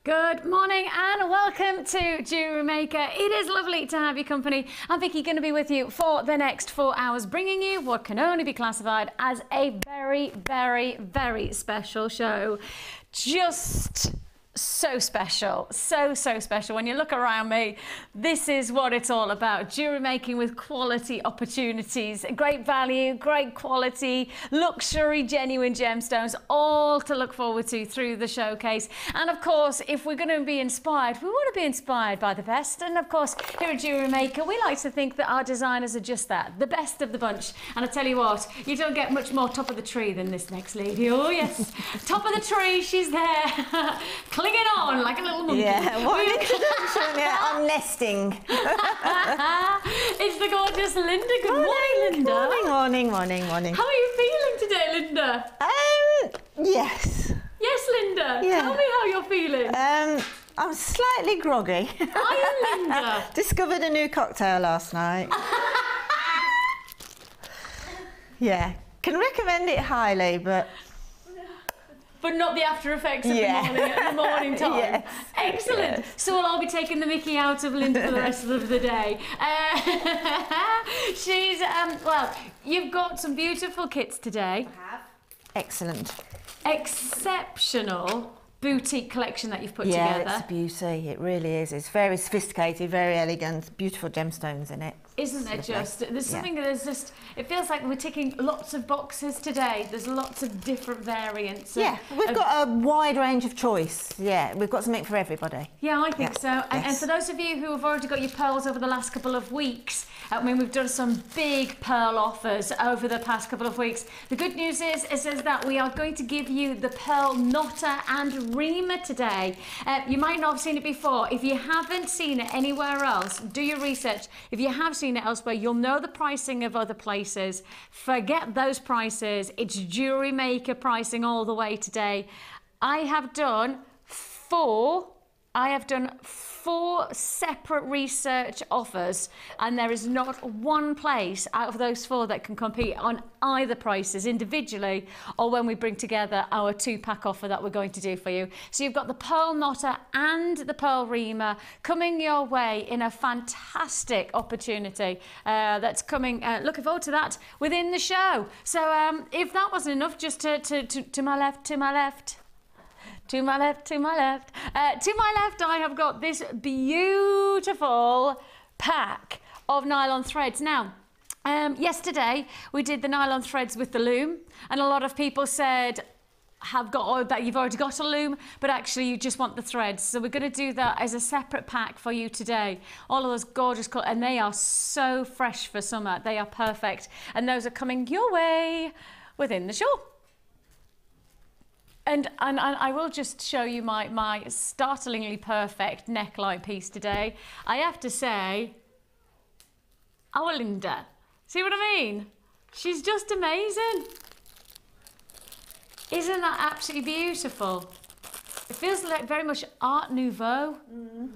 Good morning and welcome to Jewellery Maker. It is lovely to have your company. I'm Vicky, going to be with you for the next 4 hours, bringing you what can only be classified as a very, very, very special show. Just so special, so special. When you look around me, this is what it's all about. Jewellery making with quality opportunities, great value, great quality, luxury, genuine gemstones, all to look forward to through the showcase. And of course, if we're going to be inspired, we want to be inspired by the best. And of course, here at Jewellery Maker, we like to think that our designers are just that, the best of the bunch. And I tell you what, you don't get much more top of the tree than this next lady. Oh yes, top of the tree, she's there. Clinging on like a little monkey. Yeah, what an introduction. Yeah, I'm nesting. It's the gorgeous Linda. Good morning, Linda. Morning. How are you feeling today, Linda? Yes. Yes, Linda. Yeah. Tell me how you're feeling. I'm slightly groggy. Are you, Linda? Discovered a new cocktail last night. Yeah, can recommend it highly, but not the after effects of the morning time. Yes. Excellent. Yes. So we'll all be taking the mickey out of Linda for the rest of the day. She's, well, you've got some beautiful kits today. I have. Excellent. Exceptional boutique collection that you've put together. together. Yeah, it's a beauty. It really is. It's very sophisticated, very elegant, beautiful gemstones in it. Isn't there just? There's something that is just, it feels like we're ticking lots of boxes today. There's lots of different variants. We've got a wide range of choice. Yeah, we've got something for everybody. Yeah, I think so. Yes. And for those of you who have already got your pearls over the last couple of weeks, I mean, we've done some big pearl offers over the past couple of weeks. The good news is that we are going to give you the pearl knotter and reamer today. You might not have seen it before. If you haven't seen it anywhere else, do your research. If you have seen it elsewhere, you'll know the pricing of other places. Forget those prices. It's Jewellery Maker pricing all the way today. I have done four separate research offers, and there is not one place out of those four that can compete on either prices individually or when we bring together our 2-pack offer that we're going to do for you. So you've got the pearl knotter and the pearl reamer coming your way in a fantastic opportunity that's coming. Looking forward to that within the show. So if that wasn't enough, just to my left. To my left, I have got this beautiful pack of nylon threads. Now, yesterday we did the nylon threads with the loom, and a lot of people said that you've already got a loom, but actually you just want the threads. So we're going to do that as a separate pack for you today. All of those gorgeous colours, and they are so fresh for summer. They are perfect, and those are coming your way within the show. And I will just show you my startlingly perfect neckline piece today. I have to say, our Linda, see what I mean? She's just amazing. Isn't that absolutely beautiful? It feels like very much Art Nouveau.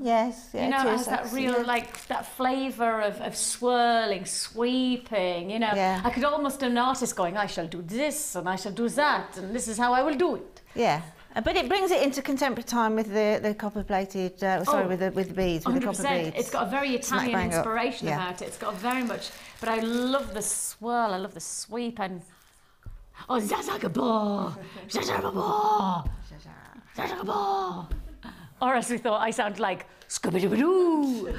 Yes, yeah, you know, it has actually, that real, like, that flavour of swirling, sweeping, you know. Yeah. I could almost an artist going, I shall do this and I shall do that and this is how I will do it. Yeah, but it brings it into contemporary time with the copper-plated, with the beads, with 100%. The copper beads. It's got a very Italian inspiration about it. It's got very much, but I love the swirl, I love the sweep, and oh, zazagabo, zazagabo. Or as we thought, I sound like Scooby-Doo.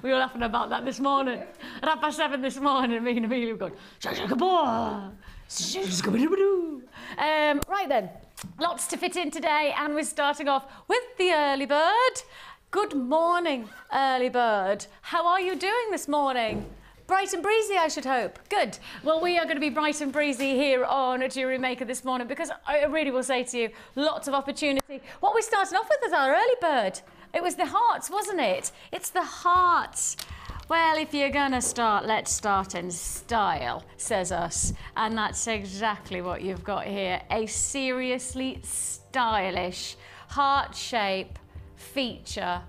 We were laughing about that this morning. At 7:30 this morning, me and Amelia were going, Scooby-Doo. Right then, lots to fit in today, and we're starting off with the early bird. Good morning, early bird. How are you doing this morning? Bright and breezy, I should hope. Good. Well, we are going to be bright and breezy here on Jewellery Maker this morning, because I really will say to you, lots of opportunity. What we're starting off with is our early bird. It was the hearts, wasn't it? It's the hearts. Well, if you're going to start, let's start in style, says us. And that's exactly what you've got here. A seriously stylish heart shape feature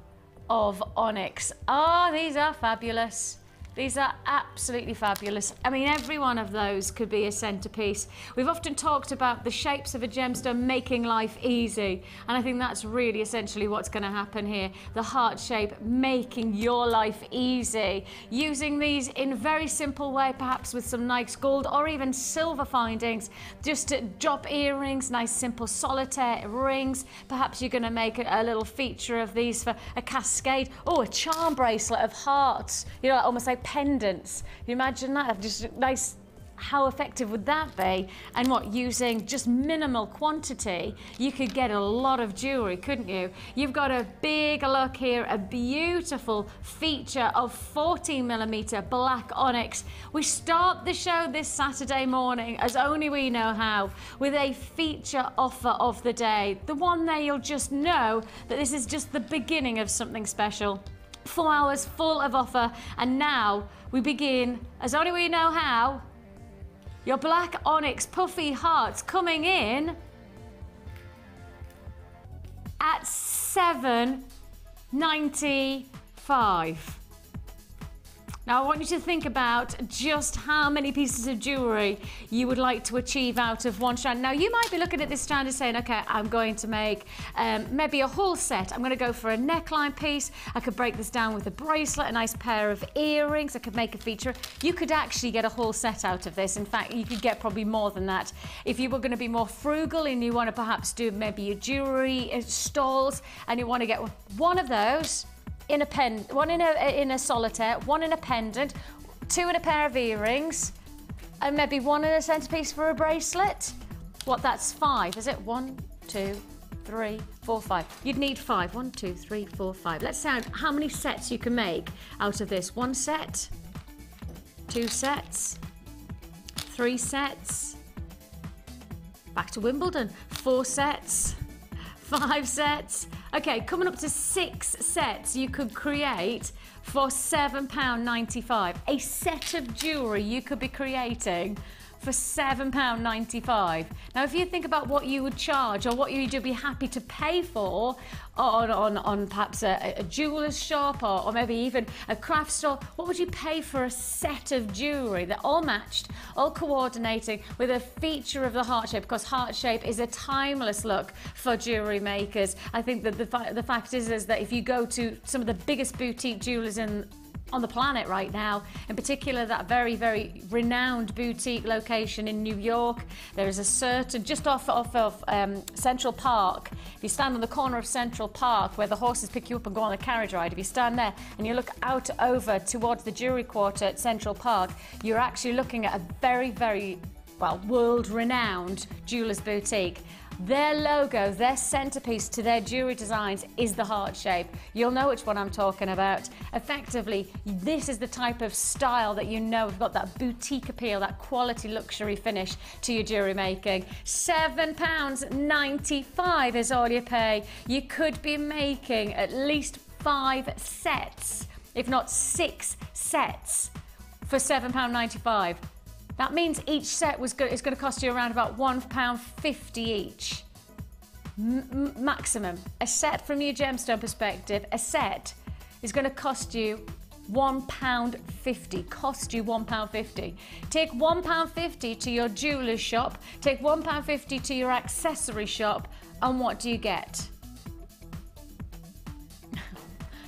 of onyx. Oh, these are fabulous. These are absolutely fabulous. I mean, every one of those could be a centerpiece. We've often talked about the shapes of a gemstone making life easy, and I think that's really essentially what's going to happen here. The heart shape making your life easy. Using these in a very simple way, perhaps with some nice gold or even silver findings, just to drop earrings, nice simple solitaire rings. Perhaps you're going to make a little feature of these for a cascade. Oh, a charm bracelet of hearts, you know, almost like pendants. You imagine that? Just nice. How effective would that be? And what, using just minimal quantity, you could get a lot of jewelry, couldn't you? You've got a big look here, a beautiful feature of 14mm black onyx. We start the show this Saturday morning, as only we know how, with a feature offer of the day. The one there you'll just know that this is just the beginning of something special. 4 hours full of offer, and now we begin, as only we know how, your black onyx puffy hearts coming in at $7.95. Now, I want you to think about just how many pieces of jewellery you would like to achieve out of one strand. Now, you might be looking at this strand and saying, okay, I'm going to make maybe a whole set. I'm going to go for a neckline piece. I could break this down with a bracelet, a nice pair of earrings. I could make a feature. You could actually get a whole set out of this. In fact, you could get probably more than that. If you were going to be more frugal and you want to perhaps do maybe your jewellery stalls and you want to get one of those, in a pen, one in a solitaire, one in a pendant, 2 in a pair of earrings, and maybe 1 in a centerpiece for a bracelet. What, that's 5, is it? 1, 2, 3, 4, 5. You'd need 5. 1, 2, 3, 4, 5. Let's count how many sets you can make out of this. 1 set, 2 sets, 3 sets. Back to Wimbledon. 4 sets, 5 sets. Okay, coming up to 6 sets you could create for £7.95. A set of jewellery you could be creating for £7.95. Now, if you think about what you would charge or what you'd be happy to pay for on perhaps a jeweller's shop or maybe even a craft store, what would you pay for a set of jewellery that all matched, all coordinating with a feature of the heart shape? Because heart shape is a timeless look for jewellery makers. I think that the fact is that if you go to some of the biggest boutique jewellers on the planet right now, in particular that very, very renowned boutique location in New York, there is a certain, just off of Central Park, if you stand on the corner of Central Park where the horses pick you up and go on the carriage ride, if you stand there and you look out over towards the Jewellery Quarter at Central Park, you're actually looking at a very, very, well, world-renowned jeweller's boutique. Their logo, their centerpiece to their jewelry designs is the heart shape. You'll know which one I'm talking about. Effectively, this is the type of style that you know have got that boutique appeal, that quality luxury finish to your jewelry making. £7.95 is all you pay. You could be making at least 5 sets, if not 6 sets, for £7.95. That means each set is going to cost you around about £1.50 each. Maximum. A set, from your gemstone perspective, a set is going to cost you £1.50. Cost you £1.50. Take £1.50 to your jeweller's shop, take £1.50 to your accessory shop, and what do you get?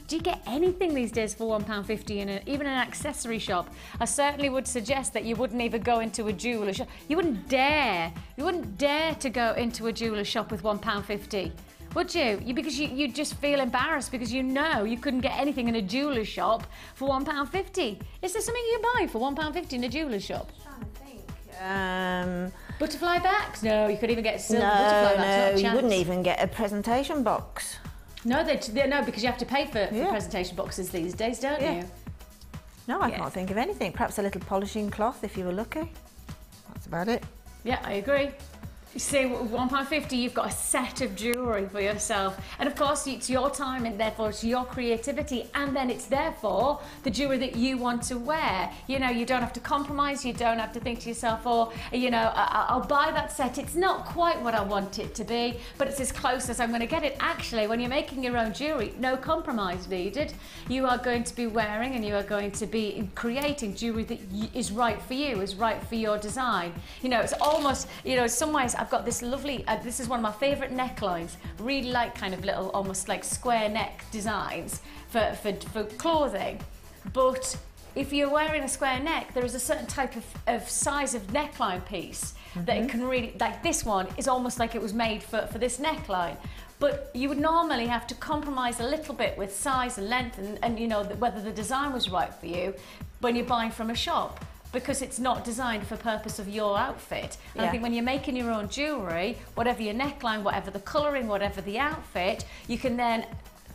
Do you get anything these days for £1.50 in even an accessory shop? I certainly would suggest that you wouldn't even go into a jeweller shop. You wouldn't dare to go into a jeweller shop with £1.50, would you? Because you'd just feel embarrassed because you know you couldn't get anything in a jeweller shop for £1.50. Is there something you buy for £1.50 in a jeweller shop? I'm trying to think. Butterfly backs? No, you could even get silver butterfly backs. No, you wouldn't even get a presentation box. No, no, because you have to pay for presentation boxes these days, don't you? No, I can't think of anything. Perhaps a little polishing cloth if you were lucky. That's about it. Yeah, I agree. You say £1.50, you've got a set of jewellery for yourself. And of course, it's your time and therefore it's your creativity. And then it's therefore the jewellery that you want to wear. You know, you don't have to compromise. You don't have to think to yourself, oh, you know, I'll buy that set. It's not quite what I want it to be, but it's as close as I'm going to get it. Actually, when you're making your own jewellery, no compromise needed. You are going to be wearing and you are going to be creating jewellery that is right for you, is right for your design. You know, it's almost, you know, in some ways, I've got this lovely, this is one of my favourite necklines. Really like kind of little, almost like square neck designs for clothing. But if you're wearing a square neck, there is a certain type of size of neckline piece that it can really, like this one is almost like it was made for this neckline. But you would normally have to compromise a little bit with size and length and you know, whether the design was right for you when you're buying from a shop, because it's not designed for purpose of your outfit. And I think when you're making your own jewellery, whatever your neckline, whatever the colouring, whatever the outfit, you can then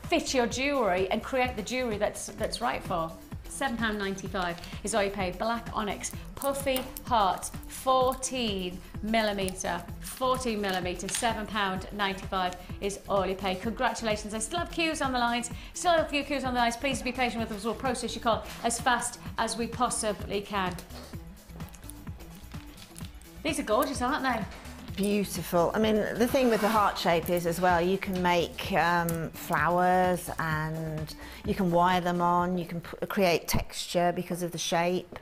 fit your jewellery and create the jewellery that's right for. £7.95 is all you pay. Black onyx, puffy heart, 14mm, £7.95 is all you pay. Congratulations. I still have queues on the lines, still have a few queues on the lines. Please be patient with us. We'll process your call as fast as we possibly can. These are gorgeous, aren't they? Beautiful. I mean, the thing with the heart shape is as well, you can make flowers and you can wire them on, you can create texture because of the shape.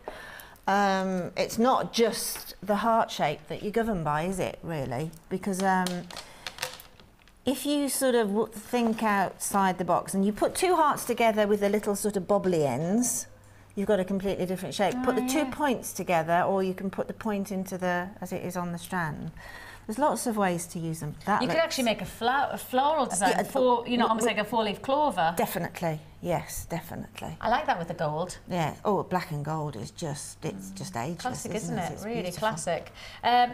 It's not just the heart shape that you're governed by, is it, really? Because if you sort of think outside the box and you put two hearts together with the little sort of bobbly ends, you've got a completely different shape. Put the 2 points together, or you can put the point into the, as it is on the strand. There's lots of ways to use them. You could actually make a floral design for, you know, almost like a 4-leaf clover. Definitely, yes, definitely. I like that with the gold. Yeah. Oh, black and gold is just, it's just ageless. Classic, isn't it? It's really beautiful. Classic.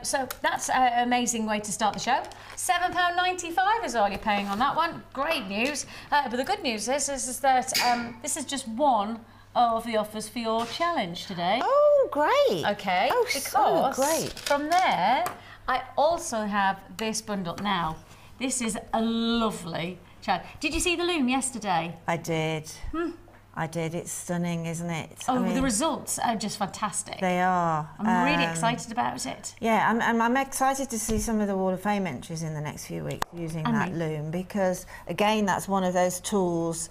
So that's an amazing way to start the show. £7.95 is all you're paying on that one. Great news. But the good news is that this is just one of the offers for your challenge today. Oh, great. Okay. Oh, because so great. From there, I also have this bundle. Now, this is a lovely challenge. Did you see the loom yesterday? I did. I did. It's stunning, isn't it? Oh, I mean, the results are just fantastic. They are. I'm really excited about it. Yeah, I'm excited to see some of the Wall of Fame entries in the next few weeks using that loom, because, again, that's one of those tools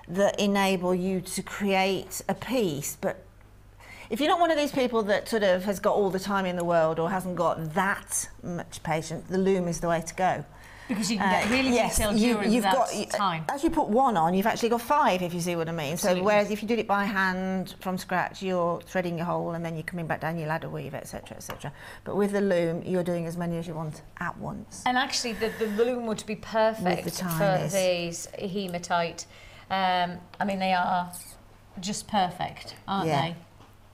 that enable you to create a piece. But if you're not one of these people that sort of has got all the time in the world or hasn't got that much patience, the loom is the way to go. Because you can get really detailed jewellery without time. As you put one on, you've actually got 5, if you see what I mean. Absolutely. So whereas if you did it by hand from scratch, you're threading your hole and then you're coming back down your ladder weave, etc., etc. But with the loom, you're doing as many as you want at once. And actually, the loom would be perfect for these hematite. I mean, they are just perfect, aren't they?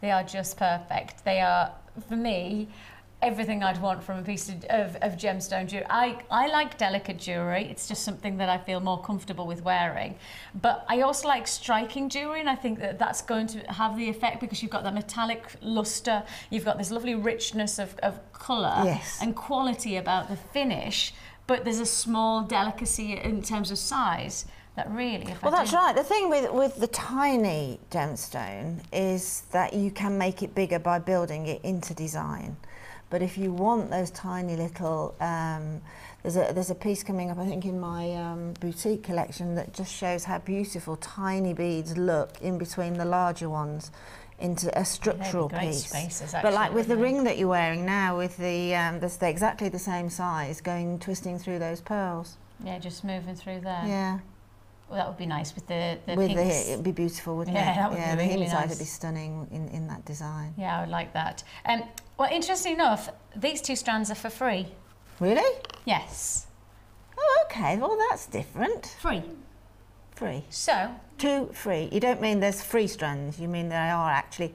They are just perfect. They are, for me, everything I'd want from a piece of gemstone jewellery. I like delicate jewellery. It's just something that I feel more comfortable with wearing. But I also like striking jewellery, and I think that that's going to have the effect because you've got that metallic lustre, you've got this lovely richness of colour and quality about the finish, but there's a small delicacy in terms of size. That really, well, that's right. The thing with the tiny gemstone is that you can make it bigger by building it into design. But if you want those tiny little, there's a piece coming up, I think, in my boutique collection that just shows how beautiful tiny beads look in between the larger ones into a structural piece. Spaces, actually, but like with the ring that you're wearing now, with the they're exactly the same size, twisting through those pearls. Yeah, just moving through there. Yeah. Well, that would be nice with the pinks. It'd be beautiful, wouldn't it? That would be really the hematite nice. would be stunning in that design. Yeah, I would like that. Well, interesting enough, these 2 strands are for free. Really? Yes. Oh, okay. Well, that's different. Free. Free. So. 2 free. You don't mean there's free strands. You mean they are actually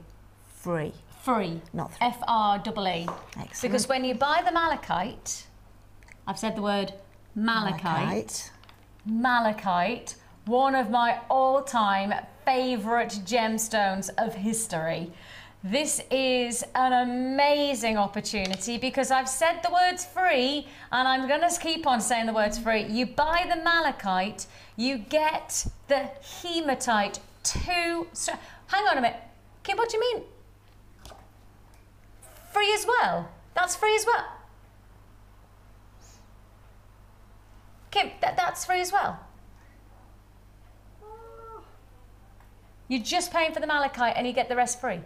free. Free. Not free. F-R-E-E. Excellent. Because when you buy the malachite, I've said the word malachite. Malachite, one of my all-time favourite gemstones of history. This is an amazing opportunity because I've said the words free and I'm going to keep on saying the words free. You buy the malachite, you get the hematite too. Hang on a minute. Kim, what do you mean? Free as well? That's free as well? Kim, that's free as well? You're just paying for the malachite and you get the rest free?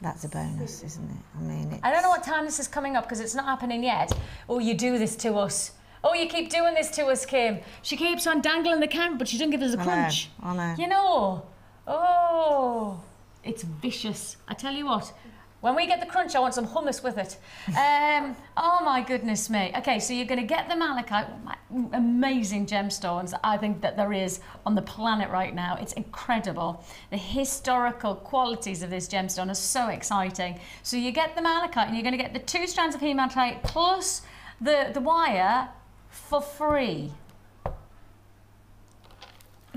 That's a bonus, isn't it? I mean, I don't know what time this is coming up because it's not happening yet. Oh, you do this to us. Oh, you keep doing this to us, Kim. She keeps on dangling the camera, but she doesn't give us a crunch. I know. You know. Oh, it's vicious. I tell you what. When we get the crunch, I want some hummus with it. Oh my goodness me. Okay, so you're going to get the malachite, amazing gemstones I think that there is on the planet right now. It's incredible. The historical qualities of this gemstone are so exciting. So you get the malachite and you're going to get the 2 strands of hematite plus the wire for free.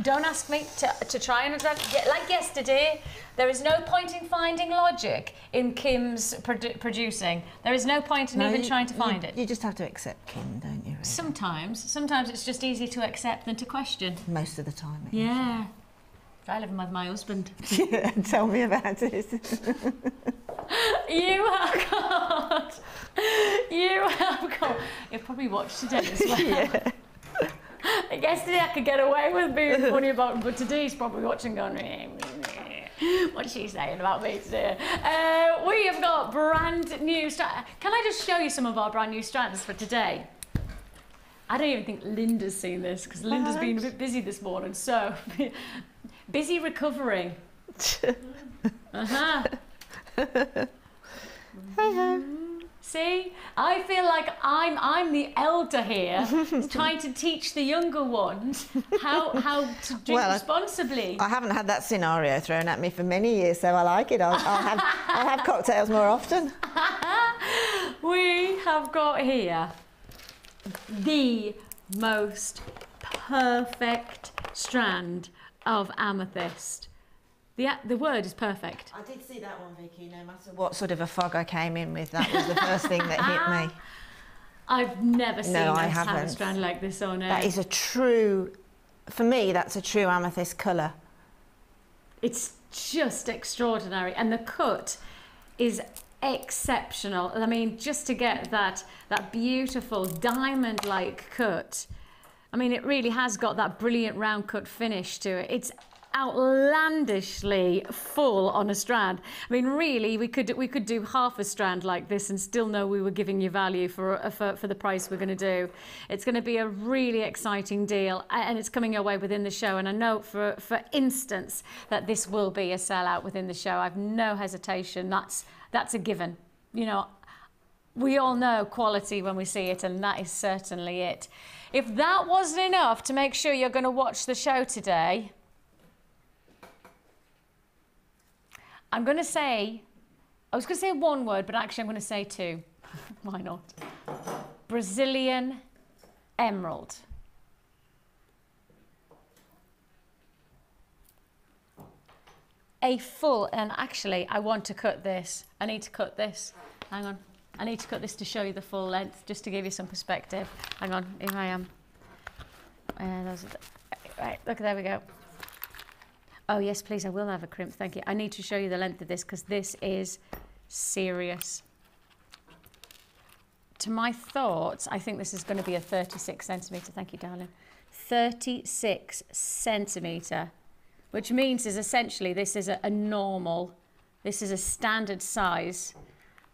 Don't ask me to try and like yesterday. There is no point in finding logic in Kim's producing. There is no point in even trying to find it. You just have to accept Kim, don't you? Really? Sometimes it's just easier to accept than to question. Most of the time. Yeah. I live with my husband. Yeah, tell me about it. You have got. You've probably watched today as well. Yeah. Yesterday I could get away with being funny about him, but today he's probably watching going, what's she saying about me today? We have got brand new strands. Can I just show you some of our brand new strands for today? I don't even think Linda's seen this because Linda's been a bit busy this morning, so busy recovering. See, I feel like I'm the elder here, trying to teach the younger ones how to drink responsibly. I haven't had that scenario thrown at me for many years, so I like it. I'll have cocktails more often. We have got here the most perfect strand of amethyst. The word is perfect. I did see that one, Vicky. No matter what sort of a fog I came in with, that was the first thing that hit me. I've never seen have a strand like this on it. That is a true, for me, that's a true amethyst colour. It's just extraordinary, and the cut is exceptional. I mean, just to get that beautiful diamond-like cut, I mean, it really has got that brilliant round cut finish to it. It's outlandishly full on a strand. I mean, really, we could do half a strand like this and still know we were giving you value for the price we're going to do. It's going to be a really exciting deal, and it's coming your way within the show. And I know for instance that this will be a sellout within the show. I've no hesitation. That's a given. You know, we all know quality when we see it, and that is certainly it. If that wasn't enough to make sure you're going to watch the show today, I was going to say one word, but actually I'm going to say 2. Why not? Brazilian emerald. A full, and actually I want to cut this. I need to cut this. Hang on. I need to cut this to show you the full length, just to give you some perspective. Hang on, here I am. Right, look, there we go. Oh, yes, please, I will have a crimp, thank you. I need to show you the length of this because this is serious. To my thoughts, I think this is going to be a 36 centimetre. Thank you, darling. 36 centimetre, which means is essentially this is a normal, this is a standard size.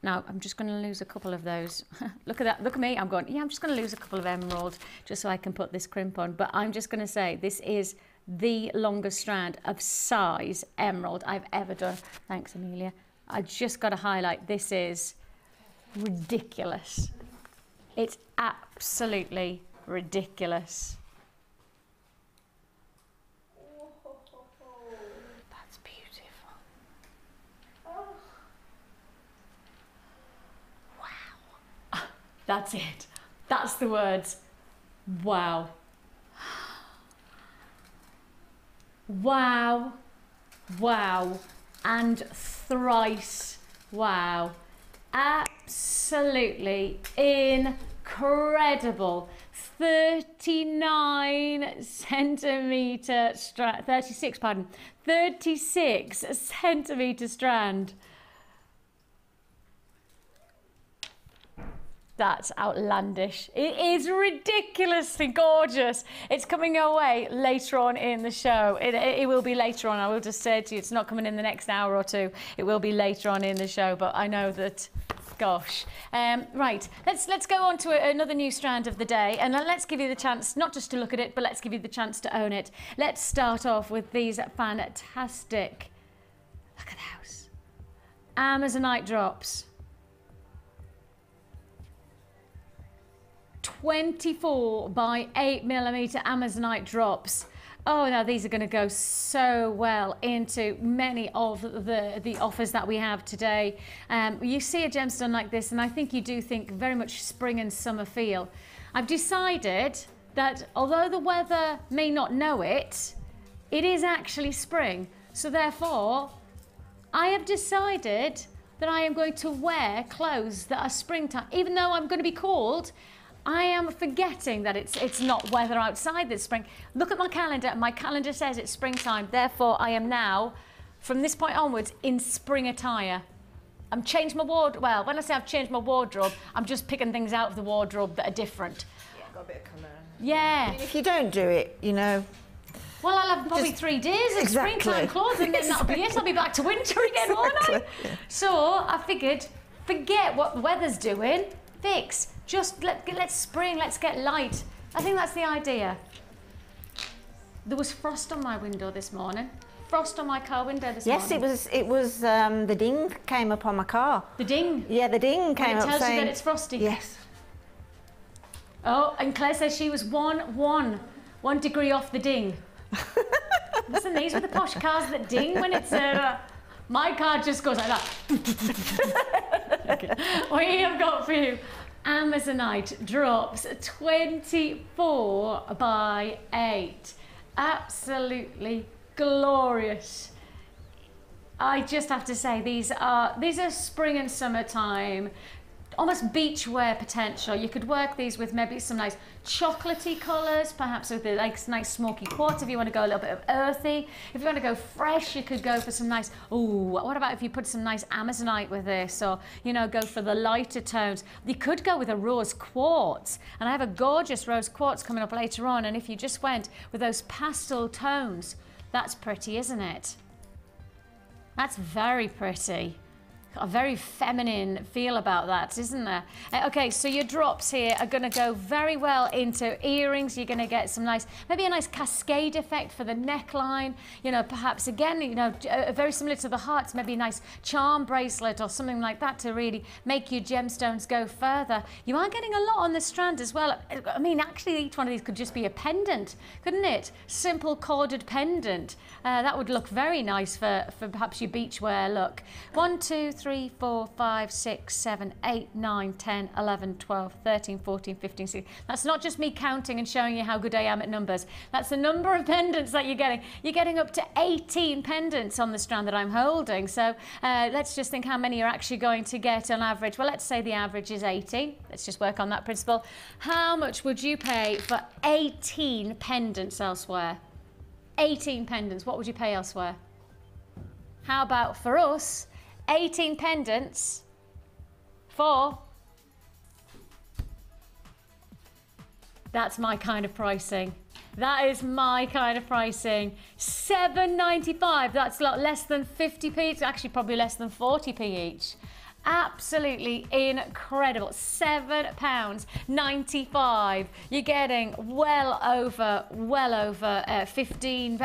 Now, I'm just going to lose a couple of those. Look at that. Look at me. I'm going, yeah, I'm just going to lose a couple of emerald just so I can put this crimp on. But I'm just going to say this is the longest strand of size emerald I've ever done. Thanks, Amelia. I just got to highlight, this is ridiculous. It's absolutely ridiculous. That's beautiful. Wow. That's it. That's the words. Wow. Wow, wow, and thrice wow. Absolutely incredible. 39 centimetre strand, 36, pardon, 36 centimetre strand. That's outlandish. It is ridiculously gorgeous. It's coming your way later on in the show. It will be later on. I will just say to you, it's not coming in the next hour or two. It will be later on in the show, but I know that, gosh. Right, let's go on to another new strand of the day, and let's give you the chance, not just to look at it, but let's give you the chance to own it. Let's start off with these fantastic, look at those, Amazonite drops. 24 by 8mm Amazonite drops. Oh, now these are going to go so well into many of the offers that we have today. You see a gemstone like this, and I think you do think very much spring and summer feel. I've decided that although the weather may not know it, it is actually spring. So therefore, I have decided that I am going to wear clothes that are springtime. Even though I'm going to be cold, I am forgetting that it's not weather outside this spring. Look at my calendar, and my calendar says it's springtime. Therefore, I am now, from this point onwards, in spring attire. I'm changed my wardrobe. Well, when I say I've changed my wardrobe, I'm just picking things out of the wardrobe that are different. Yeah, got a bit of colour. Yeah. I mean, if you don't do it, you know. Well, I'll have probably 3 days of springtime clothes, and then that'll be it. I'll be back to winter again, won't I? Yeah. So I figured, forget what the weather's doing. Fix. Just let's spring, let's get light. I think that's the idea. There was frost on my window this morning. Frost on my car window this morning. Yes, it was the ding came up on my car. The ding? Yeah, the ding came up saying... It tells you that it's frosty? Yes. Oh, and Claire says she was one degree off the ding. Listen, these were the posh cars that ding when it's... my car just goes like that. Okay. We have got for you Amazonite drops 24 by 8. Absolutely glorious. I just have to say these are spring and summertime, almost beach wear potential. You could work these with maybe some nice chocolatey colours, perhaps with a nice smoky quartz if you want to go a little bit of earthy. If you want to go fresh, you could go for some nice, what about if you put some nice Amazonite with this, or, you know, go for the lighter tones. You could go with a rose quartz, and I have a gorgeous rose quartz coming up later on, and if you just went with those pastel tones, that's pretty, isn't it? That's very pretty. A very feminine feel about that, isn't there? Okay, so your drops here are going to go very well into earrings. You're going to get some nice, maybe a nice cascade effect for the neckline. You know, perhaps again, you know, very similar to the hearts, maybe a nice charm bracelet or something like that to really make your gemstones go further. You are getting a lot on the strand as well. I mean, actually, each one of these could just be a pendant, couldn't it? Simple corded pendant. That would look very nice for perhaps your beachwear look. 1, 2, 3, 4, 5, 6, 7, 8, 9, 10, 11, 12, 13, 14, 15, 16. That's not just me counting and showing you how good I am at numbers. That's the number of pendants that you're getting. You're getting up to 18 pendants on the strand that I'm holding. So let's just think how many you're actually going to get on average. Well, let's say the average is 18. Let's just work on that principle. How much would you pay for 18 pendants elsewhere? 18 pendants. What would you pay elsewhere? How about for us, 18 pendants for... That's my kind of pricing. That is my kind of pricing. $7.95. That's a lot less than 50p. It's actually probably less than 40p each. Absolutely incredible. £7.95. You're getting well over 15.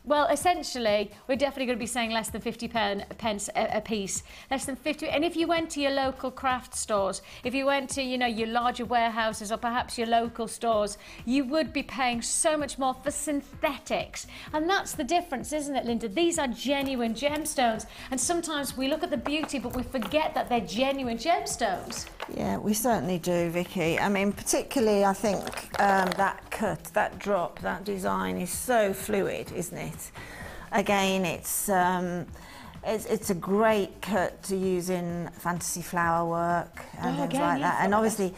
Well, essentially, we're definitely going to be saying less than 50 pence a piece. Less than 50. And if you went to your local craft stores, if you went to, you know, your larger warehouses or perhaps your local stores, you would be paying so much more for synthetics. And that's the difference, isn't it, Linda? These are genuine gemstones. And sometimes we look at the beauty, but we forget that they're genuine gemstones. Yeah, we certainly do, Vicky. I mean, particularly, I think that cut, that drop, that design is so fluid, isn't it? Again, it's It's a great cut to use in fantasy flower work and things again, like yes, that. And obviously,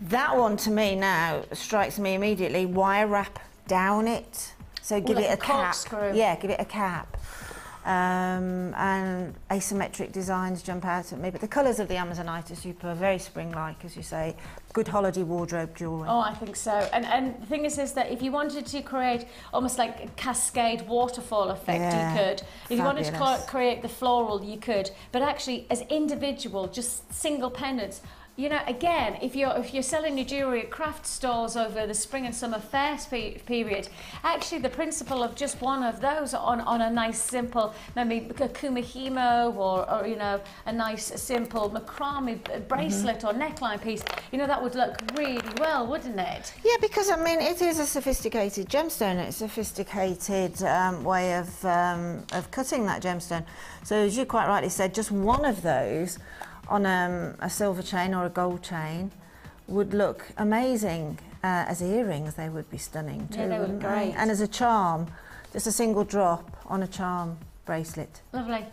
that one to me now strikes me immediately. Wire wrap down it, so give like it a cap. corkscrew. Yeah, give it a cap. And asymmetric designs jump out at me, but the colours of the Amazonite are super, very spring-like, as you say. Good holiday wardrobe jewellery. Oh, I think so. And the thing is that if you wanted to create almost like a cascade waterfall effect, you could. If you wanted to create the floral, you could. But actually, as individual, just single pendants, you know, again, if you're selling your jewellery at craft stores over the spring and summer fair period, actually the principle of just one of those on a nice simple, maybe a kumihimo or you know, a nice simple macrame bracelet or neckline piece, you know, that would look really well, wouldn't it? Yeah, because I mean, it is a sophisticated gemstone. It's a sophisticated way of cutting that gemstone. So as you quite rightly said, just one of those on a silver chain or a gold chain would look amazing. As earrings, they would be stunning too. Yeah, they would be great. And as a charm, just a single drop on a charm bracelet. Lovely.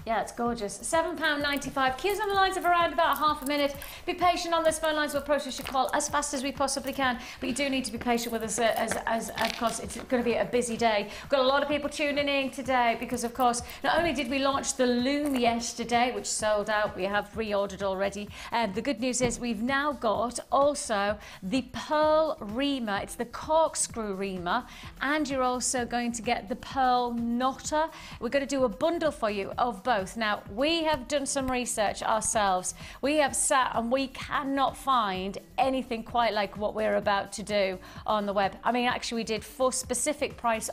Yeah, it's gorgeous. £7.95. Queues on the lines of around about half a minute. Be patient on this phone lines. We'll process your call as fast as we possibly can. But you do need to be patient with us as of course, it's going to be a busy day. We've got a lot of people tuning in today because, of course, not only did we launch the Loom yesterday, which sold out, we have reordered already. The good news is we've now got also the Pearl Reamer. It's the corkscrew reamer. And you're also going to get the Pearl Knotter. We're going to do a bundle for you of both. Now, we have done some research ourselves. We have sat and we cannot find anything quite like what we're about to do on the web. I mean, actually, we did 4 specific price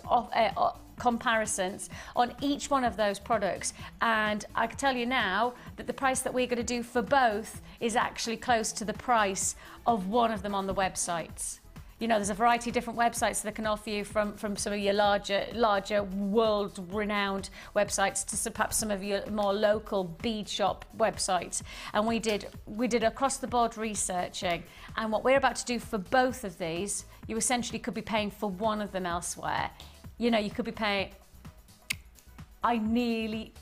comparisons on each one of those products, and I can tell you now that the price that we're going to do for both is actually close to the price of one of them on the websites. You know, there's a variety of different websites that can offer you from some of your larger world-renowned websites to perhaps some of your more local bead shop websites. And we did across-the-board researching. And what we're about to do for both of these, you essentially could be paying for one of them elsewhere. You know, you could be paying... I nearly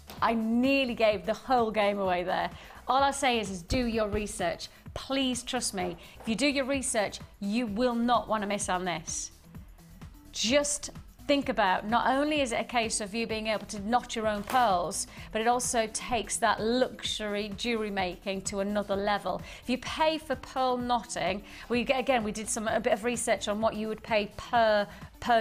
gave the whole game away there. All I'll say is do your research. Please trust me. If you do your research, you will not want to miss on this. Just think about, not only is it a case of you being able to knot your own pearls, but it also takes that luxury jewellery making to another level. If you pay for pearl knotting, we did a bit of research on what you would pay per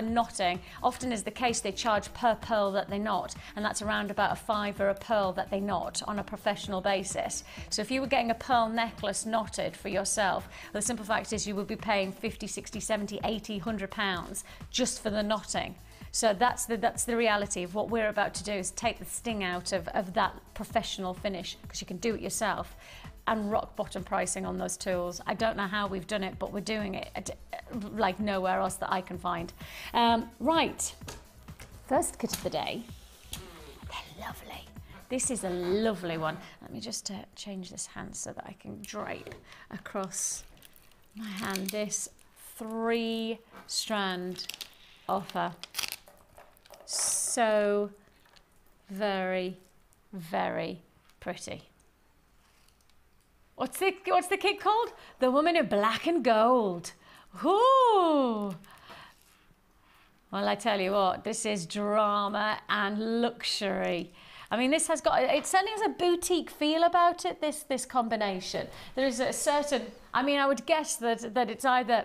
knotting. Often is the case they charge per pearl that they knot, and that's around about £5 a pearl that they knot on a professional basis. So if you were getting a pearl necklace knotted for yourself, well, the simple fact is you would be paying 50, 60, 70, 80, £100 just for the knotting. So that's the reality of what we're about to do, is take the sting out of that professional finish, because you can do it yourself, and rock bottom pricing on those tools. I don't know how we've done it, but we're doing it like nowhere else that I can find. Right, first kit of the day. They're lovely. This is a lovely one. Let me just change this hand so that I can drape across my hand. This 3-strand offer. So very, very pretty. What's the kit called? The Woman in Black and Gold. Ooh. Well, I tell you what, this is drama and luxury. I mean, this has got, it certainly has a boutique feel about it, this combination. There is a certain, I mean, I would guess that it's either,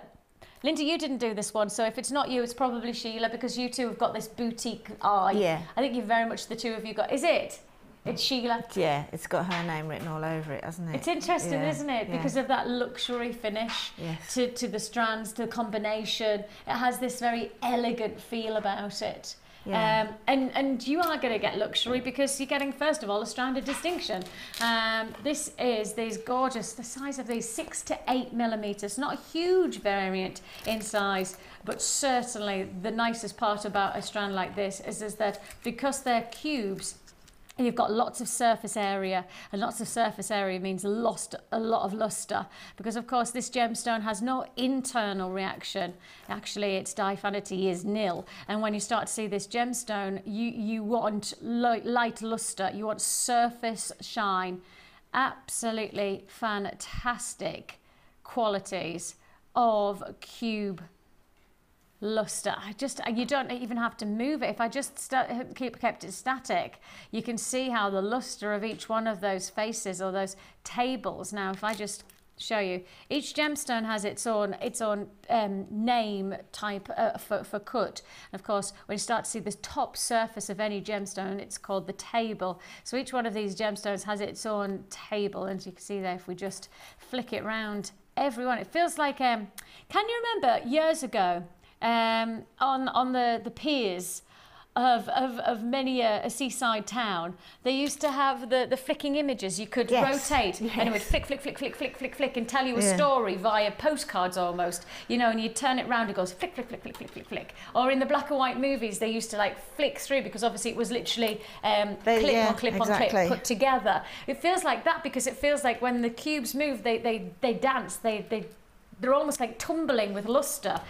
Linda, you didn't do this one, so if it's not you, it's probably Sheila, because you two have got this boutique eye. Yeah. I think you very much, the two of you got, is it? It's Sheila. Yeah, it's got her name written all over it, hasn't it? It's interesting, isn't it? Because of that luxury finish to the strands, to the combination. It has this very elegant feel about it. Yeah. And you are going to get luxury because you're getting, first of all, a strand of distinction. This is these gorgeous, the size of these 6 to 8 millimeters, not a huge variant in size, but certainly the nicest part about a strand like this is that because they're cubes, And you've got lots of surface area, and lots of surface area means a lot of luster, because of course this gemstone has no internal reaction. Actually, its diaphanity is nil. And when you start to see this gemstone, you want light luster, you want surface shine. Absolutely fantastic qualities of cube luster. You don't even have to move it. If I just kept it static, you can see how the luster of each one of those faces or those tables. Now if I just show you, each gemstone has its own name type for cut. And of course, when you start to see the top surface of any gemstone, it's called the table. So each one of these gemstones has its own table, and as you can see there, if we just flick it round everyone, it feels like can you remember years ago on the piers of many a seaside town, they used to have the flicking images. You could rotate, and it would flick, flick, flick, flick, flick, flick, flick, and tell you a story via postcards almost, you know, and you'd turn it round, it goes flick, flick, flick, flick, flick, flick, flick. Or in the black and white movies, they used to like flick through, because obviously it was literally clip on clip on clip put together. It feels like that, because it feels like when the cubes move, they dance, they're almost like tumbling with luster.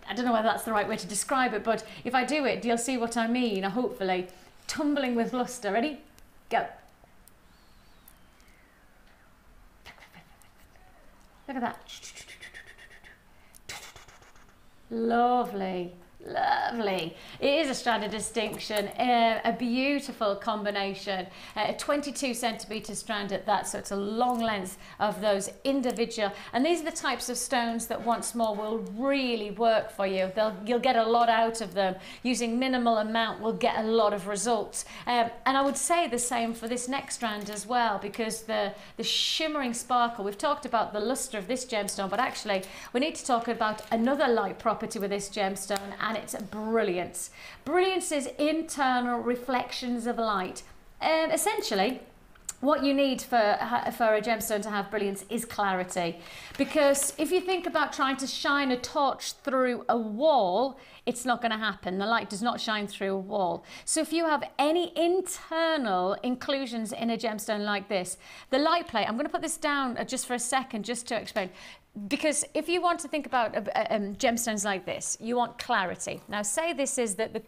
I don't know whether that's the right way to describe it, but if I do it, you'll see what I mean, hopefully. Tumbling with luster. Ready? Go. Look at that. Lovely. Lovely. It is a strand of distinction, a beautiful combination, a 22 centimetre strand at that, so it's a long length of those individual, and these are the types of stones that once more will really work for you. You'll get a lot out of them. Using minimal amount will get a lot of results, and I would say the same for this next strand as well, because the shimmering sparkle, we've talked about the luster of this gemstone, but actually we need to talk about another light property with this gemstone, and it's brilliance. Brilliance is internal reflections of light. Essentially, what you need for a gemstone to have brilliance is clarity. Because if you think about trying to shine a torch through a wall, it's not going to happen. The light does not shine through a wall. So if you have any internal inclusions in a gemstone like this, the light plate, I'm going to put this down just for a second just to explain. Because if you want to think about gemstones like this, you want clarity. Now, say this is the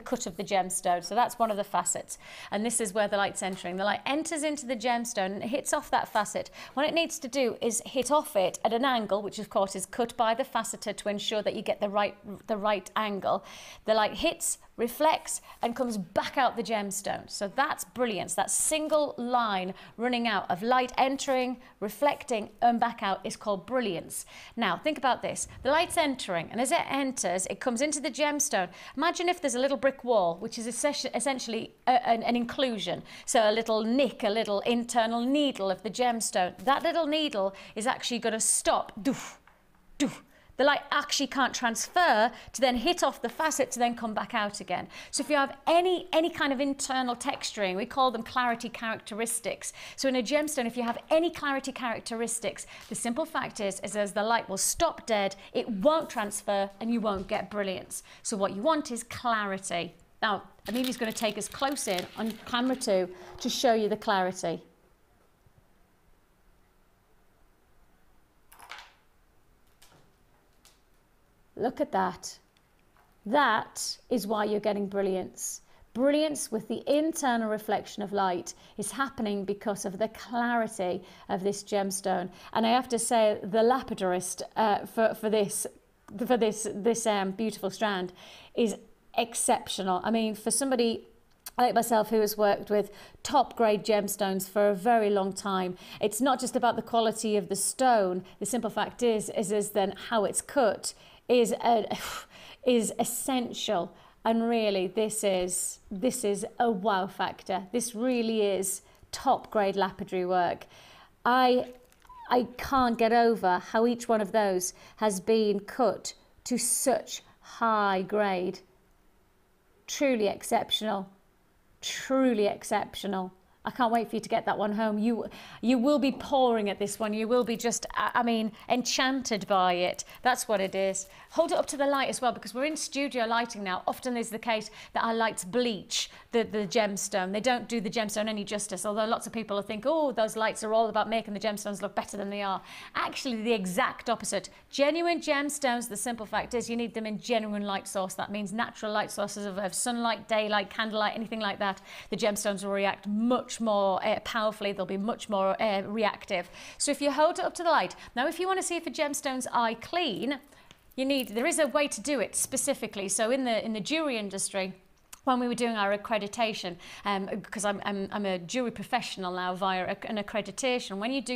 cut of the gemstone, so that's one of the facets, and this is where the light's entering. The light enters into the gemstone and it hits off that facet. What it needs to do is hit off it at an angle, which of course is cut by the faceter to ensure that you get the right angle. The light hits, reflects, and comes back out the gemstone. So that's brilliance. That single line running out of light entering, reflecting, and back out is called brilliance. Now, think about this. The light's entering, and as it enters, it comes into the gemstone. Imagine if there's a little brick wall, which is essentially an inclusion. So a little nick, a little internal needle of the gemstone. That little needle is actually going to stop. Doof, doof. The light actually can't transfer to then hit off the facet to then come back out again. So if you have any kind of internal texturing, we call them clarity characteristics. So in a gemstone, if you have any clarity characteristics, the simple fact is as the light will stop dead, it won't transfer and you won't get brilliance. So what you want is clarity. Now, Amelia's going to take us close in on camera 2 to show you the clarity. Look at that. That is why you're getting brilliance. Brilliance with the internal reflection of light is happening because of the clarity of this gemstone. And I have to say, the lapidarist for this beautiful strand is exceptional. I mean, for somebody like myself who has worked with top grade gemstones for a very long time, it's not just about the quality of the stone. The simple fact is then how it's cut is essential, and really this is a wow factor. This really is top grade lapidary work. I can't get over how each one of those has been cut to such high grade. Truly exceptional, truly exceptional. I can't wait for you to get that one home. You will be pouring at this one. You will be just, I mean, enchanted by it. That's what it is. Hold it up to the light as well, because we're in studio lighting now. Often is the case that our lights bleach the gemstone. They don't do the gemstone any justice, although lots of people think, oh, those lights are all about making the gemstones look better than they are. Actually, the exact opposite. Genuine gemstones, the simple fact is you need them in genuine light source. That means natural light sources of sunlight, daylight, candlelight, anything like that. The gemstones will react much more powerfully. They'll be much more reactive. So if you hold it up to the light, now if you want to see if a gemstone's eye clean, there is a way to do it specifically. So in the jewelry industry, when we were doing our accreditation, because I'm a jewelry professional now via an accreditation, when you do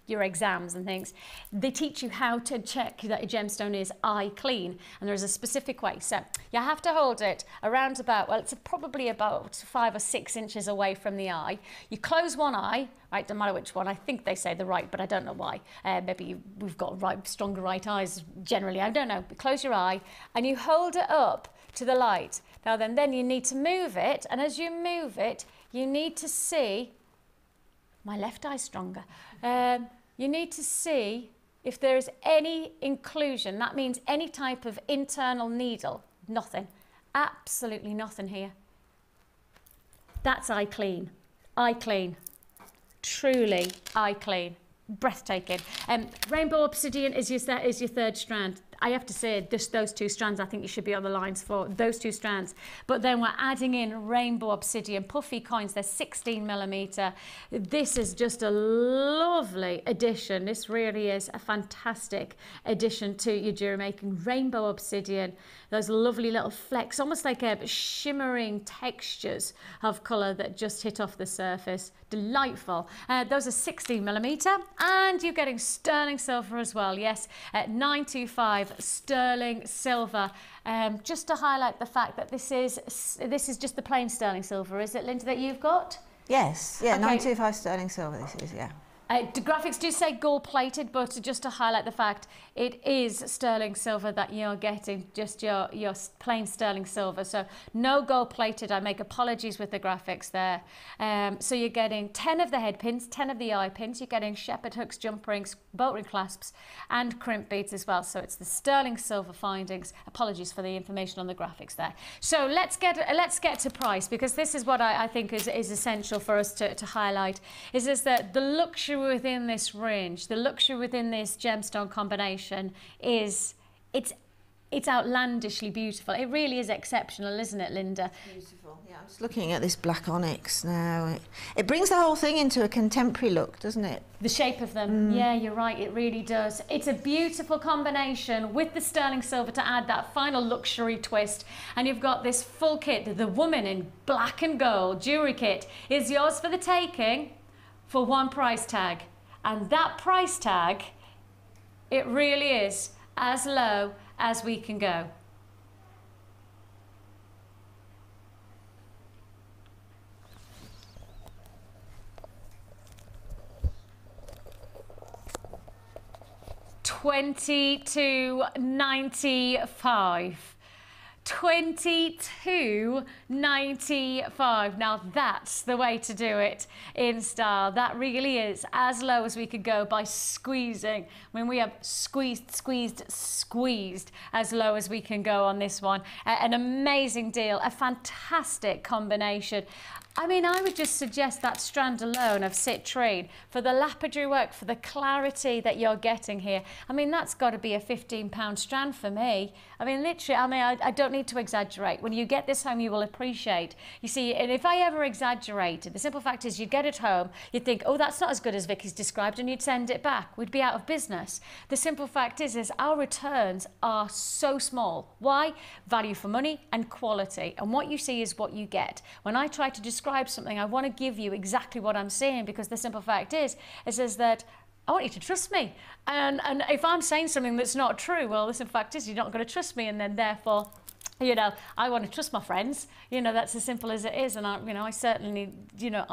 your exams and things, they teach you how to check that a gemstone is eye clean, and there's a specific way. So you have to hold it around about, well, it's probably about 5 or 6 inches away from the eye. You close one eye, right, don't matter which one. I think they say the right, but I don't know why. Maybe we've got stronger right eyes generally, I don't know. But close your eye and you hold it up to the light. Now then you need to move it, and as you move it, you need to see, my left eye's stronger. You need to see if there is any inclusion. That means any type of internal needle. Nothing. Absolutely nothing here. That's eye clean. Eye clean. Truly eye clean. Breathtaking. Rainbow obsidian is your third strand. I have to say, just those 2 strands, I think you should be on the lines for those 2 strands. But then we're adding in rainbow obsidian puffy coins. They're 16mm. This is just a lovely addition. This really is a fantastic addition to your jewelry making. Rainbow obsidian, those lovely little flecks, almost like shimmering textures of colour that just hit off the surface. Delightful. Those are 16mm, and you're getting sterling silver as well. Yes, at 925 sterling silver. Just to highlight the fact that this is just the plain sterling silver, is it, Linda, that you've got? Yes, yeah, okay. 925 sterling silver this is, yeah. The graphics do say gold plated, but just to highlight the fact, it is sterling silver that you're getting, just your plain sterling silver. So no gold plated. I make apologies with the graphics there. So you're getting 10 of the head pins, 10 of the eye pins. You're getting shepherd hooks, jump rings, bolt ring clasps, and crimp beads as well. So it's the sterling silver findings. Apologies for the information on the graphics there. So let's get to price, because this is what I think is essential for us to highlight. Is that the luxury within this range, the luxury within this gemstone combination is, it's outlandishly beautiful. It really is exceptional, isn't it, Linda? Beautiful. Yeah, I'm just looking at this black onyx now. It brings the whole thing into a contemporary look, doesn't it? The shape of them. Yeah, you're right, it really does. It's a beautiful combination with the sterling silver to add that final luxury twist. And you've got this full kit. The woman in black and gold jewelry kit is yours for the taking for one price tag. And that price tag, it really is as low as we can go. $22.95. $22.95. Now that's the way to do it in style. That really is as low as we could go by squeezing. I mean, we have squeezed as low as we can go on this one. An amazing deal, a fantastic combination. I mean, I would just suggest that strand alone of citrine for the lapidary work, for the clarity that you're getting here. I mean, that's got to be a £15 strand for me. I mean, literally, I don't need to exaggerate. When you get this home, you will appreciate. You see, and if I ever exaggerated, the simple fact is you'd get it home, you'd think, oh, that's not as good as Vicky's described, and you'd send it back. We'd be out of business. The simple fact is our returns are so small. Why? Value for money and quality. And what you see is what you get. When I try to describe something, I want to give you exactly what I'm saying, because the simple fact is that I want you to trust me. And if I'm saying something that's not true, well, the simple fact is you're not going to trust me, and then therefore, you know, I want to trust my friends. You know, that's as simple as it is. And I certainly, you know,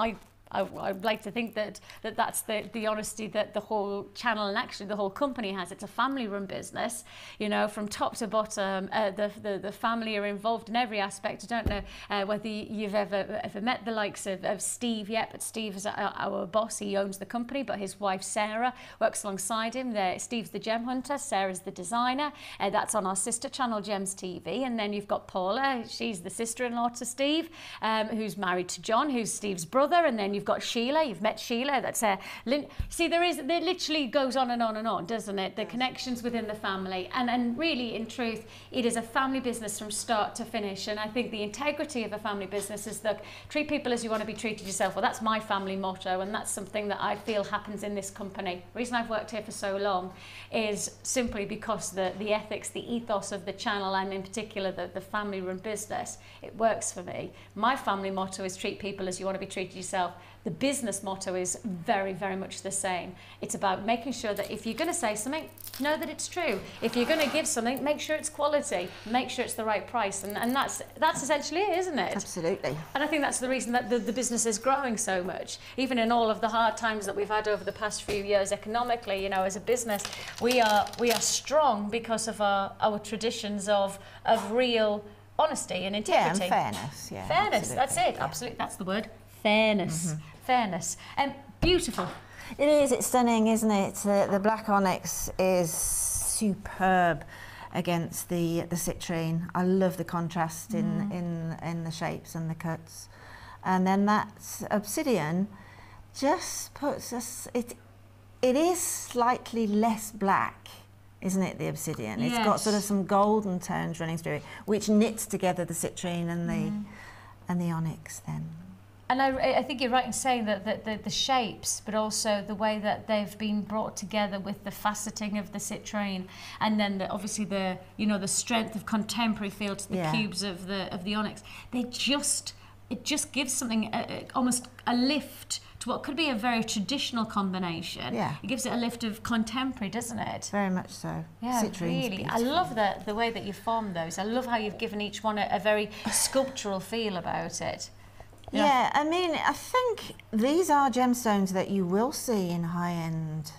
I'd like to think that's the honesty that the whole channel and actually the whole company has. It's a family-run business, you know, from top to bottom. The family are involved in every aspect. I don't know whether you've ever met the likes of Steve yet, but Steve is our boss. He owns the company, but his wife Sarah works alongside him. Steve's the gem hunter, Sarah's the designer. That's on our sister channel, Gems TV. And then you've got Paula. She's the sister-in-law to Steve, who's married to John, who's Steve's brother. And then you've got Sheila. You've met Sheila. That's see, there literally goes on and on and on, doesn't it? The connections within the family, and really, in truth, it is a family business from start to finish. And I think the integrity of a family business is that treat people as you want to be treated yourself. Well, that's my family motto, and that's something that I feel happens in this company. The reason I've worked here for so long is simply because the ethics, the ethos of the channel, and in particular the family-run business, it works for me. My family motto is treat people as you want to be treated yourself. The business motto is very, very much the same. It's about making sure that if you're going to say something, know that it's true. If you're going to give something, make sure it's quality, make sure it's the right price, and that's essentially it, isn't it? Absolutely. And I think that's the reason that the business is growing so much. Even in all of the hard times that we've had over the past few years economically, you know, as a business, we are strong because of our traditions of real honesty and integrity. Yeah, and fairness. Yeah, fairness. absolutely. That's it. Yeah. Absolutely, that's the word. Fairness. Fairness. And beautiful. It is. It's stunning, isn't it? The black onyx is superb against the citrine. I love the contrast in the shapes and the cuts. And then that obsidian just puts us. It is slightly less black, isn't it? The obsidian. Yes. It's got sort of some golden tones running through it, which knits together the citrine and the onyx. Then. And I think you're right in saying that the shapes, but also the way that they've been brought together with the faceting of the citrine, and then obviously the strength of contemporary feel to the cubes of the onyx. It just gives something almost a lift to what could be a very traditional combination. Yeah. It gives it a lift of contemporary, doesn't it? Very much so. Yeah, Citrine's really. beautiful. I love the way that you formed those. I love how you've given each one a very sculptural feel about it. Yeah, I mean, I think these are gemstones that you will see in high-end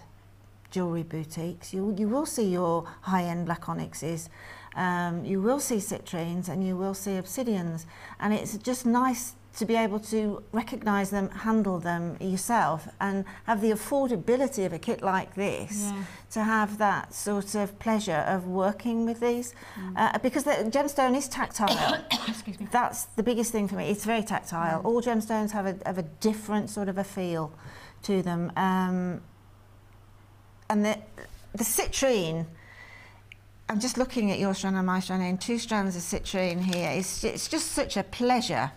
jewellery boutiques. You will see your high-end black onyxes, you will see citrines, and you will see obsidians. And it's just nice to be able to recognise them, handle them yourself, and have the affordability of a kit like this, to have that sort of pleasure of working with these. Because the gemstone is tactile. Excuse me. That's the biggest thing for me. It's very tactile. All gemstones have a different sort of a feel to them. And the citrine, I'm just looking at your strand and my strand, and 2 strands of citrine here. It's just such a pleasure.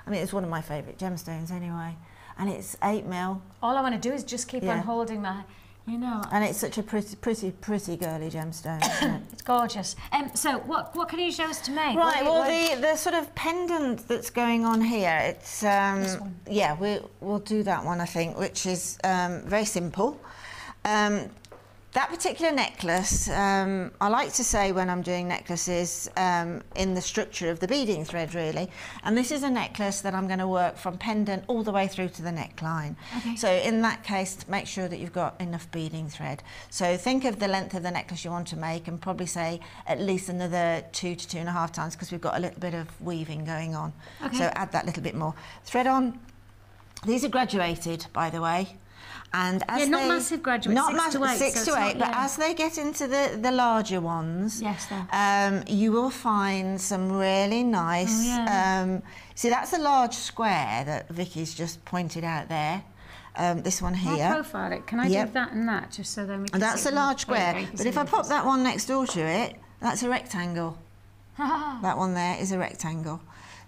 I mean, it's one of my favourite gemstones anyway, and it's 8mm. All I want to do is just keep on holding my, you know. And it's such a pretty girly gemstone, isn't it? It's gorgeous. So what can you show us to make? Right. Well, the sort of pendant that's going on here. It's this one. Yeah, we'll do that one, I think, which is very simple. That particular necklace, I like to say when I'm doing necklaces in the structure of the beading thread, really. And this is a necklace that I'm going to work from pendant all the way through to the neckline. Okay. So in that case, make sure that you've got enough beading thread. So think of the length of the necklace you want to make, and probably say at least another 2 to 2.5 times, because we've got a little bit of weaving going on. Okay. So add that little bit more. Thread on. These are graduated, by the way. And as not massive graduates, not 6 to 8, 6 to 8, but as they get into the larger ones, you will find some really nice. See, that's a large square that Vicky's just pointed out there. This one here. I'll profile it. Can I do that and that, just so then we can? And that's a large square. But if I pop that one next door to it, that's a rectangle. That one there is a rectangle.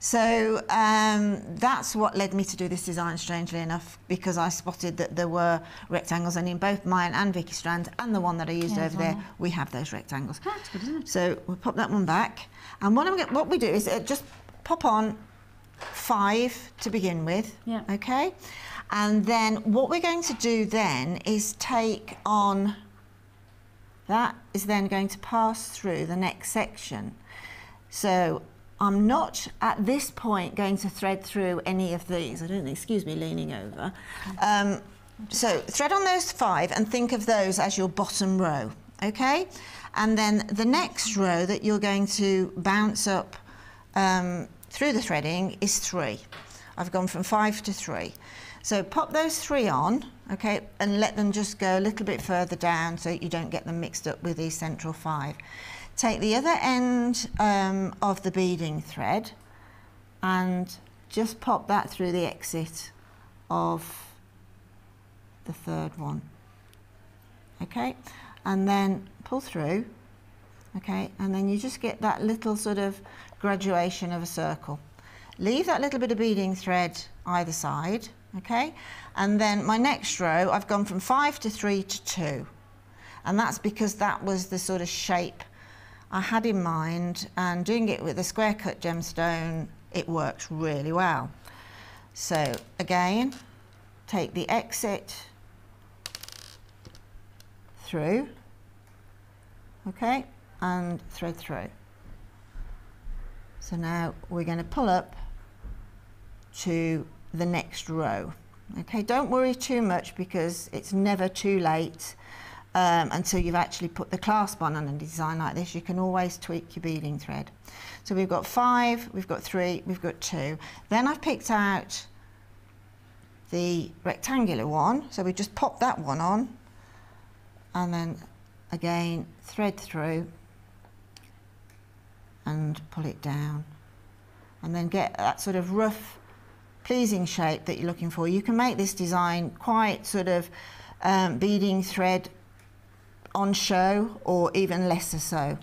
So that's what led me to do this design, strangely enough, because I spotted that there were rectangles, and in both mine and Vicky's strand, and the one that I used over there, we have those rectangles. That's good, isn't it? So we'll pop that one back, and what we do is just pop on 5 to begin with, okay? And then what we're going to do then is take on, that is then going to pass through the next section. So I'm not at this point going to thread through any of these. I don't think, excuse me, leaning over. So thread on those 5 and think of those as your bottom row, okay? And then the next row that you're going to bounce up through the threading is 3. I've gone from 5 to 3. So pop those 3 on, okay, and let them just go a little bit further down so you don't get them mixed up with these central 5. Take the other end of the beading thread and just pop that through the exit of the 3rd one, okay, and then pull through, okay, and then you just get that little sort of graduation of a circle. Leave that little bit of beading thread either side, okay, and then my next row I've gone from 5 to 3 to 2, and that's because that was the sort of shape I had in mind, and doing it with a square cut gemstone, it works really well. So again, take the exit through, okay, and thread through. So now we're going to pull up to the next row. Okay, don't worry too much because it's never too late until you've actually put the clasp on a design like this. You can always tweak your beading thread. So we've got 5, we've got 3, we've got 2. Then I've picked out the rectangular one, so we just pop that one on and then again thread through and pull it down, and then get that sort of rough pleasing shape that you're looking for. You can make this design quite sort of beading thread on show or even lesser so,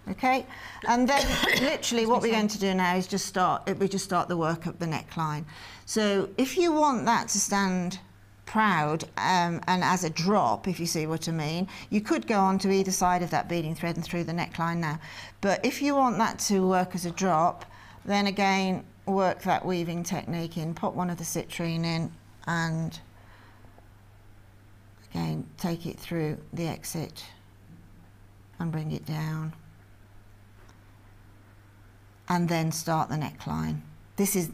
okay, and then literally what we're going to do now is just start the work up the neckline. So if you want that to stand proud and as a drop, if you see what I mean, you could go on to either side of that beading thread and through the neckline now, but if you want that to work as a drop, then again work that weaving technique in, pop one of the citrine in and again take it through the exit and bring it down and then start the neckline. This is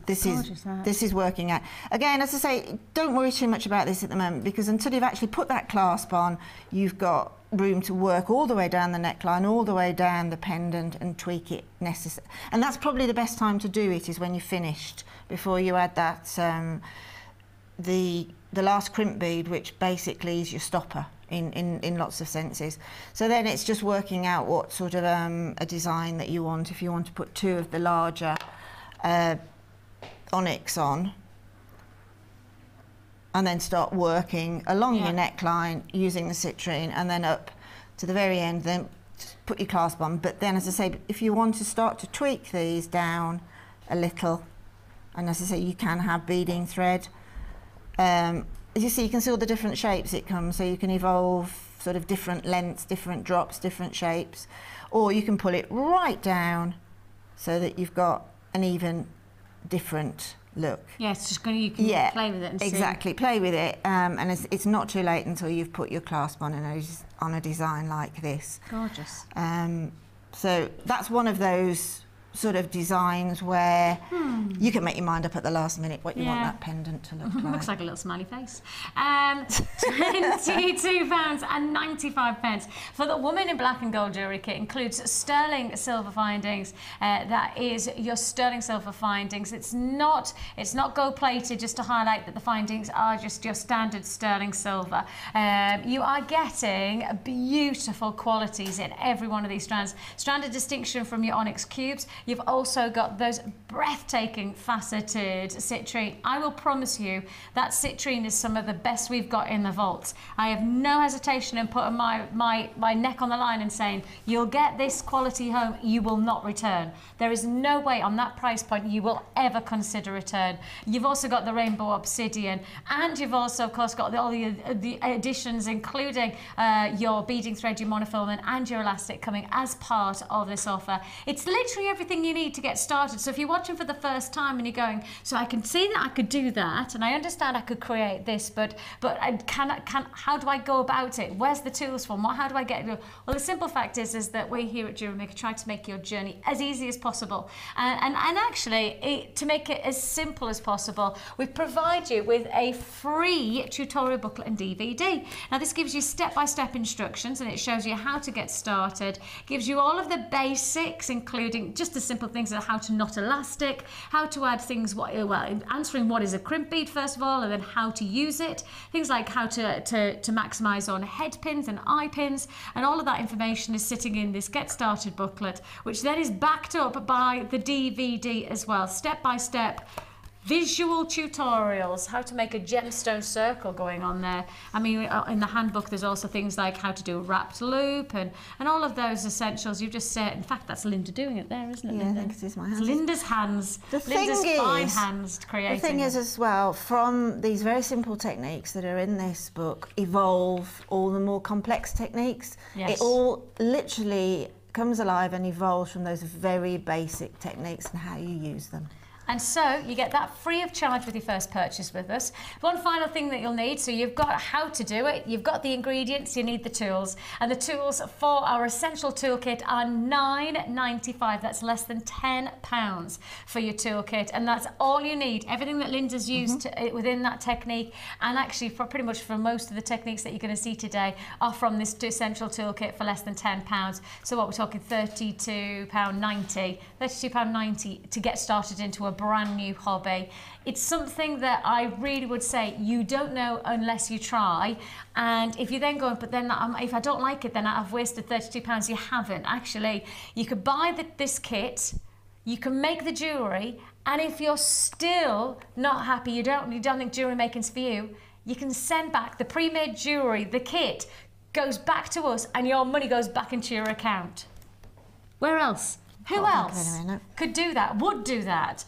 working out. Again, as I say, don't worry too much about this at the moment, because until you've actually put that clasp on, you've got room to work all the way down the neckline, all the way down the pendant and tweak it necessary. And that's probably the best time to do it, is when you're finished, before you add that the last crimp bead, which basically is your stopper in lots of senses. So then it's just working out what sort of a design that you want. If you want to put 2 of the larger onyx on and then start working along your neckline using the citrine and then up to the very end, then put your clasp on. But then, as I say, if you want to start to tweak these down a little, and as I say, you can have beading thread. As you see, you can see all the different shapes it comes, so you can evolve sort of different lengths, different drops, different shapes, or you can pull it right down so that you've got an even different look. Yeah, it's just going to, you can play with it and exactly, play with it, and it's not too late until you've put your clasp on a design like this. Gorgeous. So that's one of those sort of designs where you can make your mind up at the last minute what you want that pendant to look like. Looks like a little smiley face. £22.95 for the Woman in Black and Gold jewellery kit. Includes sterling silver findings. That is your sterling silver findings. It's not gold plated, just to highlight that the findings are just your standard sterling silver. You are getting beautiful qualities in every one of these strands. Stranded distinction from your onyx cubes. You've also got those breathtaking faceted citrine. I will promise you that citrine is some of the best we've got in the vault. I have no hesitation in putting my neck on the line and saying, you'll get this quality home, you will not return. There is no way on that price point you will ever consider return. You've also got the rainbow obsidian, and you've also, of course, got all the additions, including your beading thread, your monofilament, and your elastic coming as part of this offer. It's literally everything everything you need to get started. So if you're watching for the first time and you're going, so I can see that I could do that, and I understand I could create this, but how do I go about it? Where's the tools from? How do I get it? Well, the simple fact is that we here at Jewellery Maker try to make your journey as easy as possible, and actually to make it as simple as possible, we provide you with a free tutorial booklet and DVD. Now this gives you step-by-step instructions, and it shows you how to get started, gives you all of the basics, including just the simple things of how to knot elastic, how to add things, answering what is a crimp bead first of all, and then how to use it, things like how to maximise on head pins and eye pins, and all of that information is sitting in this Get Started booklet, which then is backed up by the DVD as well, step-by-step visual tutorials, how to make a gemstone circle going on there. I mean, in the handbook, there's also things like how to do a wrapped loop and all of those essentials. You've just said, in fact, that's Linda doing it there, isn't it, Yeah, Linda? I think it is my hands. It's Linda's hands. Linda's fine hands creating. The thing is as well, from these very simple techniques that are in this book, evolve all the more complex techniques. Yes. It all literally comes alive and evolves from those very basic techniques and how you use them. And so you get that free of charge with your first purchase with us. One final thing that you'll need, so you've got how to do it, you've got the ingredients, you need the tools. And the tools for our essential toolkit are £9.95. That's less than £10 for your toolkit. And that's all you need. Everything that Linda's used within that technique, and actually for pretty much for most of the techniques that you're going to see today, are from this essential toolkit for less than £10. So what we're talking, £32.90. £32.90 to get started into a brand new hobby. It's something that I really would say you don't know unless you try, and if you then go, but then if I don't like it, then I've wasted £32. You haven't. Actually, you could buy this kit, you can make the jewellery, and if you're still not happy, you don't think jewellery making's for you, you can send back the pre-made jewellery, the kit goes back to us, and your money goes back into your account. Where else? Who else could do that, would do that?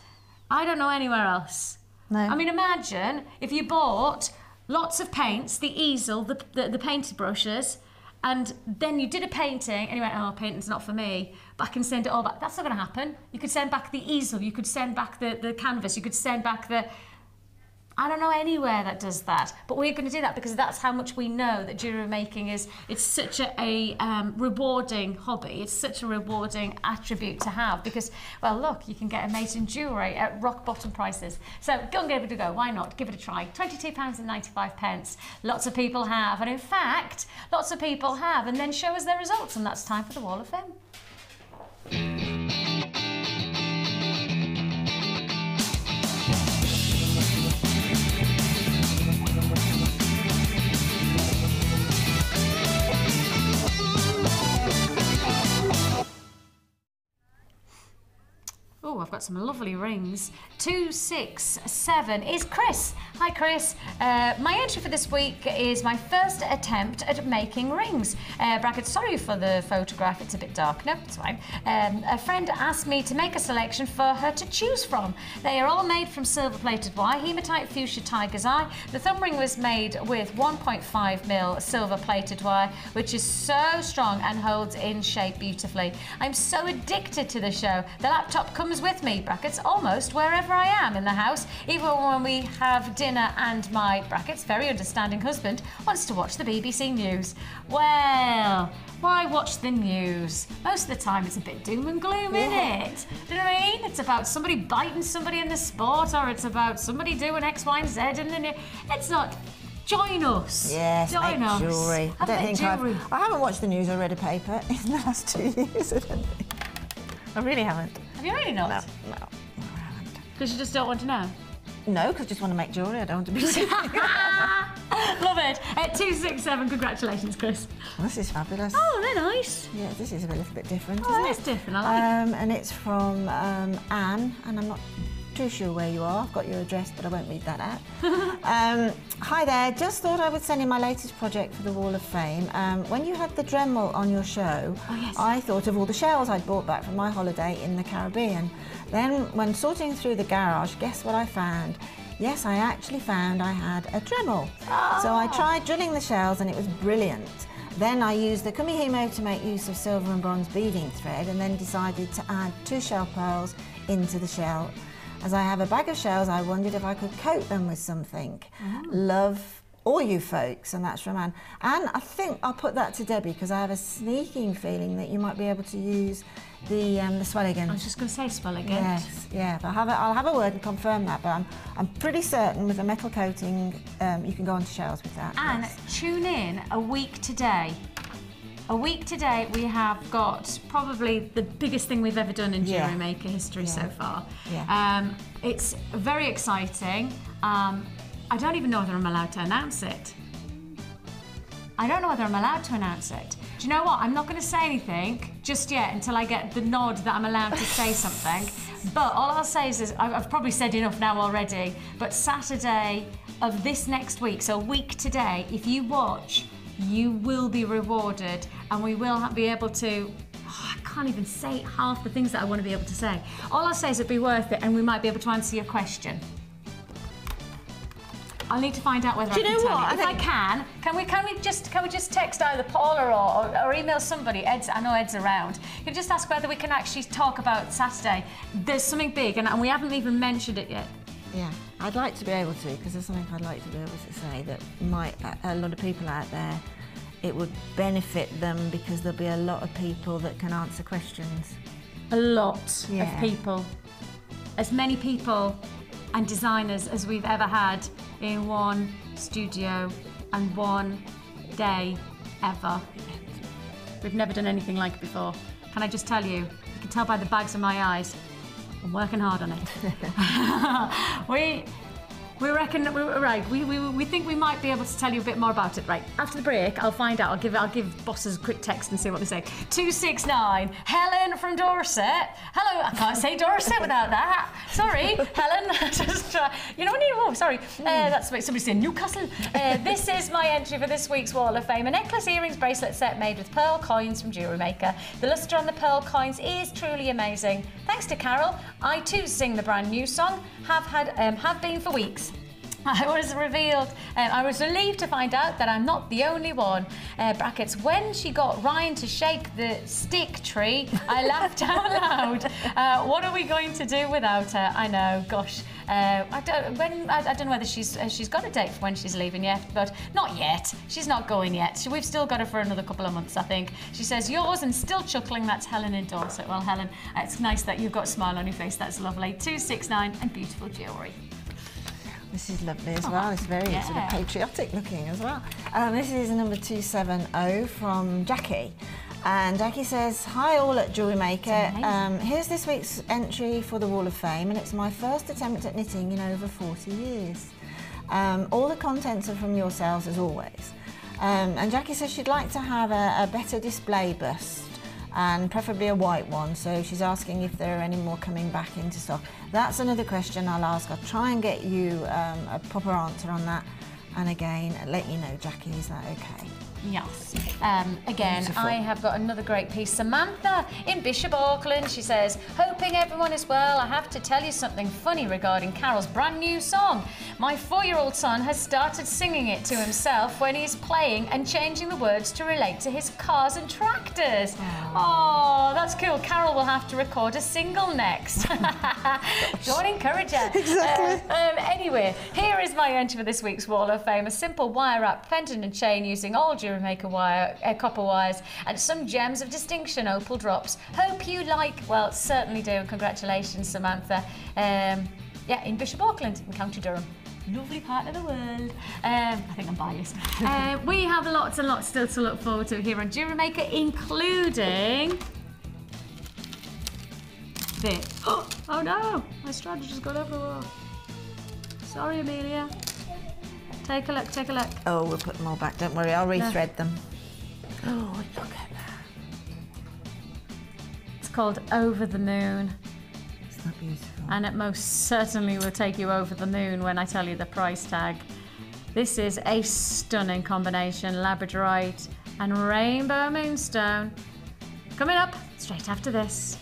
I don't know anywhere else. No. I mean, imagine if you bought lots of paints, the easel, the painted brushes, and then you did a painting and you went, oh, painting's not for me, but I can send it all back. That's not going to happen. You could send back the easel, you could send back the canvas, you could send back the... I don't know anywhere that does that, but we're going to do that because that's how much we know that jewellery making is. It's such a rewarding hobby. It's such a rewarding attribute to have because, well, look, you can get amazing jewellery at rock bottom prices. So go and give it a go. Why not? Give it a try. £22.95. Lots of people have, and in fact, lots of people have, and then show us their results, and that's time for the Wall of Fame. Oh, I've got some lovely rings. 267 is Chris. Hi, Chris. My entry for this week is my first attempt at making rings. Bracket, sorry for the photograph, it's a bit dark. No, it's fine. A friend asked me to make a selection for her to choose from. They are all made from silver-plated wire, hematite fuchsia tiger's eye. The thumb ring was made with 1.5mm silver-plated wire, which is so strong and holds in shape beautifully. I'm so addicted to the show. The laptop comes with me, brackets, almost wherever I am in the house, even when we have dinner, and my, brackets, very understanding husband wants to watch the BBC News. Well, why watch the news? Most of the time it's a bit doom and gloom, isn't it? Do you know what I mean? It's about somebody biting somebody in the sport, or it's about somebody doing X, Y, and Z in the news. It's not. Join us. Yes, join us. Jewellery. I don't think I haven't watched the news or read a paper in the last 2 years. I don't think. I really haven't. Have you really not? No, I haven't. Because you just don't want to know? No, because I just want to make jewellery. I don't want to be... Love it. At 267, congratulations, Chris. Well, this is fabulous. Oh, they're nice. Yeah, this is a little bit different, Oh, isn't it's it? different, I like it. And it's from Anne, and I'm not too sure where you are. I've got your address, but I won't read that out. Hi there, just thought I would send in my latest project for the Wall of Fame. When you had the Dremel on your show, I thought of all the shells I'd brought back from my holiday in the Caribbean. Then, when sorting through the garage, guess what I found? Yes, I actually found I had a Dremel. So I tried drilling the shells and it was brilliant. Then I used the Kumihimo to make use of silver and bronze beading thread, and then decided to add 2 shell pearls into the shell. As I have a bag of shells, I wondered if I could coat them with something. Love all you folks, and that's from Anne. And I think I'll put that to Debbie, because I have a sneaking feeling that you might be able to use the swelligans. I was just going to say swelligans. Yes, yeah, but I'll have a word and confirm that, but I'm pretty certain with the metal coating, you can go onto shells with that. And tune in a week today. A week today, we have got probably the biggest thing we've ever done in Jewellery Maker history so far. It's very exciting. I don't even know whether I'm allowed to announce it. I don't know whether I'm allowed to announce it. Do you know what? I'm not going to say anything just yet until I get the nod that I'm allowed to say something. But all I'll say is I've probably said enough now already, but Saturday of this next week, so a week today, if you watch, you will be rewarded, and we will be able to, I can't even say half the things that I want to be able to say. All I'll say is it'd be worth it, and we might be able to answer your question. I'll need to find out whether I can tell you. If I can we just text either Paula or email somebody? I know Ed's around. You can just ask whether we can actually talk about Saturday. There's something big, and we haven't even mentioned it yet. Yeah, I'd like to be able to, because there's something I'd like to be able to say that might, a lot of people out there, it would benefit them, because there'll be a lot of people that can answer questions. A lot of people. As many people and designers as we've ever had in one studio and one day ever. We've never done anything like it before. Can I just tell you, you can tell by the bags in my eyes, I'm working hard on it. We reckon, we think we might be able to tell you a bit more about it. Right, after the break, I'll find out. I'll give bosses a quick text and see what they say. 269, Helen from Dorset. Hello, I can't say Dorset without that. Sorry, Helen. Just you know when you, oh, sorry. That's what somebody said, Newcastle. This is my entry for this week's Wall of Fame. A necklace, earrings, bracelet set made with pearl coins from Jewellery Maker. The lustre on the pearl coins is truly amazing. Thanks to Carol, I too sing the brand new song. Have been for weeks. I was relieved to find out that I'm not the only one. Brackets, when she got Ryan to shake the stick tree, I laughed out loud. What are we going to do without her? I know, gosh. I don't know whether she's got a date for when she's leaving yet, but not yet. She's not going yet. We've still got her for another couple of months, I think. She says, yours, and still chuckling. That's Helen in Dorset. Well, Helen, it's nice that you've got a smile on your face. That's lovely. 269 and beautiful jewellery. This is lovely as well. It's very sort of patriotic looking as well. This is number 270 from Jackie. And Jackie says, hi all at Jewellery Maker. Here's this week's entry for the Wall of Fame, and it's my first attempt at knitting in over 40 years. All the contents are from yourselves as always. And Jackie says she'd like to have a better display bust, and preferably a white one, so she's asking if there are any more coming back into stock. That's another question I'll ask. I'll try and get you a proper answer on that, and again, let you know, Jackie, is that okay? Yes. Again, Beautiful. I have got another great piece. Samantha in Bishop Auckland, she says, hoping everyone is well. I have to tell you something funny regarding Carol's brand new song. My 4-year-old son has started singing it to himself when he's playing and changing the words to relate to his cars and tractors. Oh, that's cool. Carol will have to record a single next. Don't encourage her. Exactly. Anyway, here is my entry for this week's Wall of Fame. A simple wire wrap pendant and chain using all Jewellery Maker wire, copper wires, and some gems of distinction, opal drops. Hope you like, well, certainly do. Congratulations, Samantha. Yeah, in Bishop Auckland, in County Durham. Lovely part of the world. I think I'm biased. We have lots and lots still to look forward to here on Jewellery Maker, including this. Oh no, my strategy's got everywhere. Sorry, Amelia. Take a look, take a look. Oh, we'll put them all back, don't worry, I'll rethread them. Oh, look at that. It's called Over the Moon. Isn't that beautiful? And it most certainly will take you over the moon when I tell you the price tag. This is a stunning combination, labradorite and rainbow moonstone. Coming up straight after this.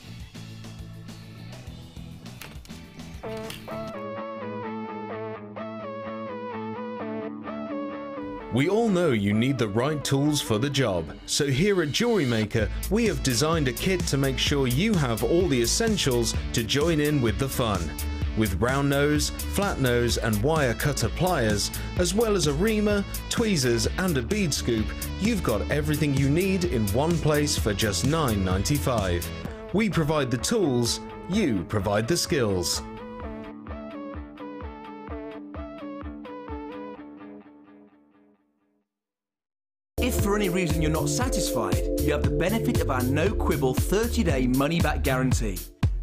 We all know you need the right tools for the job, so here at Jewellery Maker we have designed a kit to make sure you have all the essentials to join in with the fun. With round nose, flat nose and wire cutter pliers, as well as a reamer, tweezers and a bead scoop, you've got everything you need in one place for just $9.95. We provide the tools, you provide the skills. If for any reason you're not satisfied, you have the benefit of our no-quibble 30-day money-back guarantee.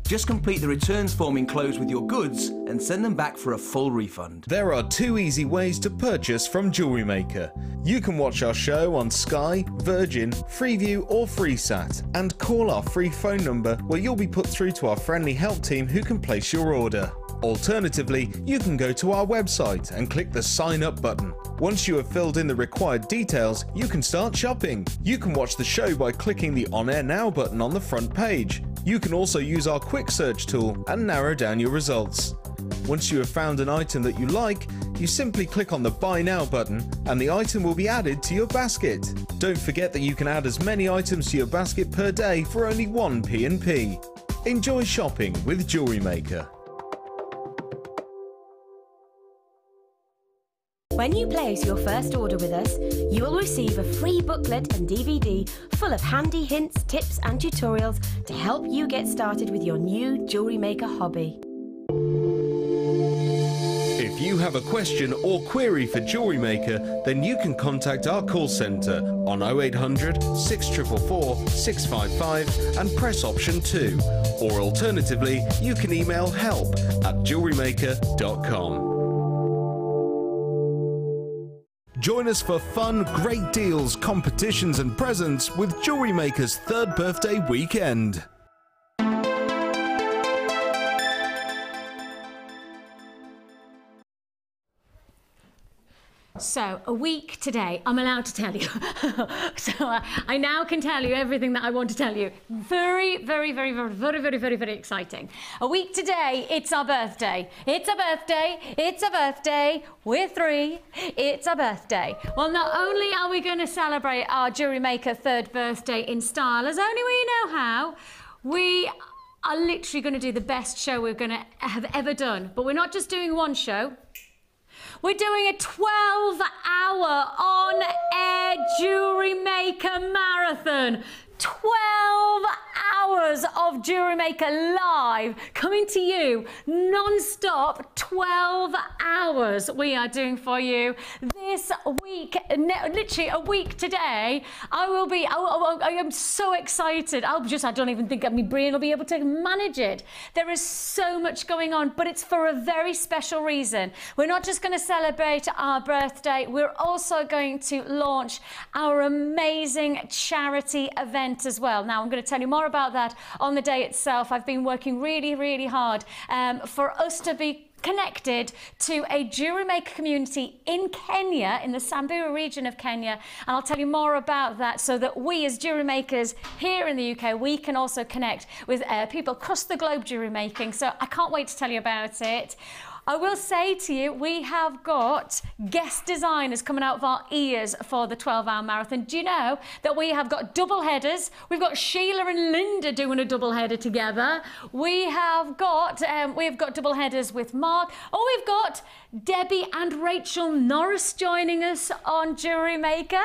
Just complete the returns form enclosed with your goods and send them back for a full refund. There are 2 easy ways to purchase from Jewellery Maker. You can watch our show on Sky, Virgin, Freeview or FreeSat and call our free phone number where you'll be put through to our friendly help team who can place your order. Alternatively, you can go to our website and click the sign up button. Once you have filled in the required details, you can start shopping. You can watch the show by clicking the On Air Now button on the front page. You can also use our quick search tool and narrow down your results. Once you have found an item that you like, you simply click on the Buy Now button and the item will be added to your basket. Don't forget that you can add as many items to your basket per day for only 1 P&P. Enjoy shopping with Jewellery Maker. When you place your first order with us, you will receive a free booklet and DVD full of handy hints, tips and tutorials to help you get started with your new Jewellery Maker hobby. If you have a question or query for Jewellery Maker, then you can contact our call centre on 0800 644 655 and press option 2. Or alternatively, you can email help@jewellerymaker.com. Join us for fun, great deals, competitions and presents with Jewellery Maker's 3rd birthday weekend. So, a week today, I'm allowed to tell you. So, I now can tell you everything that I want to tell you. Very exciting. A week today, it's our birthday. It's a birthday, it's a birthday, we're 3, it's a birthday. Well, not only are we going to celebrate our Jewellery Maker 3rd birthday in style, as only we know how, we are literally going to do the best show we're going to have ever done. But we're not just doing one show. We're doing a 12-hour on-air Jewellery Maker marathon. 12 hours of Jewellery Maker live, coming to you non-stop. 12 hours we are doing for you this week, literally a week today. I am so excited. I don't even think my brain will be able to manage it. There is so much going on, but it's for a very special reason. We're not just going to celebrate our birthday, we're also going to launch our amazing charity event as well. Now, I'm going to tell you more about that on the day itself. I've been working really hard for us to be connected to a Jewellery Maker community in Kenya, in the Samburu region of Kenya, and I'll tell you more about that so that we as jewellery makers here in the UK, we can also connect with people across the globe jewellery making. So I can't wait to tell you about it. I will say to you, we have got guest designers coming out of our ears for the 12-hour marathon. Do you know that we have got double headers? We've got Sheila and Linda doing a double header together. We have got double headers with Mark. Oh, we've got Debbie and Rachel Norris joining us on Jewellery Maker.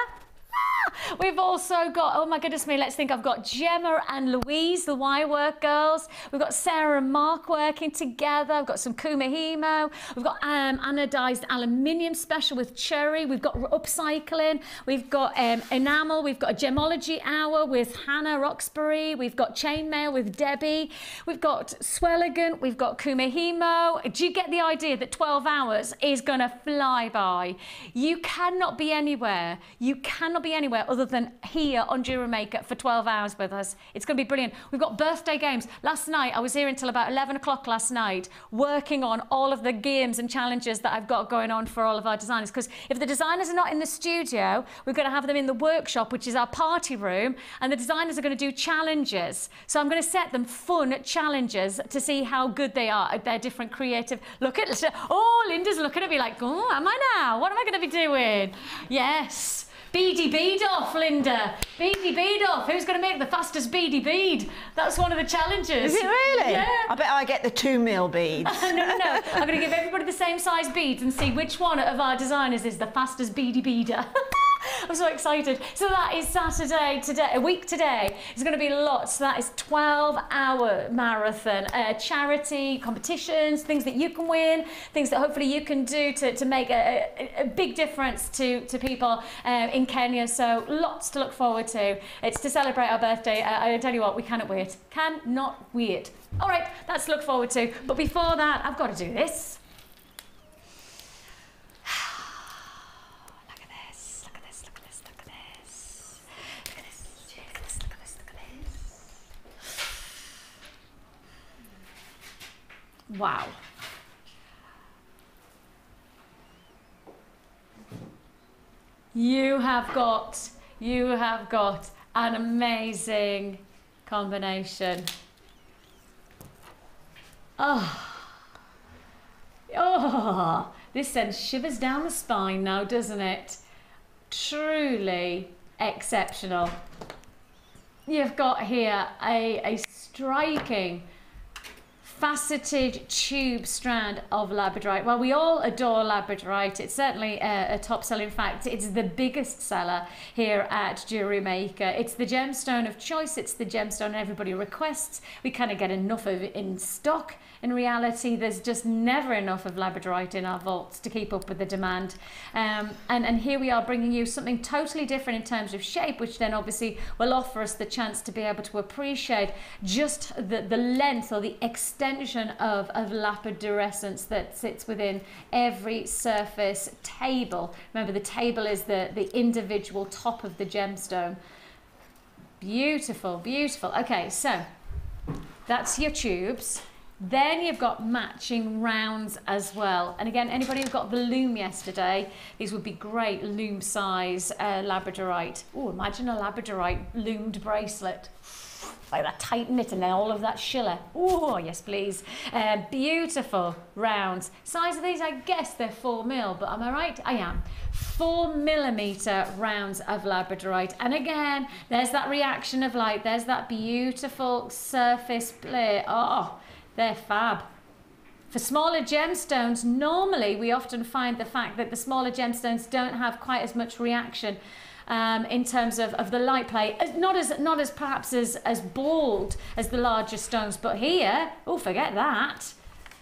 We've also got, oh my goodness me, let's think, I've got Gemma and Louise, the Y-Work girls. We've got Sarah and Mark working together. We've got some Kumahimo. We've got anodized aluminium special with Cherry. We've got upcycling. We've got enamel. We've got a gemology hour with Hannah Roxbury. We've got chainmail with Debbie. We've got Swelligan. We've got Kumahimo. Do you get the idea that 12 hours is going to fly by? You cannot be anywhere. You cannot be anywhere anywhere other than here on Jewellery Maker for 12 hours with us. It's going to be brilliant. We've got birthday games. Last night, I was here until about 11 o'clock last night, working on all of the games and challenges that I've got going on for all of our designers. Because if the designers are not in the studio, we're going to have them in the workshop, which is our party room, and the designers are going to do challenges. So I'm going to set them fun challenges to see how good they are at their different creative. Look at, oh, Linda's looking at me like, oh, am I now? What am I going to be doing? Yes. Beady bead off, Linda. Beady bead off. Who's going to make the fastest beady bead? That's one of the challenges. Is it really? Yeah. I bet I get the 2 mil beads. No. I'm going to give everybody the same size beads and see which one of our designers is the fastest beady beader. I'm so excited. So that is Saturday today, a week today. It's going to be lots. So that is 12-hour marathon, charity, competitions, things that you can win, things that hopefully you can do to make a big difference to people in Kenya. So lots to look forward to. It's to celebrate our birthday. I tell you what, we cannot wait. Cannot wait. All right, that's to look forward to. But before that, I've got to do this. Wow. You have got an amazing combination. Oh, this sends shivers down the spine now, doesn't it? Truly exceptional. You've got here a striking faceted tube strand of labradorite. Well, we all adore labradorite. It's certainly a top seller. In fact, it's the biggest seller here at Jewellery Maker. It's the gemstone of choice. It's the gemstone everybody requests. We kind of get enough of it in stock. In reality, there's just never enough of labradorite in our vaults to keep up with the demand. And here we are bringing you something totally different in terms of shape, which then obviously will offer us the chance to be able to appreciate just the length or the extension of lapidorescence that sits within every surface table. Remember, the table is the individual top of the gemstone. Beautiful, beautiful. Okay, so that's your tubes. Then you've got matching rounds as well. And again, anybody who got the loom yesterday, these would be great loom size labradorite. Oh, imagine a labradorite loomed bracelet. Like that tight knit and then all of that schiller. Oh, yes, please. Beautiful rounds. Size of these, I guess they're 4 mil, but am I right? I am. 4mm rounds of labradorite. And again, there's that reaction of light. There's that beautiful surface play. Oh, they're fab. For smaller gemstones, normally we often find the fact that the smaller gemstones don't have quite as much reaction in terms of the light play, not as perhaps as bold as the larger stones, but here, oh, forget that.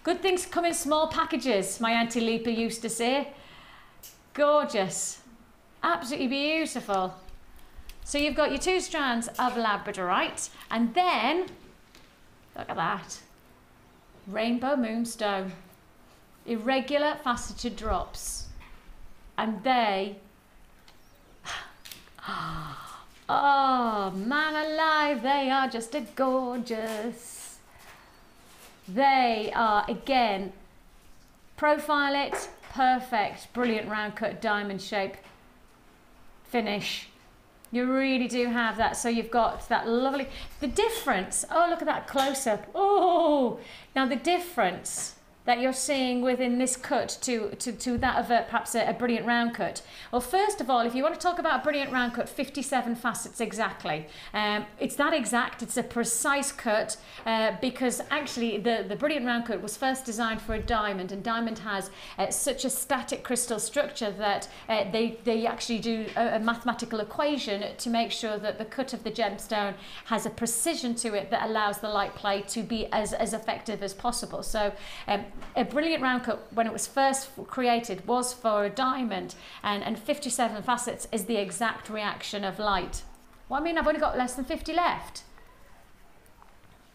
Good things come in small packages, my Auntie Leaper used to say. Gorgeous, absolutely beautiful. So you've got your 2 strands of labradorite, and then, look at that, rainbow moonstone, irregular faceted drops, and they, oh man alive, they are just a gorgeous. They are, again, profile it, perfect, brilliant round cut diamond shape finish. You really do have that. So you've got that lovely, the difference, oh, look at that close up. Oh, now the difference that you're seeing within this cut to that of perhaps a brilliant round cut. Well, first of all, if you want to talk about a brilliant round cut, 57 facets exactly. It's that exact, it's a precise cut because actually the brilliant round cut was first designed for a diamond, and diamond has such a static crystal structure that they actually do a mathematical equation to make sure that the cut of the gemstone has a precision to it that allows the light play to be as effective as possible. So a brilliant round cut, when it was first created, was for a diamond, and 57 facets is the exact reaction of light. Well, I mean, I've only got less than 50 left.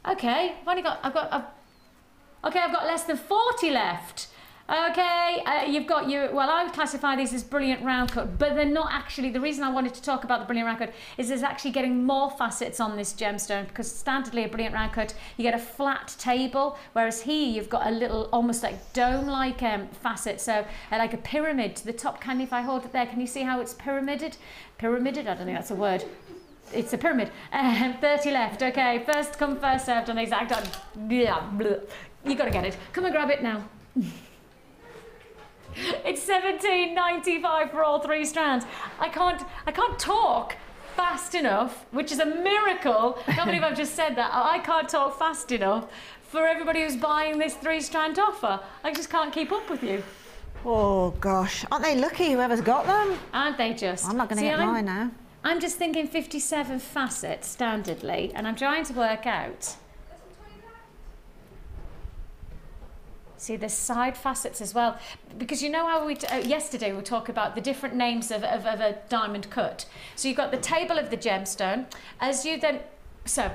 Okay, I've got less than 40 left. Okay, you've got your, well, I would classify these as brilliant round cut, but they're not actually. The reason I wanted to talk about the brilliant round cut is there's actually getting more facets on this gemstone, because standardly a brilliant round cut, you get a flat table, whereas here you've got a little, almost like dome-like facet, so like a pyramid to the top. Can you, if I hold it there, can you see how it's pyramided? Pyramided? I don't think that's a word. It's a pyramid. 30 left. Okay, first come, first served on the exact. Yeah, you got to get it. Come and grab it now. It's $17.95 for all 3 strands. I can't talk fast enough, which is a miracle. I can't believe I've just said that. I can't talk fast enough for everybody who's buying this 3-strand offer. I just can't keep up with you. Oh gosh, aren't they lucky whoever's got them? Aren't they just? I'm not going to get mine now. I'm just thinking 57 facets standardly, and I'm trying to work out. See, there's side facets as well, because you know how we yesterday we talked about the different names of a diamond cut. So you've got the table of the gemstone. As you then, so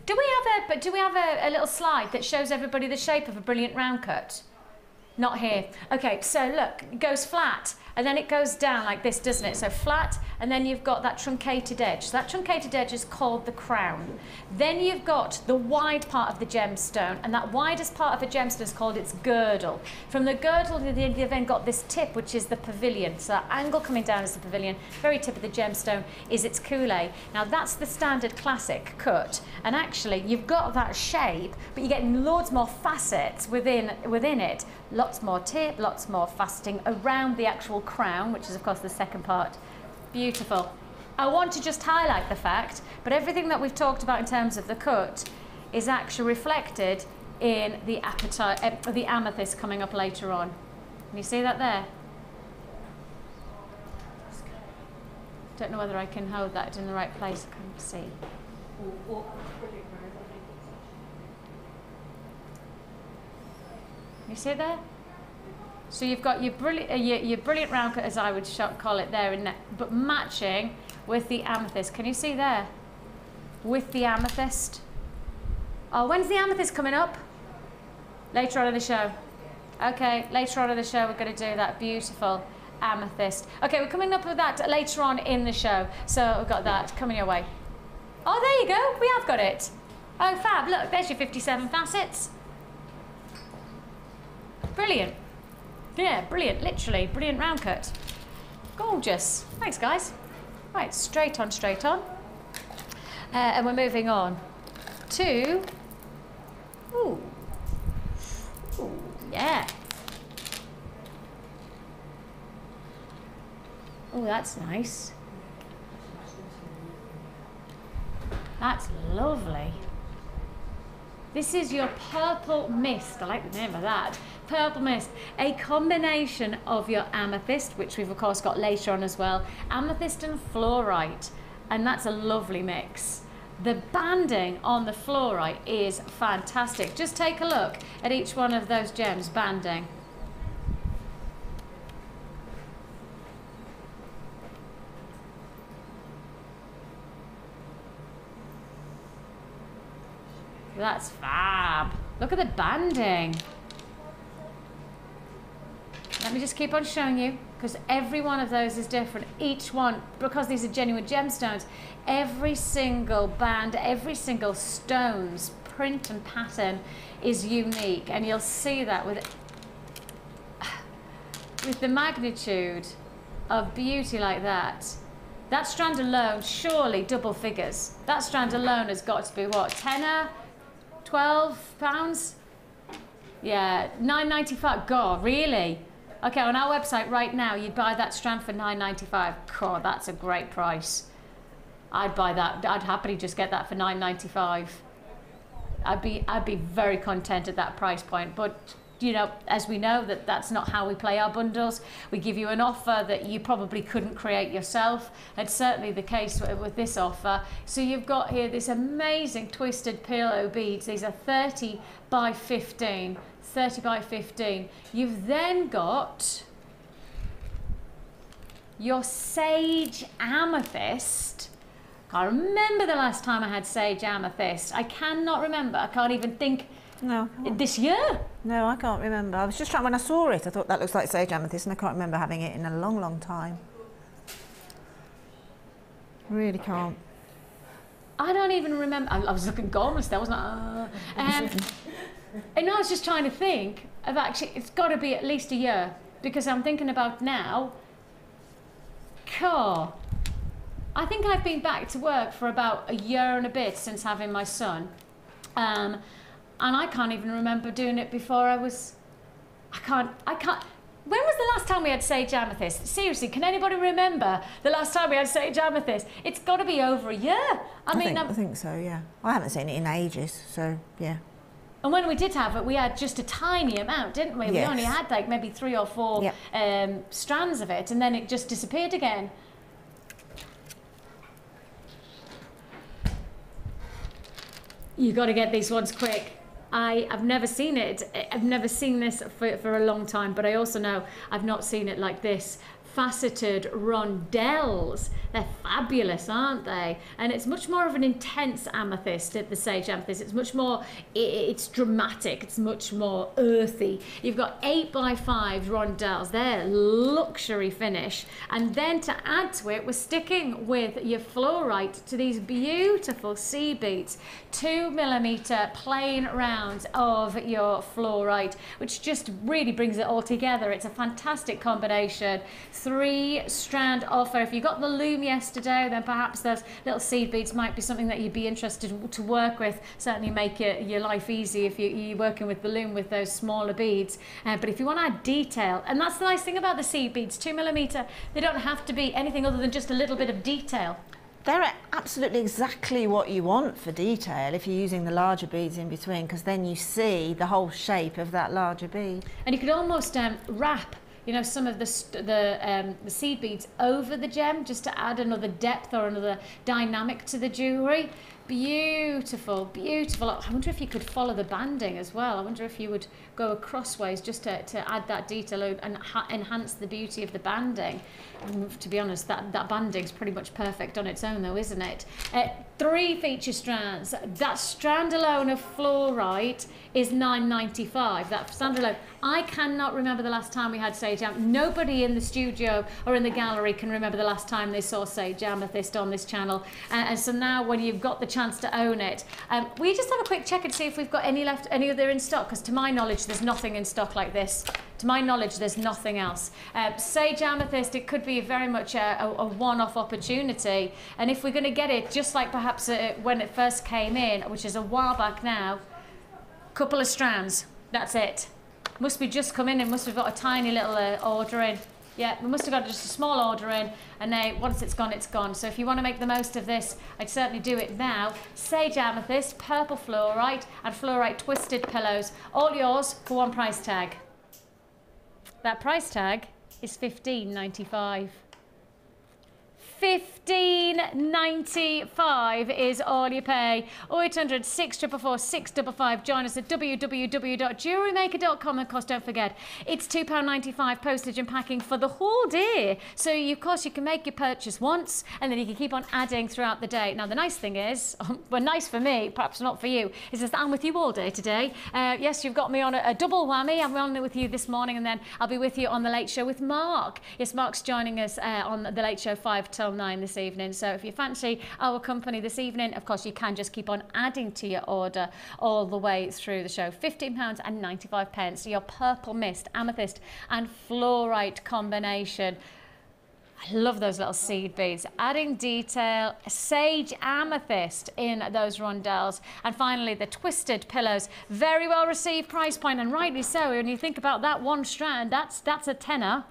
do we have a little slide that shows everybody the shape of a brilliant round cut? Not here. Okay, so look, it goes flat and then it goes down like this, doesn't it? So flat, and then you've got that truncated edge. So that truncated edge is called the crown. Then you've got the wide part of the gemstone, and that widest part of the gemstone is called its girdle. From the girdle, you've then got this tip, which is the pavilion. So that angle coming down is the pavilion. Very tip of the gemstone is its coulee. Now that's the standard classic cut, and actually you've got that shape, but you're getting loads more facets within it. Lots more tip, lots more faceting around the actual crown, which is of course the second part. Beautiful. I want to just highlight the fact, but everything that we've talked about in terms of the cut is actually reflected in the the amethyst coming up later on. Can you see that there? Don't know whether I can hold that in the right place. I can't see. You see there? So you've got your brilliant round cut, as I would call it there, but matching with the amethyst. Can you see there? With the amethyst. Oh, when's the amethyst coming up? Later on in the show. Okay, later on in the show we're going to do that beautiful amethyst. Okay, we're coming up with that later on in the show. So we've got that coming your way. Oh, there you go. We have got it. Oh, fab. Look, there's your 57 facets. Brilliant. Yeah, brilliant. Literally, brilliant round cut. Gorgeous. Thanks, guys. Right, straight on, straight on. And we're moving on to... Ooh. Ooh, yeah. Oh, that's nice. That's lovely. This is your purple mist. I like the name of that. Purple mist. A combination of your amethyst, which we've of course got later on as well, amethyst and fluorite, and that's a lovely mix. The banding on the fluorite is fantastic. Just take a look at each one of those gems banding. That's fab. Look at the banding. Let me just keep on showing you, because every one of those is different. Each one, because these are genuine gemstones, every single band, every single stone's print and pattern is unique, and you'll see that with the magnitude of beauty like that. That strand alone, surely double figures. That strand alone has got to be what, tenner? £12? Yeah, £9.95. God, really? Okay, on our website right now, you'd buy that strand for £9.95. God, that's a great price. I'd buy that. I'd happily just get that for £9.95. I'd be very content at that price point. But you know, as we know, that's not how we play our bundles. We give you an offer that you probably couldn't create yourself. It's certainly the case with this offer. So you've got here this amazing twisted pillow beads. These are 30 by 15. 30 by 15. You've then got your sage amethyst. I remember the last time I had sage amethyst. I cannot remember. I can't even think No, I can't. This year? No, I can't remember. I was just trying, when I saw it, I thought that looks like sage amethyst, and I can't remember having it in a long, long time. Really can't. I don't even remember. I was looking gormless there, wasn't I? And I was just trying to think of actually, it's got to be at least a year, because I'm thinking about now, cool. I think I've been back to work for about a year and a bit since having my son. And I can't even remember doing it before I can't. When was the last time we had sage amethyst? Seriously, can anybody remember the last time we had sage amethyst? It's got to be over a year. I think so, yeah. I haven't seen it in ages, so yeah. And when we did have it, we had just a tiny amount, didn't we? Yes. We only had like maybe 3 or 4 Yep. strands of it, and then it just disappeared again. You got to get these ones quick. I've never seen it. I've never seen this for a long time, but I also know I've not seen it like this. Faceted rondelles. They're fabulous, aren't they? And it's much more of an intense amethyst, the sage amethyst. It's much more, it's dramatic. It's much more earthy. You've got 8x5 rondelles. They're luxury finish. And then to add to it, we're sticking with your fluorite to these beautiful seed beads. 2mm plain rounds of your fluorite, which just really brings it all together. It's a fantastic combination. 3-strand offer. If you got the loom yesterday, then perhaps those little seed beads might be something that you'd be interested to work with. Certainly make your life easy if you're working with the loom with those smaller beads. But if you want to add detail, and that's the nice thing about the seed beads, 2mm, they don't have to be anything other than just a little bit of detail. They're absolutely exactly what you want for detail if you're using the larger beads in between, because then you see the whole shape of that larger bead. And you could almost wrap, you know, some of the seed beads over the gem just to add another depth or another dynamic to the jewellery. Beautiful, beautiful. I wonder if you could follow the banding as well. I wonder if you would go crossways just to add that detail and enhance the beauty of the banding. To be honest, that banding's pretty much perfect on its own though, isn't it? 3 feature strands. That strand alone of fluorite is $9.95. That strand alone. I cannot remember the last time we had sage amethyst. Nobody in the studio or in the gallery can remember the last time they saw sage amethyst on this channel. And so now when you've got the chance to own it, we just have a quick check and see if we've got any left, any other in stock, because to my knowledge there's nothing in stock like this. To my knowledge there's nothing else. Sage amethyst, it could be very much a one-off opportunity, and if we're going to get it just like perhaps when it first came in, which is a while back now, couple of strands, that's it. Must be just come in and must have got a tiny little order in. Yeah, we must have got just a small order in, and then once it's gone, it's gone. So if you want to make the most of this, I'd certainly do it now. Sage amethyst, purple fluorite, and fluorite twisted pillows, all yours for one price tag. That price tag is $15.95. $15.95 is all you pay. 0800 644 655. Join us at www.jewellerymaker.com. And of course, don't forget, it's £2.95 postage and packing for the whole day. So, of course, you can make your purchase once and then you can keep on adding throughout the day. Now, the nice thing is, well, nice for me, perhaps not for you, is that I'm with you all day today. Yes, you've got me on a double whammy. I'm on with you this morning, and then I'll be with you on the Late Show with Mark. Yes, Mark's joining us on the Late Show 5 till 9 this evening. So if you fancy our company this evening, of course you can just keep on adding to your order all the way through the show. £15.95, your purple mist, amethyst and fluorite combination. I love those little seed beads. Adding detail, sage amethyst in those rondelles. And finally, the twisted pillows. Very well received price point, and rightly so. When you think about that one strand, that's a tenner.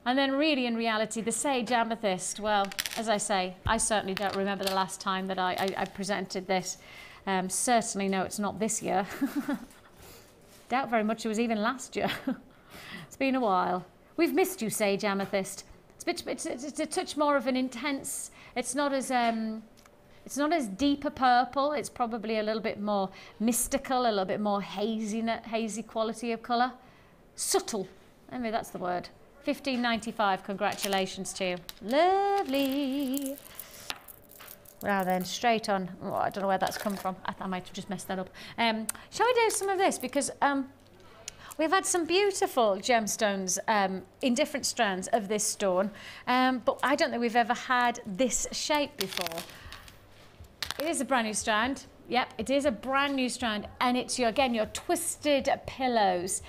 And then really, in reality, the sage amethyst, well, as I say, I certainly don't remember the last time that I presented this. Certainly no, it's not this year. Doubt very much it was even last year. It's been a while. We've missed you, sage amethyst. It's a touch more of an intense, it's not as deep a purple. It's probably a little bit more mystical, a little bit more hazy quality of colour. Subtle, anyway, that's the word. $15.95, congratulations to you. Lovely. Now then, straight on. Oh, I don't know where that's come from. I might have just messed that up. Shall we do some of this? Because we've had some beautiful gemstones in different strands of this stone, but I don't think we've ever had this shape before. It is a brand new strand. Yep, it is a brand new strand, and it's your twisted pillows.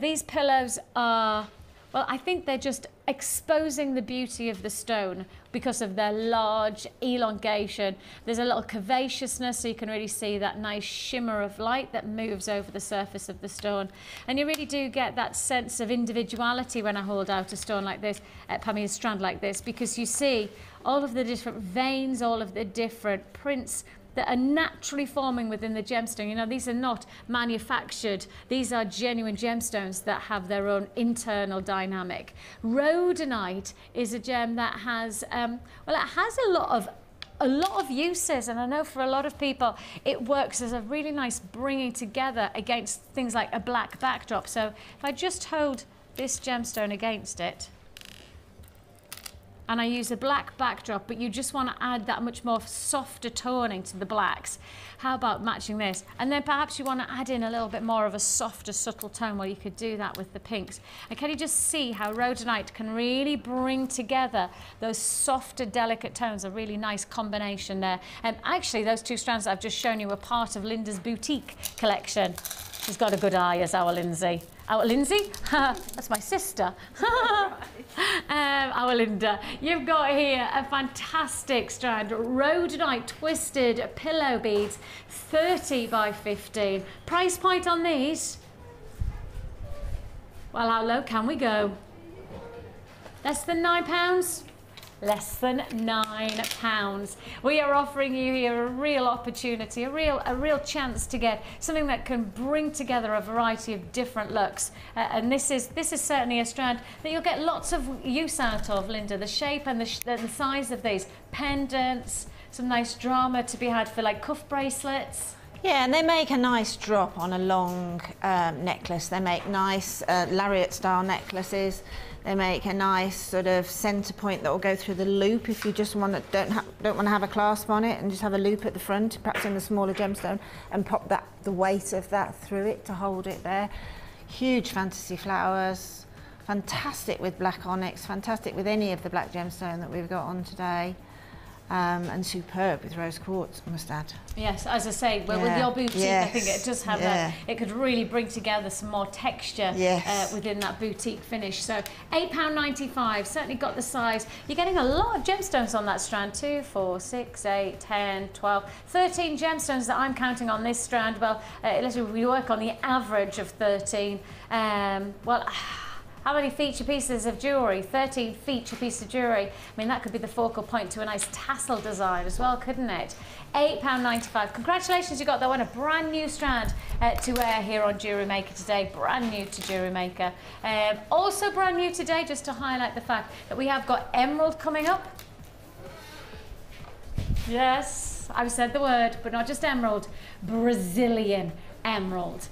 These pillows are, well, I think they're just exposing the beauty of the stone because of their large elongation. There's a little curvaceousness, so you can really see that nice shimmer of light that moves over the surface of the stone. And you really do get that sense of individuality when I hold out a stone like this, a strand like this, because you see all of the different veins, all of the different prints that are naturally forming within the gemstone. You know, these are not manufactured. These are genuine gemstones that have their own internal dynamic. Rhodonite is a gem that has, well, it has a lot of uses, and I know for a lot of people it works as a really nice bringing together against things like a black backdrop. So if I just hold this gemstone against it, and I use a black backdrop, but you just want to add that much more softer toning to the blacks. How about matching this? And then perhaps you want to add in a little bit more of a softer, subtle tone. Well, you could do that with the pinks. And can you just see how rhodonite can really bring together those softer, delicate tones? A really nice combination there. And actually, those two strands that I've just shown you are part of Linda's boutique collection. She's got a good eye, as our Lindsay. Our Lindsay? That's my sister. Our Linda. You've got here a fantastic strand, rhodonite twisted pillow beads, 30 by 15. Price point on these? Well, how low can we go? Less than £9? Less than £9. We are offering you here a real opportunity, a real chance to get something that can bring together a variety of different looks. And this is certainly a strand that you'll get lots of use out of, Linda. The shape and the size of these pendants, some nice drama to be had for like cuff bracelets. Yeah, and they make a nice drop on a long necklace. They make nice lariat-style necklaces. They make a nice sort of centre point that will go through the loop if you just don't want to have a clasp on it, and just have a loop at the front, perhaps in the smaller gemstone, and pop the weight of that through it to hold it there. Huge fantasy flowers, fantastic with black onyx, fantastic with any of the black gemstone that we've got on today. And superb with rose quartz, I must add. Yes, as I say, well, with your boutique, I think it does have that. It could really bring together some more texture within that boutique finish. So £8.95, certainly got the size. You're getting a lot of gemstones on that strand. 2, 4, 6, 8, 10, 12, 13 gemstones that I'm counting on this strand. Well, we work on the average of 13. Well, how many feature pieces of jewellery? 13 feature pieces of jewellery. I mean, that could be the focal point to a nice tassel design as well, couldn't it? £8.95. Congratulations, you got that one, a brand new strand to wear here on Jewellery Maker today. Brand new to Jewellery Maker. Also brand new today, just to highlight the fact that we have got emerald coming up. Yes, I've said the word, but not just emerald, Brazilian emerald.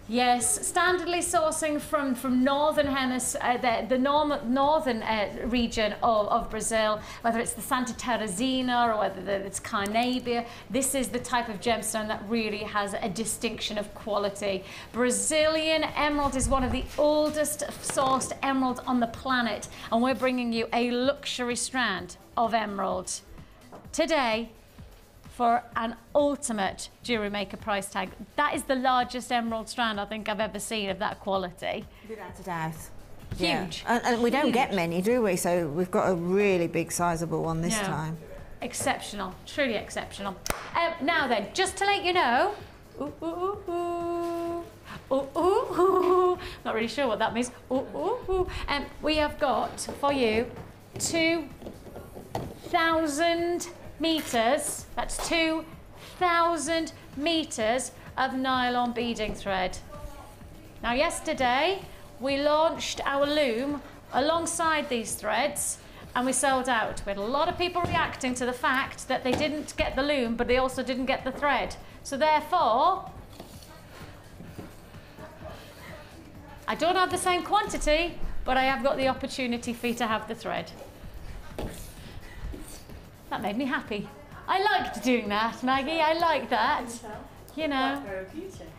Yes, standardly sourcing from northern hemisphere, the northern region of Brazil, whether it's the Santa Teresina or whether it's Carnabia. This is the type of gemstone that really has a distinction of quality. Brazilian emerald is one of the oldest sourced emeralds on the planet, and we're bringing you a luxury strand of emerald today for an ultimate Jewellery Maker price tag. That is the largest emerald strand I think I've ever seen of that quality. Without a doubt. Huge. Yeah. And we don't get many, do we? So we've got a really big sizable one this time. Exceptional, truly exceptional. Now then, just to let you know, not really sure what that means. We have got for you 2,000 meters, that's 2,000 meters of nylon beading thread. Now yesterday we launched our loom alongside these threads and we sold out. We had a lot of people reacting to the fact that they didn't get the loom but they also didn't get the thread. So therefore, I don't have the same quantity, but I have got the opportunity for you to have the thread. That made me happy. I liked doing that, Maggie. I liked that. You know,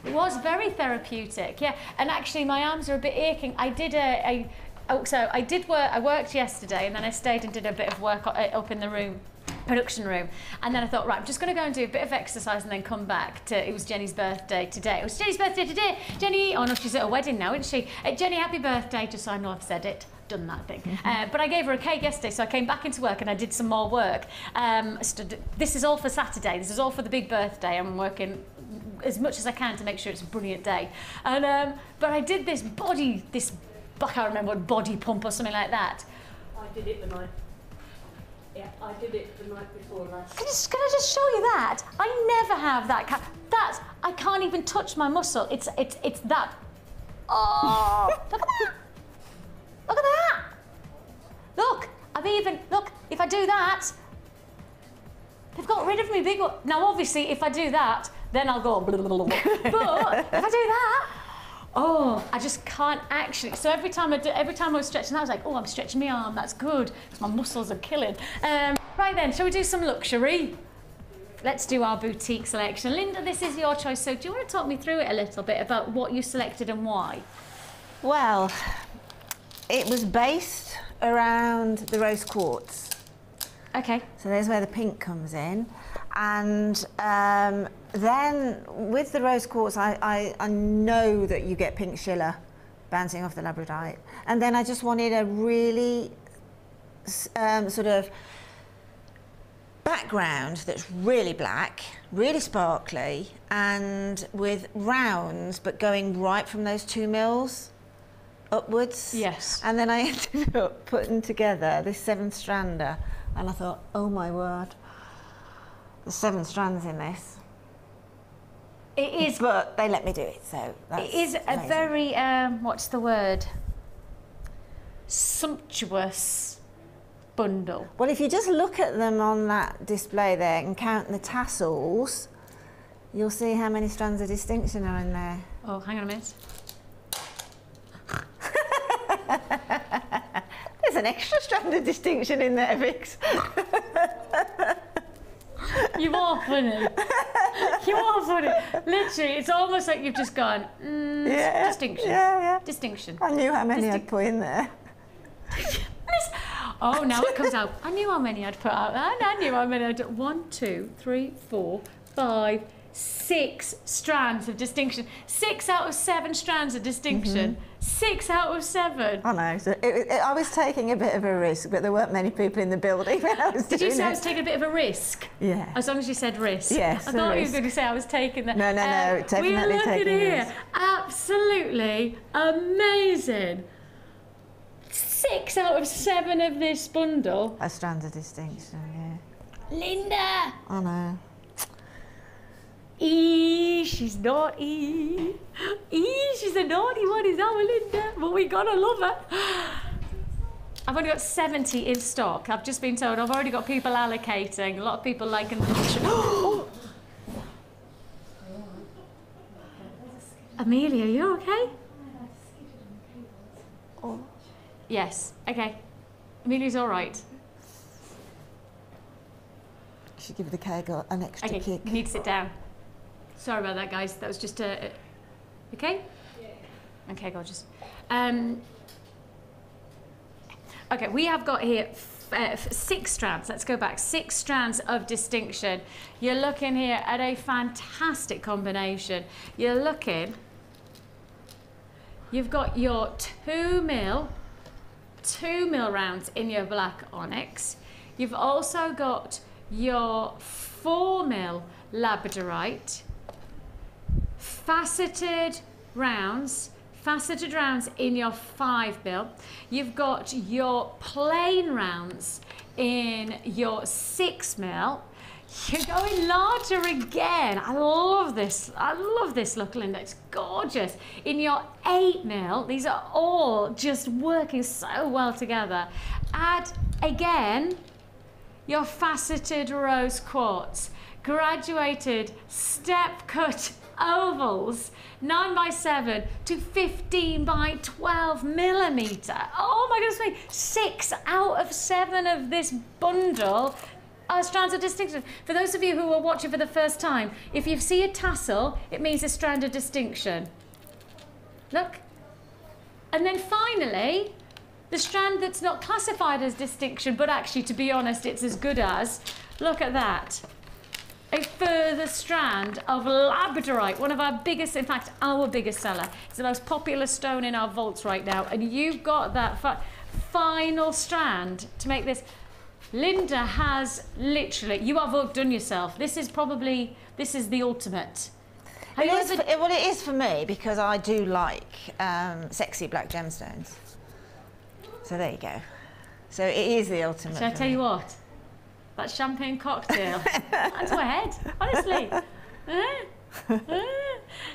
it was very therapeutic. Yeah, and actually my arms are a bit aching. I did I worked yesterday, and then I stayed and did a bit of work up in the room. Production room, and then I thought, right, I'm just going to go and do a bit of exercise and then come back to, it was Jenny's birthday today. It was Jenny's birthday today. Jenny, oh no, she's at a wedding now, isn't she? Jenny, happy birthday, just so I know I've said it, done that thing. But I gave her a cake yesterday, so I came back into work and I did some more work. This is all for Saturday, this is all for the big birthday. I'm working as much as I can to make sure it's a brilliant day. And but I did this I can't remember what, body pump or something like that. I did it the night. Yeah, I did it the night before last. Can I just show you that? I never have that. I can't even touch my muscle. It's that. Oh, look at that. Look at that. Look, look, if I do that, they've got rid of me big one. Now, obviously, if I do that, then I'll go blah, blah, blah, blah. But if I do that, oh, I just can't actually. So every time I was stretching, I was like, oh, I'm stretching my arm. That's good, because my muscles are killing. Right then, shall we do some luxury? Let's do our boutique selection. Linda, this is your choice. So do you want to talk me through it a little bit about what you selected and why? Well, it was based around the rose quartz. Okay. So there's where the pink comes in. And then with the rose quartz, I know that you get pink schiller bouncing off the labradorite. And then I just wanted a really sort of background that's really black, really sparkly, and with rounds, but going right from those 2 mils upwards. Yes. And then I ended up putting together this 7-strander, and I thought, oh my word. There's 7 strands in this. It is, but they let me do it, so that's it is amazing. a very what's the word? Sumptuous bundle. Well, if you just look at them on that display there and count the tassels, you'll see how many strands of distinction are in there. Oh, hang on a minute. There's an extra strand of distinction in there, Vix. You are funny. You are funny. Literally, it's almost like you've just gone, Yeah, distinction. Yeah. Distinction. I knew how many I'd put in there. Oh, now it comes out. I knew how many I'd put out. I knew how many I'd... 1, 2, 3, 4, 5, 6 strands of distinction. 6 out of 7 strands of distinction. 6 out of 7. I know. So I was taking a bit of a risk, but there weren't many people in the building when I was doing it. Did you say I was taking a bit of a risk? Yeah. As long as you said risk. Yes, I thought you were going to say I was taking that. No, definitely we're looking taking a here. risk. Absolutely amazing. 6 out of 7 of this bundle. A strand of distinction, yeah. Linda! I know. She's naughty. She's a naughty one, is our Linda. But we gotta love her. I've only got 70 in stock. I've just been told I've already got people allocating. A lot of people liking the Amelia, are you okay? Oh. Yes, okay. Amelia's all right. You should give the keg an extra Okay, kick. you need to sit down. Sorry about that, guys. That was just a... Okay? Yeah. Okay, gorgeous. Okay, we have got here 6 strands. Let's go back. 6 strands of distinction. You're looking here at a fantastic combination. You're looking... You've got your 2 mil rounds in your black onyx. You've also got your 4 mil labradorite, faceted rounds in your 5 mil. You've got your plain rounds in your 6 mil. You're going larger again. I love this. I love this look, Linda. It's gorgeous. In your 8 mil, these are all just working so well together. Add again your faceted rose quartz, graduated step cut ovals, 9x7 to 15x12 millimeter. Oh my goodness me, 6 out of 7 of this bundle are strands of distinction. For those of you who are watching for the first time, if you see a tassel, it means a strand of distinction. Look. And then finally, the strand that's not classified as distinction, but actually, to be honest, it's as good as, look at that. A further strand of labradorite, one of our biggest, in fact, our biggest seller. It's the most popular stone in our vaults right now. And you've got that final strand to make this. Linda has literally, you have outdone yourself. This is the ultimate. Well, it is for me because I do like sexy black gemstones. So there you go. So it is the ultimate. Shall I tell you what? That champagne cocktail, that's my head, honestly.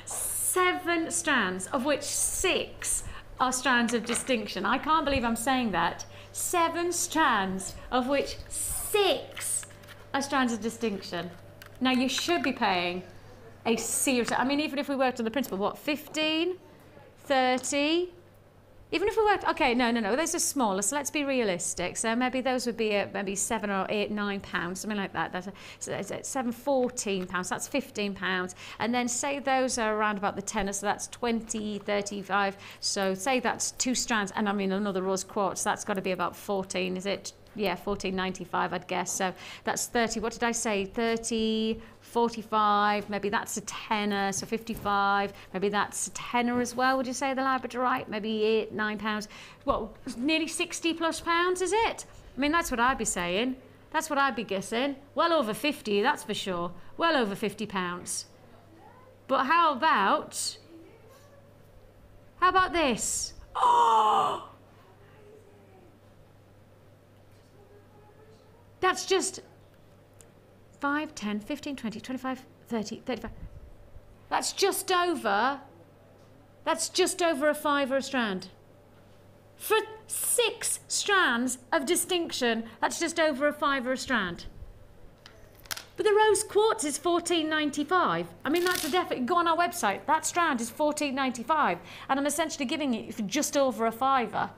7 strands, of which 6 are strands of distinction. I can't believe I'm saying that. 7 strands, of which 6 are strands of distinction. Now, you should be paying a serious, I mean, even if we worked on the principle, what, 15, 30, even if we worked, okay, no, those are smaller, so let's be realistic. So maybe those would be maybe 7 or 8, 9 pounds, something like that. That's 7, 14 pounds, that's 15 pounds. And then say those are around about the tenner, so that's 20, 35. So say that's 2 strands, and I mean another rose quartz, that's got to be about 14, is it? Yeah, 14.95, I'd guess. So that's 30, what did I say? 30, 45, maybe that's a tenner, so 55, maybe that's a tenner as well, would you say, the labradorite? Maybe 8, 9 pounds. Well, nearly 60 plus pounds, is it? I mean, that's what I'd be saying. That's what I'd be guessing. Well over 50, that's for sure. Well over 50 pounds. But how about this? Oh! That's just 5, 10, 15, 20, 25, 30, 35. That's just over a fiver a strand. For 6 strands of distinction, that's just over a fiver a strand. But the rose quartz is $14.95. I mean, that's a definite. Go on our website. That strand is $14.95, and I'm essentially giving it for just over a fiver.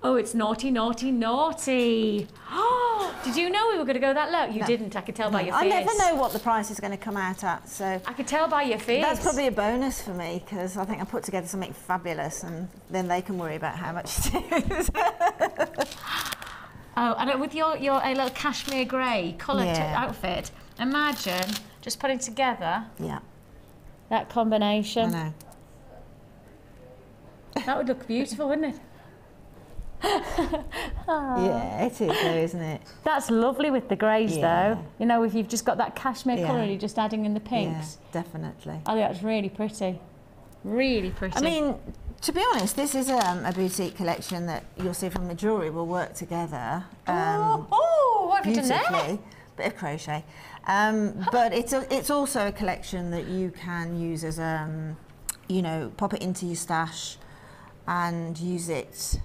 Oh, it's naughty, naughty, naughty. Oh, did you know we were going to go that low? You didn't. I could tell by your face. I never know what the price is going to come out at, so... I could tell by your face. That's probably a bonus for me, because I think I put together something fabulous, and then they can worry about how much it is. Oh, and with your little cashmere grey coloured outfit, imagine just putting together that combination. I know. That would look beautiful, wouldn't it? Yeah, it is though, isn't it? That's lovely with the greys though. You know, if you've just got that cashmere colour and you're just adding in the pinks. Yeah, definitely. I think that's really pretty. Really pretty. I mean, to be honest, this is a boutique collection that you'll see from the jewellery will work together. What have you done there? Bit of crochet. But it's also a collection that you can use as, you know, pop it into your stash and use it.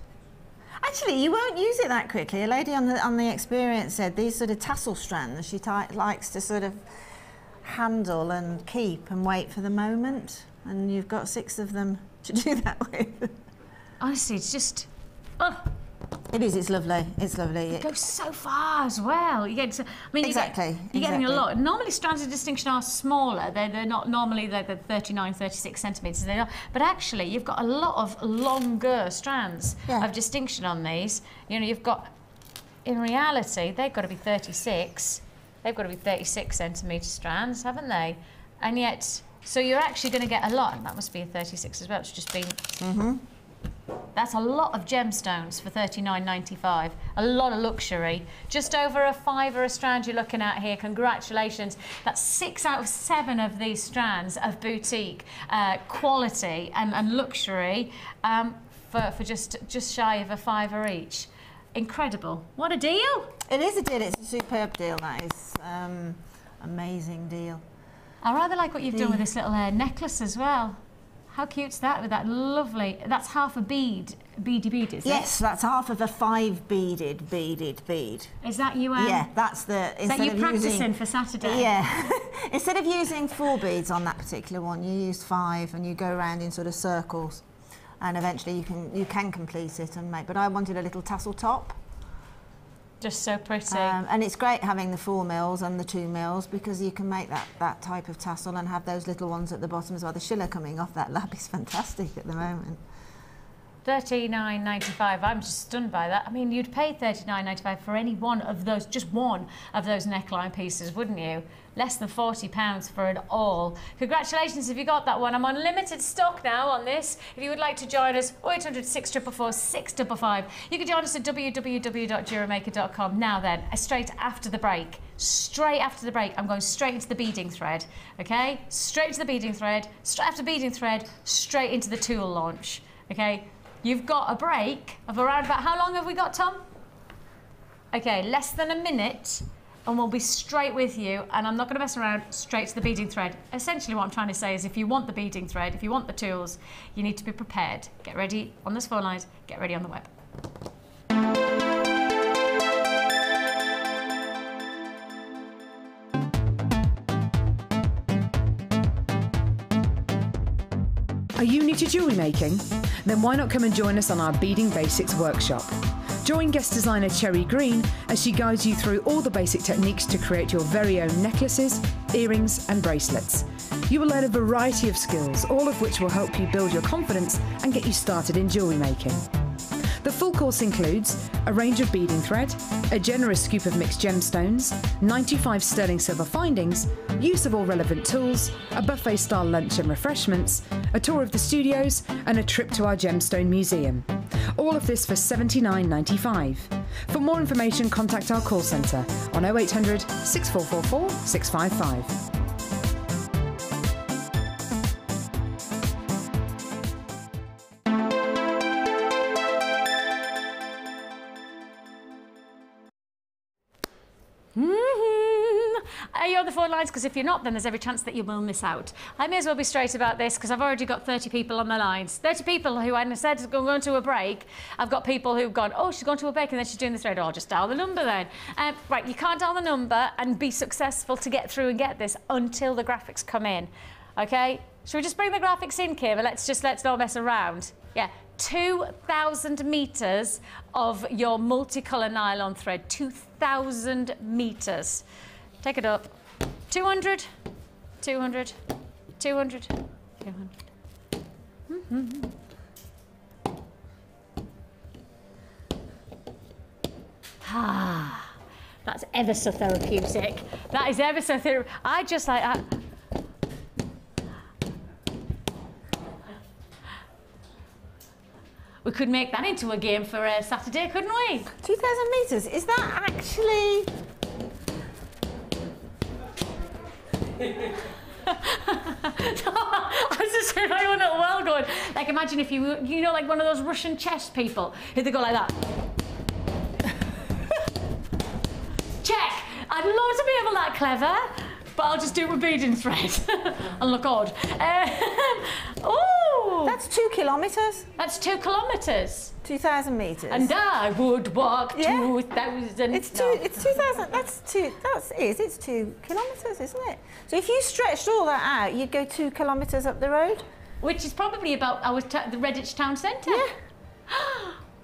Actually, you won't use it that quickly. A lady on the experience said these sort of tassel strands she likes to sort of handle and keep and wait for the moment. And you've got 6 of them to do that with. Honestly, it's just... It is, it's lovely, it's lovely. It goes so far as well. You get, I mean, exactly. You're getting a lot. Normally strands of distinction are smaller. They're not normally they're 39, 36 centimetres. They are, but actually you've got a lot of longer strands of distinction on these. You know, you've got, in reality, they've got to be 36. They've got to be 36 centimetre strands, haven't they? And yet, so you're actually going to get a lot. And that must be a 36 as well. It's just been... That's a lot of gemstones for $39.95. A lot of luxury. Just over a fiver a strand you're looking at here. Congratulations. That's 6 out of 7 of these strands of boutique quality and luxury for just shy of a fiver each. Incredible. What a deal. It is a deal. It's a superb deal, that is. Amazing deal. I rather like what you've done with this little necklace as well. How cute's that with that lovely, that's half a beady bead, is it? Yes, that's half of a 5-beaded bead. Is that you? Yeah, that's the... Is that you practising for Saturday? Yeah. Instead of using 4 beads on that particular one, you use 5 and you go around in sort of circles. And eventually you can complete it and make... But I wanted a little tassel top. Just so pretty. And it's great having the 4 mils and the 2 mils because you can make that type of tassel and have those little ones at the bottom as well. The shiller coming off that lap is fantastic at the moment. $39.95. I'm just stunned by that. I mean, you'd pay $39.95 for any one of those, just one of those neckline pieces, wouldn't you? Less than £40 for it all. Congratulations if you got that one. I'm on limited stock now on this. If you would like to join us, 0800 644 655. You can join us at www.jewellerymaker.com. Now then, straight after the break. Straight after the break, I'm going straight into the beading thread. Okay? Straight to the beading thread. Straight after beading thread, straight into the tool launch. Okay? You've got a break of around about, how long have we got, Tom? Okay, less than a minute, and we'll be straight with you, and I'm not going to mess around, straight to the beading thread. Essentially what I'm trying to say is if you want the beading thread, if you want the tools, you need to be prepared. Get ready on this phone lines, get ready on the web. Are you new to jewellery making? Then why not come and join us on our Beading Basics workshop? Join guest designer Cherry Green as she guides you through all the basic techniques to create your very own necklaces, earrings and bracelets. You will learn a variety of skills, all of which will help you build your confidence and get you started in jewellery making. The full course includes a range of beading thread, a generous scoop of mixed gemstones, 95 sterling silver findings, use of all relevant tools, a buffet-style lunch and refreshments, a tour of the studios, and a trip to our gemstone museum. All of this for $79.95. For more information, contact our call centre on 0800 6444 655. Are you on the phone lines? Because if you're not, then there's every chance that you will miss out. I may as well be straight about this because I've already got 30 people on the lines. 30 people who, when I said is going to a break, I've got people who've gone, oh, she's gone to a break and then she's doing the thread. Oh, I'll just dial the number then. Right, you can't dial the number and be successful to get through and get this until the graphics come in. Okay? Should we just bring the graphics in, Kira? Let's not mess around. Yeah. 2,000 metres of your multicolour nylon thread. 2,000 metres. Take it up. 200, 200, 200, 200. Ah, that's ever so therapeutic. That is ever so therapeutic. I just like that. We could make that into a game for Saturday, couldn't we? 2,000 metres, is that actually... I was just saying, I wasn't well going. Like, imagine if you know, like one of those Russian chess people, who they go like that. Check. I'd love to be able that clever, but I'll just do it with beading thread and look odd. Oh, That's 2 kilometres. that's 2 kilometres. 2,000 metres. And I would walk Yeah. 2,000. It's 2,000, it's 2 kilometres, isn't it? So if you stretched all that out, you'd go 2 kilometres up the road? Which is probably about the Redditch town centre. Yeah.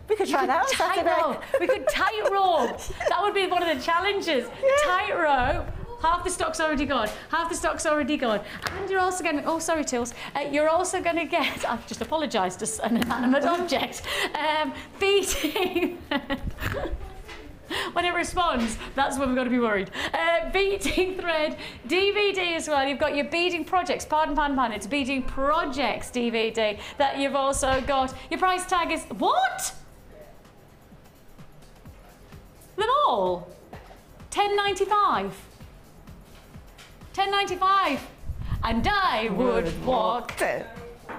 We could try that on Saturday. We could tightrope. That would be one of the challenges. Yeah. Tightrope. Half the stock's already gone. Half the stock's already gone. And you're also going to... Oh, sorry, Tills. You're also going to get... I've just apologised to an inanimate object. Beating... When it responds, that's when we've got to be worried. Beading thread, DVD as well. You've got your beading projects. Pardon. It's beading projects DVD that you've also got. Your price tag is... What? Them all? $10.95. $10.95. And I would walk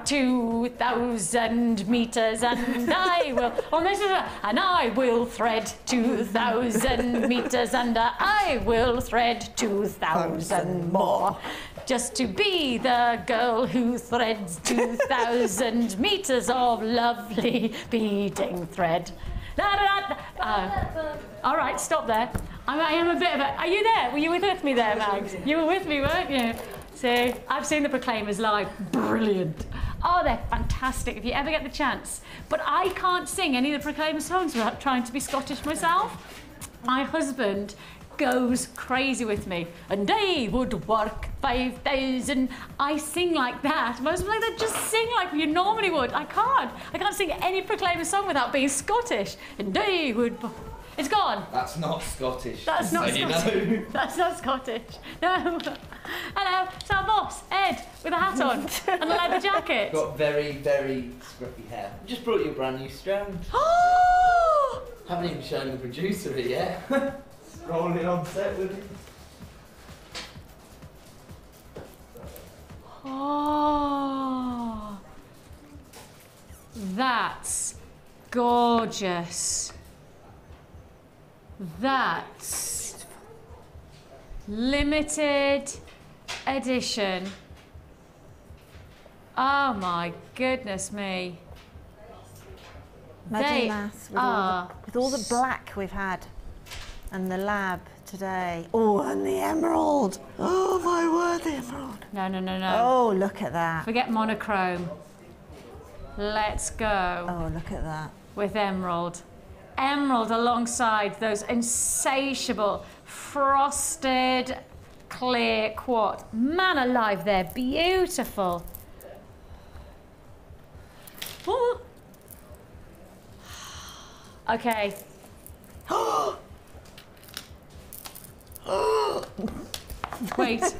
2,000 metres and I will... Oh, this is and I will thread 2,000 metres and I will thread 2,000 more. Just to be the girl who threads 2,000 metres of lovely beading thread. All right, stop there. I am a bit of a... Are you there? Were you with me there, Mags? You were with me, weren't you? So, I've seen the Proclaimers live. Brilliant. Oh, they're fantastic if you ever get the chance. But I can't sing any of the Proclaimers songs without trying to be Scottish myself. My husband goes crazy with me, and I would work 5,000. I sing like that. My husband's like that, just sing like you normally would. I can't sing any Proclaim song without being Scottish. And I would. It's gone. That's not Scottish. That's not Scottish. You know. That's not Scottish. No. Hello, it's our boss, Ed, with a hat on and a leather jacket. Got very, very scruffy hair. Just brought you a brand new strand. Oh! Haven't even shown the producer it yet. Rolling on set with him. Oh, that's gorgeous. That's limited edition. Oh my goodness me. Imagine that with all the black we've had and the lab today. Oh, and the emerald. Oh my word, the emerald. No, no, no, no. Oh, look at that. Forget monochrome. Let's go. Oh, look at that. With emerald. Emerald alongside those insatiable frosted clear quartz. Man alive, they're beautiful. Ooh. Okay. Wait.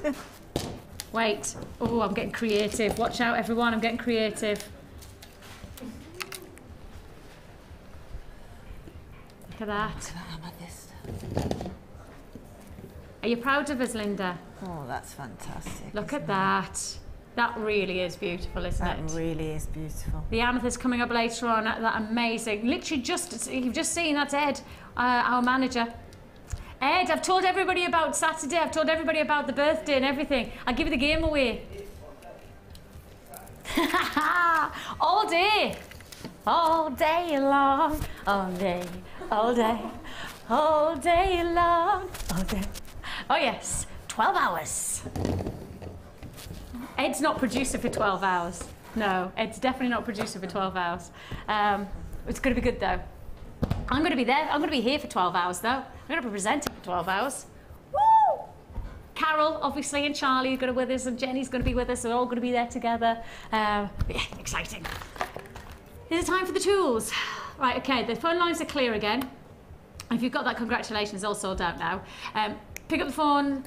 Wait. Oh, I'm getting creative. Watch out, everyone. I'm getting creative. Look at that. Are you proud of us, Linda? Oh, that's fantastic. Look at that. That really is beautiful, isn't it? That really is beautiful. The amethyst coming up later on. That amazing. Literally, you've just seen that's Ed, our manager. Ed, I've told everybody about Saturday. I've told everybody about the birthday and everything. I'll give you the game away. All day. All day long. All day. All day. All day long. All day. Oh yes, 12 hours. Ed's not producer for 12 hours. No, Ed's definitely not producer for 12 hours. It's going to be good though. I'm going to be there. I'm going to be here for 12 hours though. I'm going to be presenting for 12 hours. Woo! Carol, obviously, and Charlie are going to be with us, and Jenny's going to be with us. We're all going to be there together. Yeah, exciting. Is it time for the tools? Right, okay, the phone lines are clear again. If you've got that, congratulations, all sold out now. Pick up the phone.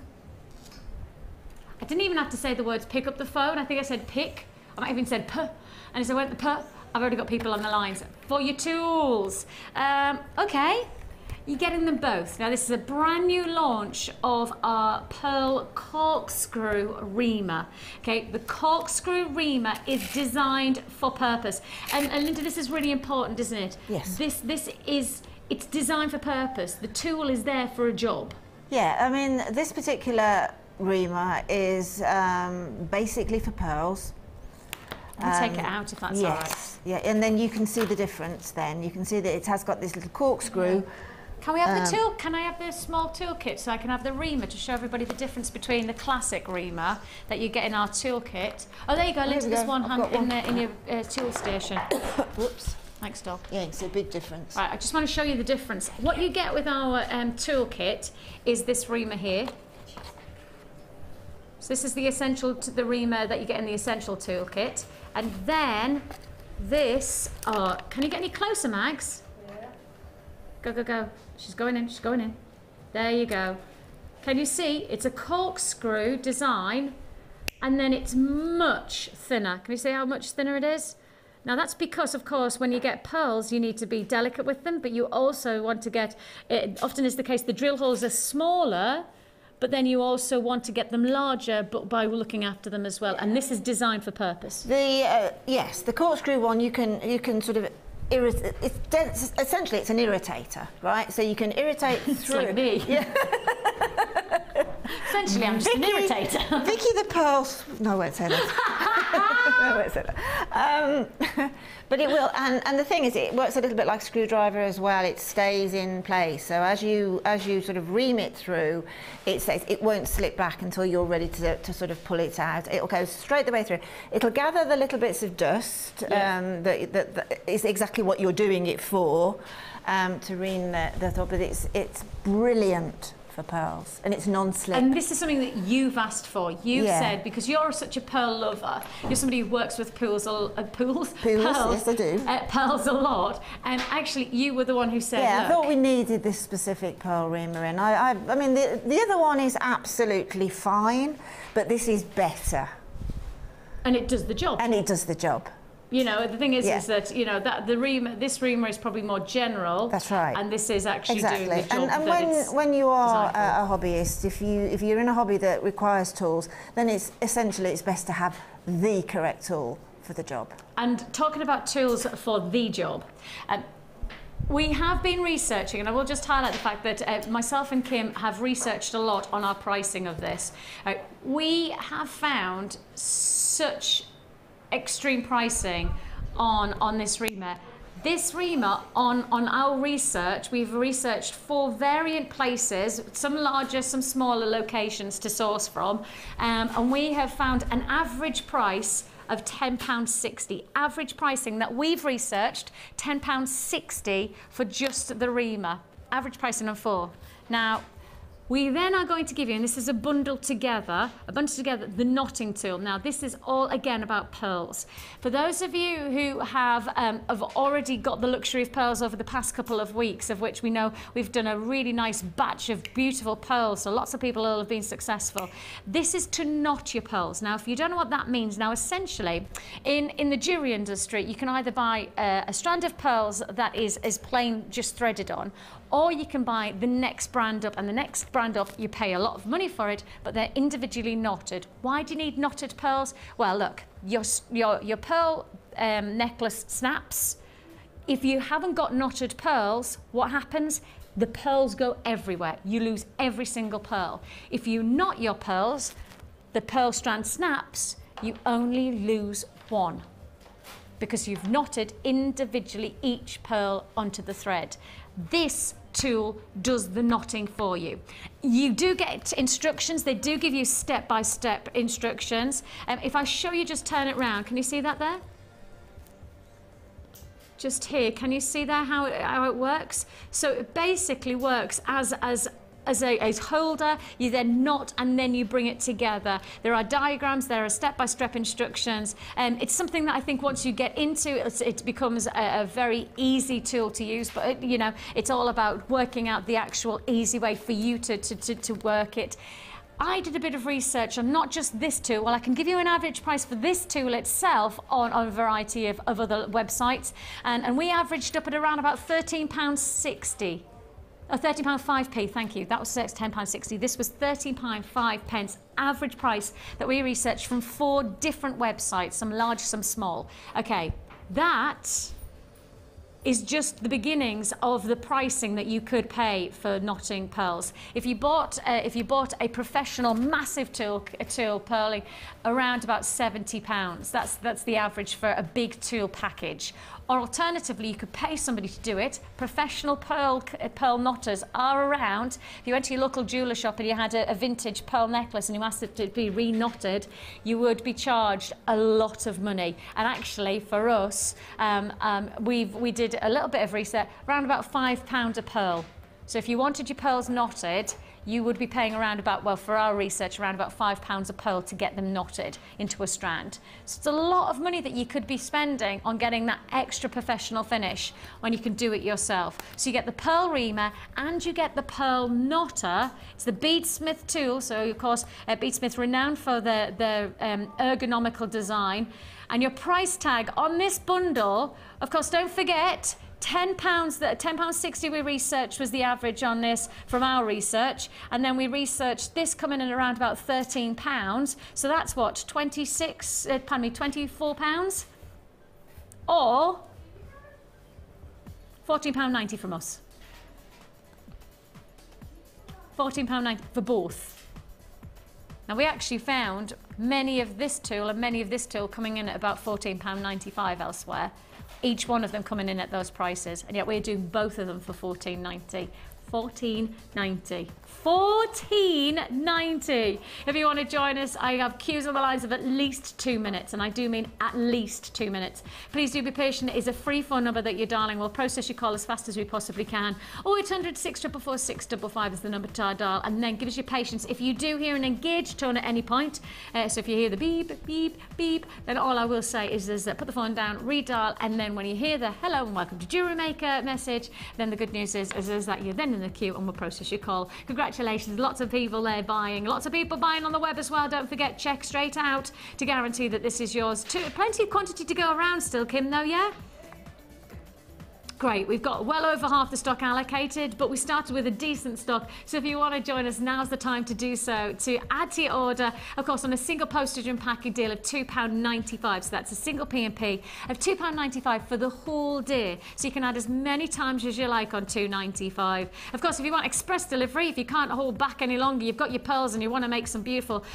I didn't even have to say the words pick up the phone. I think I said pick. I might have even said puh. And as I went the puh, I've already got people on the lines. For your tools. Okay, you're getting them both. Now this is a brand new launch of our Pearl Corkscrew Reamer. Okay, the Corkscrew Reamer is designed for purpose. And Linda, this is really important, isn't it? Yes. It's designed for purpose. The tool is there for a job. Yeah, I mean, this particular reamer is basically for pearls. I'll take it out if that's all right. Yes, yeah, and then you can see the difference then. You can see that it has got this little corkscrew. Can we have the tool? Can I have the small toolkit so I can have the reamer to show everybody the difference between the classic reamer that you get in our toolkit? Oh, there you go, Linda, there's one in your tool station. Whoops. Thanks, Doc. Yeah, it's a big difference. Right, I just want to show you the difference. What you get with our toolkit is this reamer here. So this is the reamer that you get in the essential toolkit. And then this, can you get any closer, Mags? Yeah. Go, go, go. She's going in, she's going in. There you go. Can you see? It's a corkscrew design, and then it's much thinner. Can you see how much thinner it is? Now that's because, of course, when you get pearls, you need to be delicate with them, but you also want to get, it often is the case, the drill holes are smaller, but then you also want to get them larger, but by looking after them as well. And this is designed for purpose. Yes, the corkscrew one, you can sort of irritate. Essentially, it's an irritator, right? So you can irritate through. Like me. Yeah. Essentially, I'm just an irritator. Vicky the Pearl. No, I won't say that. But it will, and the thing is, it works a little bit like a screwdriver as well. It stays in place. So as you sort of ream it through, it stays. It won't slip back until you're ready to sort of pull it out. It'll go straight the way through. It'll gather the little bits of dust that is exactly what you're doing it for, to ream the top. But it's brilliant for pearls, and it's non-slip. And this is something that you've asked for. You've said, because you're such a pearl lover, you're somebody who works with pearls, pearls, yes I do. Pearls a lot, and actually you were the one who said, I thought we needed this specific pearl reamer in. I mean, the other one is absolutely fine, but this is better. And it does the job. And it does the job. You know, the thing is that, you know, that this reamer is probably more general. That's right. And this is actually doing the job. And when you are a hobbyist, if you're in a hobby that requires tools, then it's best to have the correct tool for the job. And talking about tools for the job, we have been researching, and I will just highlight the fact that myself and Kim have researched a lot on our pricing of this. We have found such extreme pricing on this reamer. This reamer, on our research, we've researched 4 variant places, some larger, some smaller locations to source from, and we have found an average price of £10.60. Average pricing that we've researched, £10.60 for just the reamer. Average pricing on 4. Now, we then are going to give you, and this is a bundle together, the knotting tool. Now, this is all, again, about pearls. For those of you who have already got the luxury of pearls over the past couple of weeks, of which we know we've done a really nice batch of beautiful pearls, so lots of people will have been successful. This is to knot your pearls. Now, if you don't know what that means, now, essentially, in the jewellery industry, you can either buy a strand of pearls that is plain, just threaded on, or you can buy the next brand up, and the next brand up, you pay a lot of money for it, but they're individually knotted. Why do you need knotted pearls? Well, look, your pearl necklace snaps. If you haven't got knotted pearls, what happens? The pearls go everywhere. You lose every single pearl. If you knot your pearls, the pearl strand snaps, you only lose one, because you've knotted individually each pearl onto the thread. This tool does the knotting for you. You do get instructions. They do give you step-by-step instructions. If I show you, just turn it round. Can you see that there? Just here. Can you see there how it works? So it basically works as a holder. You then knot and then you bring it together. There are diagrams, there are step-by-step instructions, and it's something that I think once you get into it becomes a very easy tool to use. But you know, it's all about working out the actual easy way for you to work it. I did a bit of research on not just this tool. Well, I can give you an average price for this tool itself on a variety of other websites, and we averaged up at around about £13.60. Oh, £13.05p, thank you. That was £10.60. This was £13.05 average price that we researched from 4 different websites, some large, some small. Okay, that is just the beginnings of the pricing that you could pay for knotting pearls. If you bought a professional massive tool pearling, around about £70. That's the average for a big tool package. Or alternatively, you could pay somebody to do it. Professional pearl knotters are around. If you went to your local jeweller shop and you had a vintage pearl necklace and you asked it to be re-knotted, you would be charged a lot of money. And actually, for us, we did a little bit of research, around about £5 a pearl. So if you wanted your pearls knotted, you would be paying around about, well, for our research, around about £5 a pearl to get them knotted into a strand. So it's a lot of money that you could be spending on getting that extra professional finish when you can do it yourself. So you get the pearl reamer and you get the pearl knotter. It's the Beadsmith tool. So, of course, Beadsmith renowned for their ergonomical design. And your price tag on this bundle, of course, don't forget, £10.60 we researched was the average on this from our research, and then we researched this coming in around about £13, so that's what, £24, or £14.90 from us. £14.90 for both. Now we actually found many of this tool coming in at about £14.95 elsewhere. Each one of them coming in at those prices, and yet we're doing both of them for £14.90. £14.90. £14.90. If you want to join us, I have queues on the lines of at least 2 minutes, and I do mean at least 2 minutes. Please do be patient. It is a free phone number that you're dialing. We'll process your call as fast as we possibly can. 0800 644 655 is the number to dial, and then give us your patience. If you do hear an engaged tone at any point, so if you hear the beep, beep, beep, then all I will say is put the phone down, redial, and then when you hear the hello and welcome to Jewellery Maker message, then the good news is that you're then in the queue and we'll process your call. Congratulations, lots of people there buying, lots of people buying on the web as well. Don't forget, check straight out to guarantee that this is yours. Plenty of quantity to go around still, Kim, though, yeah? Great, we've got well over half the stock allocated, but we started with a decent stock, so if you want to join us, now's the time to do so, to add to your order, of course, on a single postage and packing deal of £2.95, so that's a single P&P of £2.95 for the whole day, so you can add as many times as you like on £2.95. Of course, if you want express delivery, if you can't hold back any longer, you've got your pearls and you want to make some beautiful,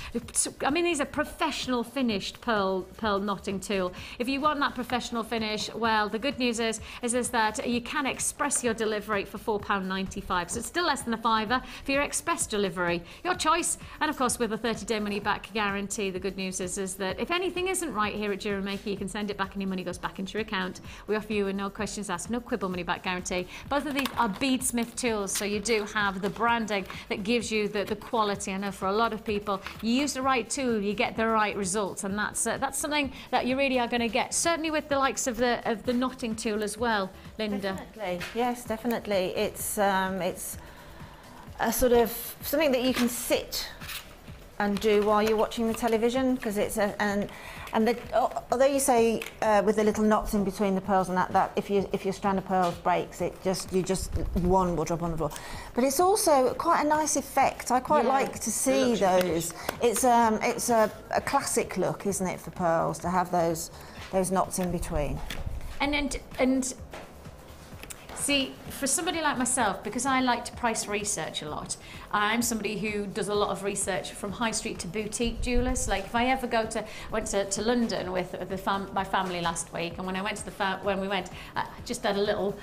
I mean, these are professional finished pearl knotting tool. If you want that professional finish, well, the good news is that you can express your delivery for £4.95, so it's still less than a £5 for your express delivery. Your choice, and of course with a 30-day money-back guarantee, the good news is that if anything isn't right here at Jewellery Maker, you can send it back and your money goes back into your account. We offer you a no questions asked, no quibble money-back guarantee. Both of these are beadsmith tools, so you do have the branding that gives you the quality. I know for a lot of people, you use the right tool, you get the right results, and that's something that you really are going to get. Certainly with the likes of the knotting tool as well, Linda. Definitely, yes, definitely. It's a sort of something that you can sit and do while you're watching the television, because it's although you say with the little knots in between the pearls and that if your strand of pearls breaks, one will drop on the floor. But it's also quite a nice effect. I quite like to see those. It's a classic look, isn't it, for pearls to have those knots in between. And see, for somebody like myself, because I like to price research a lot, I'm somebody who does a lot of research from high street to boutique jewellers. Like if I ever went to London with my family last week, and when I went to I just had a little,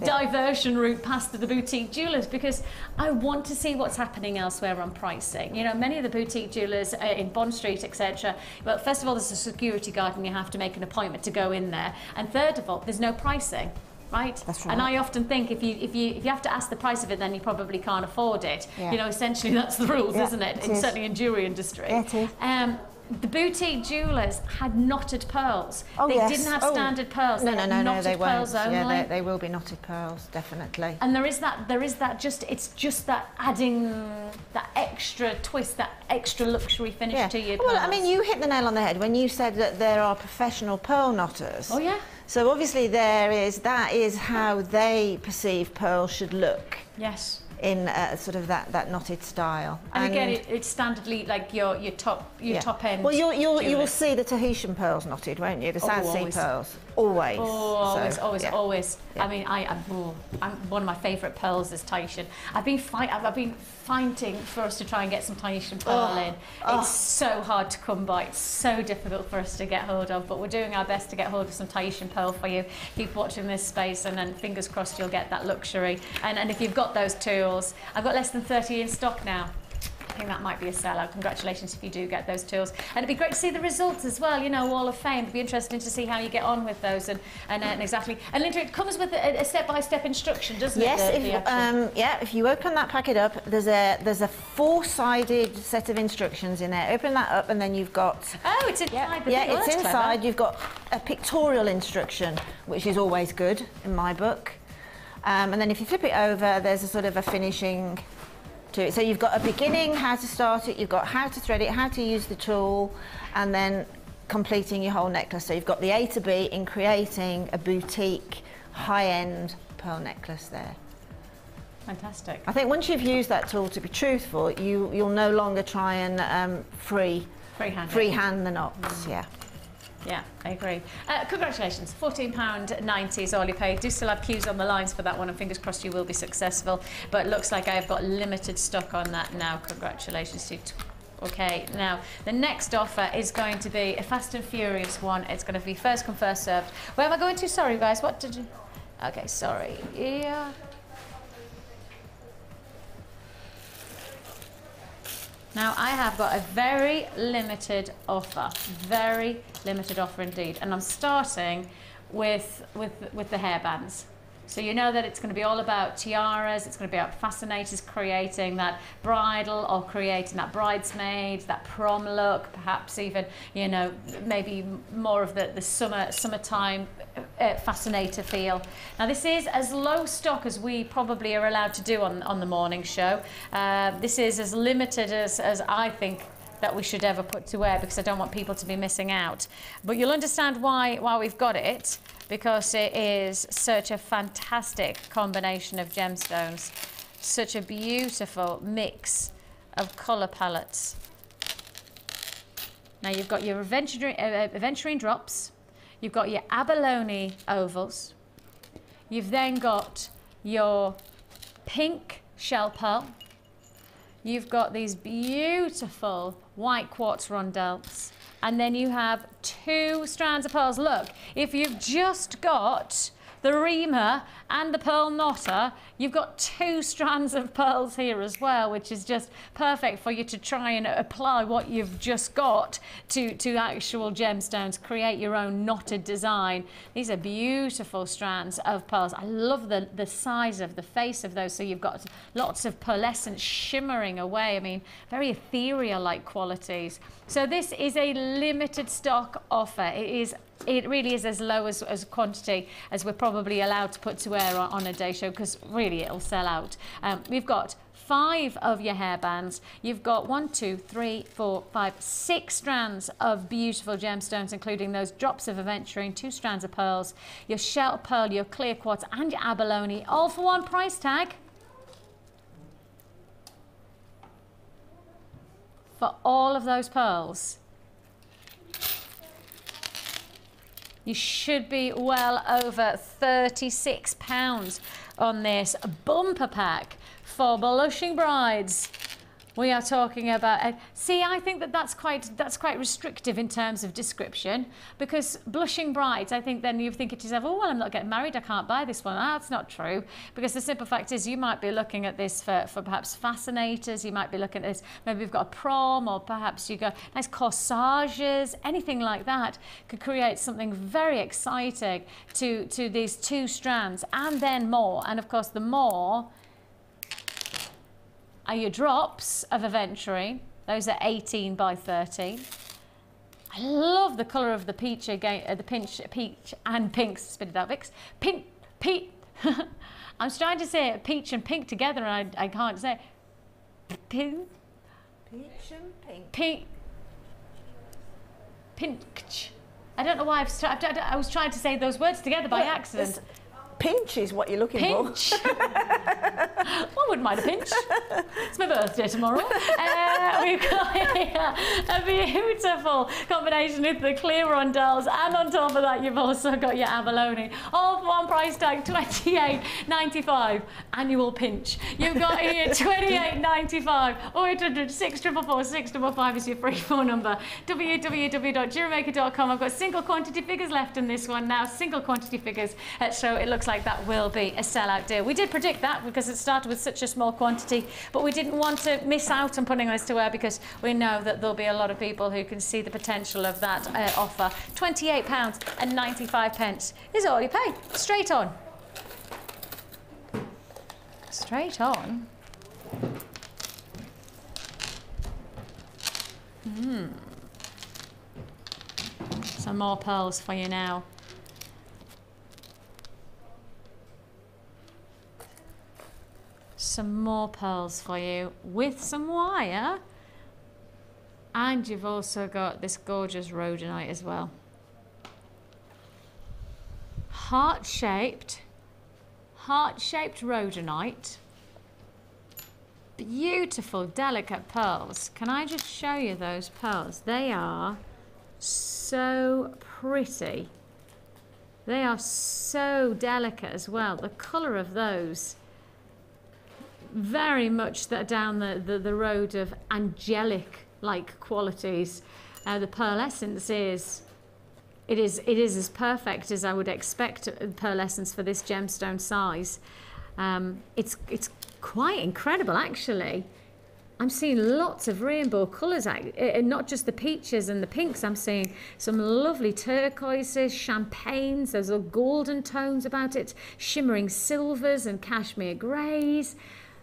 diversion route past the boutique jewellers, because I want to see what's happening elsewhere on pricing. You know, many of the boutique jewellers in Bond Street, etc. Well, first of all, there's a security guard, and you have to make an appointment to go in there. And third of all, there's no pricing. Right? That's right. And I often think if you have to ask the price of it, then you probably can't afford it. Yeah. You know, essentially that's the rules, isn't it? Certainly in jewellery industry. Yeah, it is. The boutique jewellers had knotted pearls. Oh, they yes. didn't have standard pearls. No, they had knotted they pearls won't. only. Yeah, they will be knotted pearls, definitely. And there is that it's just that adding that extra twist, that extra luxury finish to your pearls. Well, I mean, you hit the nail on the head when you said that there are professional pearl knotters. Oh yeah. So obviously that is how they perceive pearls should look. Yes. In sort of that knotted style. And again, it's standardly like your top end. Well, you will see the Tahitian pearls knotted, won't you? The South Sea pearls, always. Oh, always. Yeah. I mean, I'm one of my favourite pearls is Tahitian. I've been fighting for us to try and get some Tahitian pearl in. It's so hard to come by. It's so difficult for us to get hold of, but we're doing our best to get hold of some Tahitian pearl for you. Keep watching this space, and then fingers crossed you'll get that luxury. And if you've got those tools, I've got less than 30 in stock now. I think that might be a sellout. Congratulations if you do get those tools. And it'd be great to see the results as well, you know, Wall of Fame. It'd be interesting to see how you get on with those and exactly. And Linda, it comes with a step-by-step instruction, doesn't it? Yes, if you open that packet up, there's a four-sided set of instructions in there. Open that up and then you've got... Oh, it's inside the thing. Yeah, it's inside. Clever. You've got a pictorial instruction, which is always good in my book. And then if you flip it over, there's a sort of a finishing to it. So you've got a beginning, how to start it, you've got how to thread it, how to use the tool, and then completing your whole necklace. So you've got the A to B in creating a boutique, high-end pearl necklace there. Fantastic. I think once you've used that tool, to be truthful, you'll no longer try and freehand the knots. Yeah. Yeah, I agree. Congratulations, £14.90 is all you paid. Do still have queues on the lines for that one, and fingers crossed you will be successful. But it looks like I've got limited stock on that now. Congratulations to you. Okay, now the next offer is going to be a Fast and Furious one. It's going to be first come, first served. Where am I going to? Sorry, guys. What did you... Okay, sorry. Yeah. Now, I have got a very limited offer indeed, and I'm starting with the hairbands. So you know that it's going to be all about tiaras, it's going to be about fascinators, creating that bridal or creating that bridesmaid, that prom look, perhaps even, you know, maybe more of the summertime fascinator feel. Now this is as low stock as we probably are allowed to do on the morning show. This is as limited as I think that we should ever put to wear, because I don't want people to be missing out. But you'll understand why we've got it, because it is such a fantastic combination of gemstones, such a beautiful mix of colour palettes. Now you've got your aventurine drops, you've got your abalone ovals, you've then got your pink shell pearl, you've got these beautiful white quartz rondelles, and then you have 2 strands of pearls. Look, if you've just got the reamer and the pearl knotter, you've got 2 strands of pearls here as well, which is just perfect for you to try and apply what you've just got to actual gemstones, create your own knotted design. These are beautiful strands of pearls. I love the size of the face of those, so you've got lots of pearlescence shimmering away. I mean, very ethereal-like qualities. So this is a limited stock offer. It really is as low as quantity as we're probably allowed to put to wear on a day show, because really it'll sell out. We've got 5 of your hairbands. You've got 1, 2, 3, 4, 5, 6 strands of beautiful gemstones, including those drops of aventurine, 2 strands of pearls, your shell pearl, your clear quartz, and your abalone, all for one price tag. For all of those pearls, you should be well over £36 on this bumper pack for blushing brides. We are talking about, see, I think that's quite restrictive in terms of description, because blushing brides, I think then you think to yourself, oh, well, I'm not getting married, I can't buy this one. That's not true, because the simple fact is you might be looking at this for perhaps fascinators, you might be looking at this, maybe you've got a prom, or perhaps you got nice corsages, anything like that could create something very exciting to these 2 strands, and then more. And of course, the more are your drops of aventurine. Those are 18 by 13. I love the colour of the peach again, the peach and pinks. Spit it out, Vix. Peach. I'm trying to say peach and pink together, and I can't say. Peach and pink. Pinch. I don't know why I was trying to say those words together by accident. Pinch is what you're looking for. Pinch. Well, I wouldn't mind a pinch. It's my birthday tomorrow. We've got a beautiful combination with the clear rondelles, and on top of that, you've also got your abalone. All for one price tag, $28.95. Annual pinch. You've got here $28.95. 0800 644 655 is your free phone number. www.jewellerymaker.com. I've got single quantity figures left in this one now. Single quantity figures. So it looks like that will be a sellout deal. We did predict that because it started with such a small quantity, but we didn't want to miss out on putting this to wear, because we know that there'll be a lot of people who can see the potential of that offer. £28.95 is all you pay. Straight on. Straight on. Some more pearls for you now. Some more pearls for you with some wire, and you've also got this gorgeous rhodonite as well. Heart-shaped rhodonite. Beautiful, delicate pearls. Can I just show you those pearls? They are so pretty. They are so delicate as well. The colour of those, very much down the road of angelic-like qualities. The pearlescence is as perfect as I would expect pearlescence for this gemstone size. It's quite incredible, actually. I'm seeing lots of rainbow colours, not just the peaches and the pinks. I'm seeing some lovely turquoises, champagnes, those little golden tones about it, shimmering silvers and cashmere greys.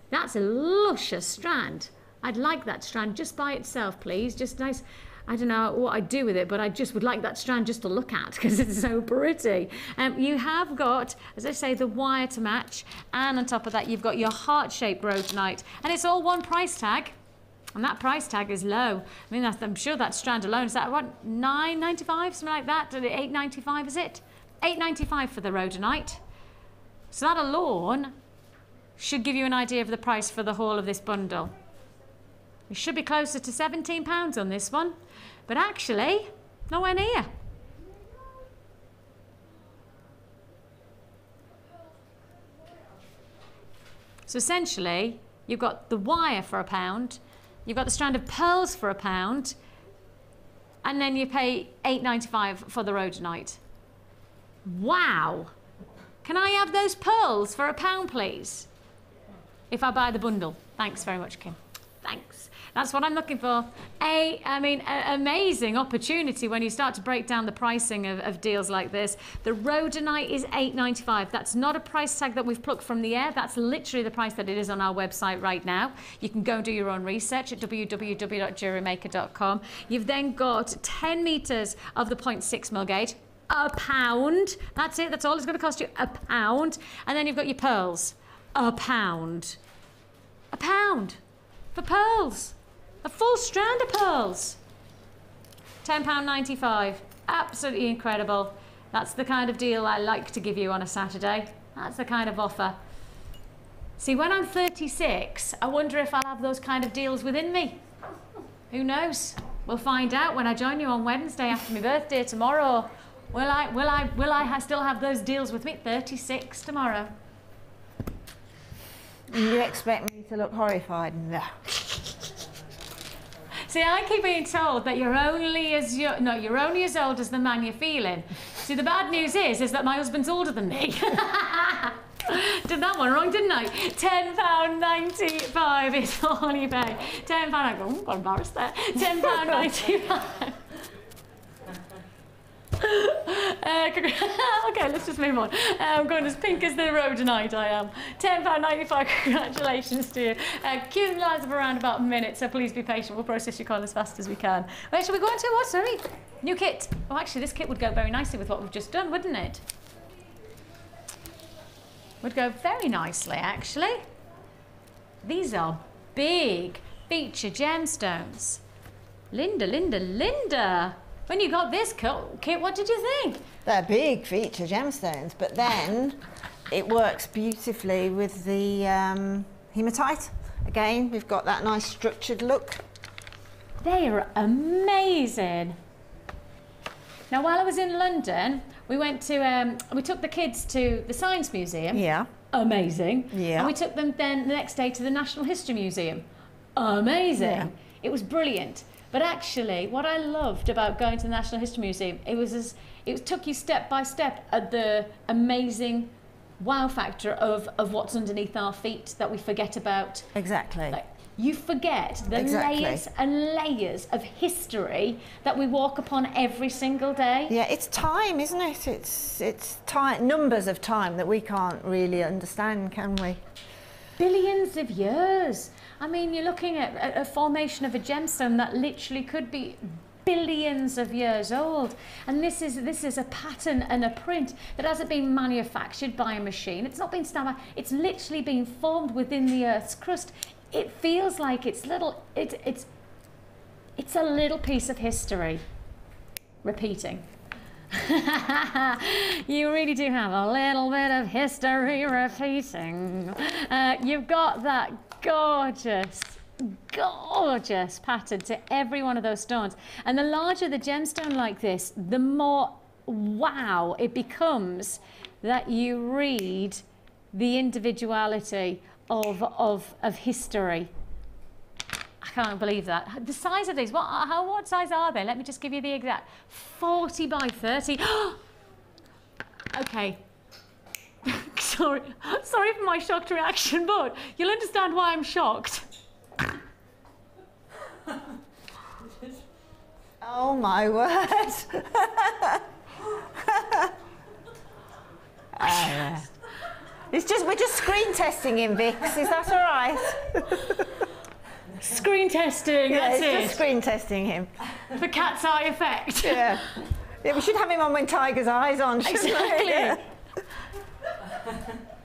That's a luscious strand. I'd like that strand just by itself, please. Just nice. I don't know what I'd do with it, but I just would like that strand just to look at because it's so pretty. You have got, as I say, the wire to match, and on top of that you've got your heart-shaped rhodonite, and it's all one price tag, and that price tag is low. I mean, I'm sure that strand alone is that what, $9.95, something like that? $8.95 is it? $8.95 for the rhodonite. So that alone should give you an idea of the price for the whole of this bundle. It should be closer to £17 on this one, but actually, nowhere near. So essentially, you've got the wire for £1, you've got the strand of pearls for £1, and then you pay $8.95 for the rhodonite. Wow! Can I have those pearls for £1, please? If I buy the bundle. Thanks very much, Kim. Thanks. That's what I'm looking for. Amazing opportunity when you start to break down the pricing of deals like this. The rhodonite is $8.95. That's not a price tag that we've plucked from the air. That's literally the price that it is on our website right now. You can go and do your own research at www.jewellerymaker.com. You've then got 10 meters of the 0.6mm gauge. £1. That's it. That's all it's going to cost you. £1. And then you've got your pearls. £1. £1 for pearls. A full strand of pearls. £10.95. Absolutely incredible. That's the kind of deal I like to give you on a Saturday. That's the kind of offer. See, when I'm 36, I wonder if I'll have those kind of deals within me. Who knows? We'll find out when I join you on Wednesday after my birthday tomorrow. Will I still have those deals with me? 36 tomorrow. You expect me to look horrified? No. See, I keep being told that you're only as old as the man you're feeling. See, the bad news is that my husband's older than me. Did that one wrong, didn't I? £10.95 is all you pay. £10. I go, I'm embarrassed there. £10.95. Okay, let's just move on. I'm going as pink as the rhodonite, I am. £10.95, congratulations to you. Queuing lines of around about a minute, so please be patient. We'll process your call as fast as we can. Where shall we go on to? What, sorry? New kit. Oh, actually, this kit would go very nicely with what we've just done, wouldn't it? Would go very nicely, actually. These are big feature gemstones. Linda. When you got this kit, what did you think? They're big feature gemstones, but then it works beautifully with the hematite. Again, we've got that nice structured look. They are amazing. Now, while I was in London, we went to, we took the kids to the Science Museum. Yeah. Amazing. Yeah. And we took them then the next day to the Natural History Museum. Amazing. Yeah. It was brilliant. But actually, what I loved about going to the Natural History Museum, it took you step by step at the amazing wow factor of what's underneath our feet that we forget about. Exactly. Like, you forget the layers and layers of history that we walk upon every single day. Yeah, it's time, isn't it? It's time, numbers of time that we can't really understand, can we? Billions of years. I mean, you're looking at a formation of a gemstone that literally could be billions of years old. And this is a pattern and a print that hasn't been manufactured by a machine. It's not been stamped. It's literally been formed within the Earth's crust. It feels like it's a little piece of history repeating. You really do have a little bit of history repeating. You've got that gorgeous pattern to every one of those stones. And the larger the gemstone like this, the more wow, it becomes that you read the individuality of history. I can't believe that. The size of these, what size are they? Let me just give you the exact. 40 by 30. Okay. Sorry for my shocked reaction, but you'll understand why I'm shocked. Oh my word. We're just screen testing him, Vix. Is that all right? Screen testing, Yeah, that's it's it. just screen testing him. For cat's eye effect. Yeah. Yeah, we should have him on when Tiger's eyes on, shouldn't we? Exactly.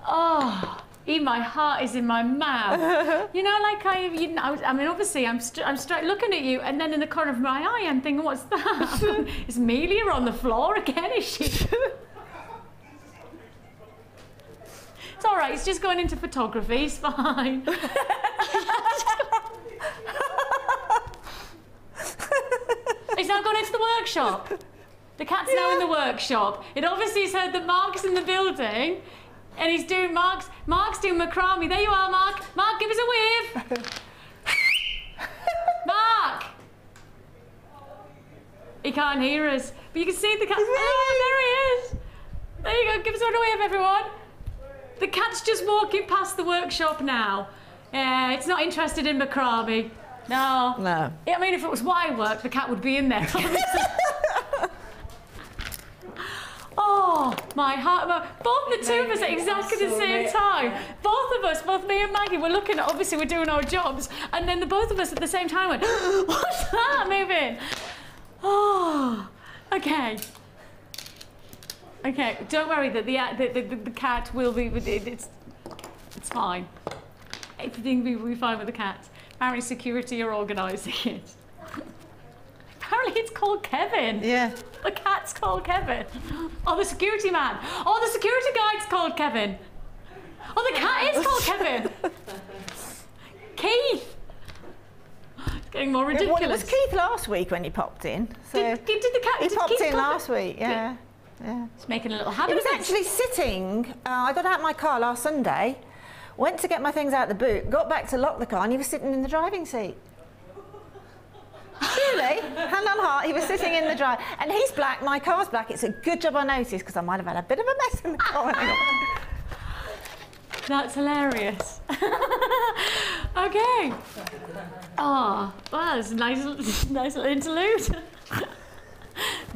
Oh, even my heart is in my mouth. You know, like I mean, obviously, I'm straight looking at you, and then in the corner of my eye, I'm thinking, what's that? Is Amelia on the floor again? Is she? It's all right. It's just going into photography. It's fine. It's now gone into the workshop. The cat's now in the workshop. It obviously has heard that Mark's in the building, and he's doing Mark's doing macrame. There you are, Mark. Mark, give us a wave. Mark. He can't hear us, but you can see the cat. Oh, there he is. There you go. Give us a wave, everyone. The cat's just walking past the workshop now. It's not interested in macrame. No. No. I mean, if it was wire work, the cat would be in there. Oh, my heart. Both the two of us at exactly the same time. Both of us, both me and Maggie, were looking at, obviously we're doing our jobs, and then the both of us at the same time went, what's that moving? Oh, okay. Okay, don't worry that the cat will be, it's fine. Everything will be fine with the cat. Apparently security are organising it. Apparently it's called Kevin. Yeah. The cat's called Kevin. Oh, the security man. Oh, the security guard's called Kevin. Oh, the cat is called Kevin. Keith. It's getting more ridiculous. It was Keith last week when he popped in. So did the cat? he did popped Keith in come last week, yeah. Yeah. It's making a little habit. He was of it. actually sitting, I got out my car last Sunday, went to get my things out the boot, got back to lock the car, and he was sitting in the driving seat. Really? Hand on heart, he was sitting in the drive. And he's black, my car's black. It's a good job I noticed, because I might have had a bit of a mess in the car. That's hilarious. Okay. Oh, well, that's a nice little interlude.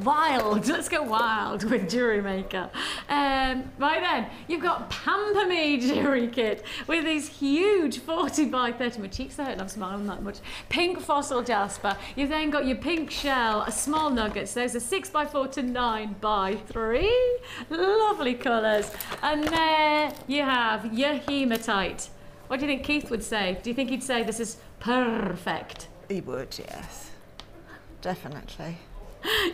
Wild. Let's go wild with Jewellery Maker. Right then, you've got Pamper Me jewellery kit with these huge 40 by 30. My cheeks are hurting, I'm smiling that much. Pink fossil jasper. You've then got your pink shell, a small nuggets. Those are 6 by 4 to 9 by 3. Lovely colours. And there you have your hematite. What do you think Keith would say? Do you think he'd say this is perfect? He would, yes. Definitely.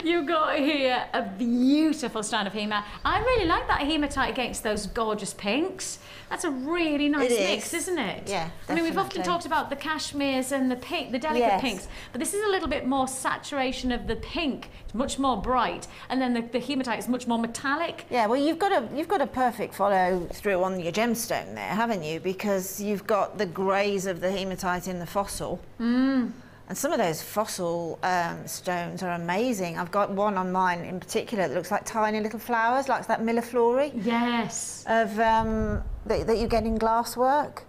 You've got here a beautiful strand of hemat. I really like that hematite against those gorgeous pinks. That's a really nice mix, isn't it? Yeah, I mean, we've often talked about the cashmeres and the pink, the delicate pinks, but this is a little bit more saturation of the pink. It's much more bright, and then the hematite is much more metallic. Yeah, well, you've got a perfect follow through on your gemstone there, haven't you? Because you've got the greys of the hematite in the fossil. Mm. And some of those fossil stones are amazing. I've got one on mine in particular that looks like tiny little flowers, like that milleflora. Yes. Of that you get in glass work.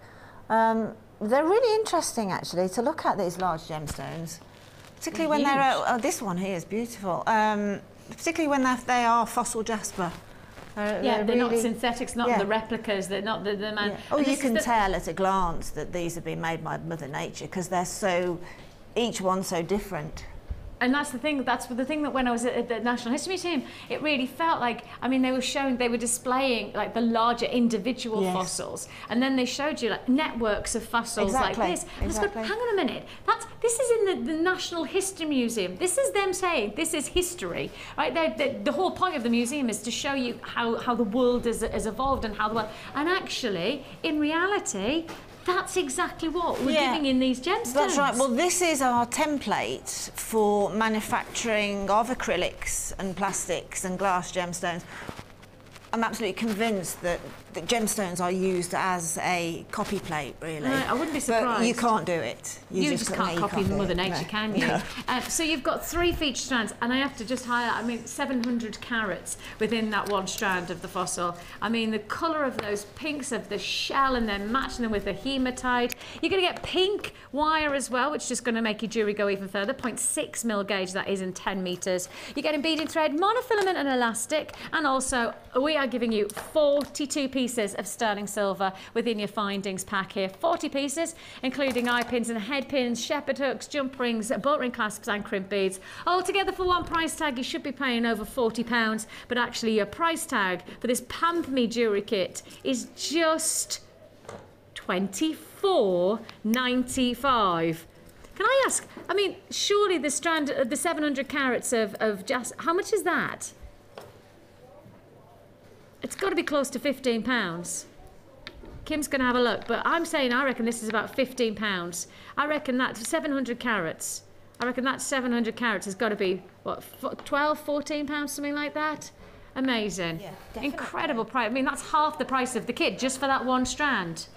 They're really interesting, actually, to look at these large gemstones, particularly when they're. This one here is beautiful. Particularly when they are fossil jasper. They're really not synthetics, not the replicas. They're not the man. Yeah. Oh, you can tell at a glance that these have been made by Mother Nature because they're so. Each one so different. And that's the thing, that when I was at the National History Museum, it really felt like, I mean, they were displaying like the larger individual fossils, and then they showed you like networks of fossils like this. And I was going, hang on a minute, this is in the National History Museum. This is them saying this is history, right? The whole point of the museum is to show you how the world has evolved and how the world, and actually, in reality, That's exactly what we're giving in these gemstones. That's right. Well, this is our template for manufacturing of acrylics and plastics and glass gemstones. I'm absolutely convinced that gemstones are used as a copy plate, really. Right, I wouldn't be surprised. But you can't do it. You just can't copy Mother Nature, can you? No. So you've got 3 feature strands, and I have to just highlight, I mean, 700 carats within that one strand of the fossil. I mean, the colour of those pinks of the shell, and then matching them with the hematite. You're going to get pink wire as well, which is just going to make your jewellery go even further. 0.6 mil gauge, that is, in 10 metres. You're getting beading thread, monofilament and elastic, and also we are giving you 42 pieces of sterling silver within your findings pack here. 40 pieces, including eye pins and head pins, shepherd hooks, jump rings, bolt ring clasps and crimp beads. All together for one price tag, you should be paying over £40, but actually your price tag for this Pamper Me jewellery kit is just $24.95. Can I ask, I mean, surely the strand, the 700 carats of just, how much is that? It's got to be close to £15. Kim's going to have a look, but I'm saying I reckon this is about £15. I reckon that 700 carats. I reckon that 700 carats has got to be, what, 12, £14, something like that? Amazing. Yeah, definitely. Incredible price. I mean, that's half the price of the kit just for that one strand.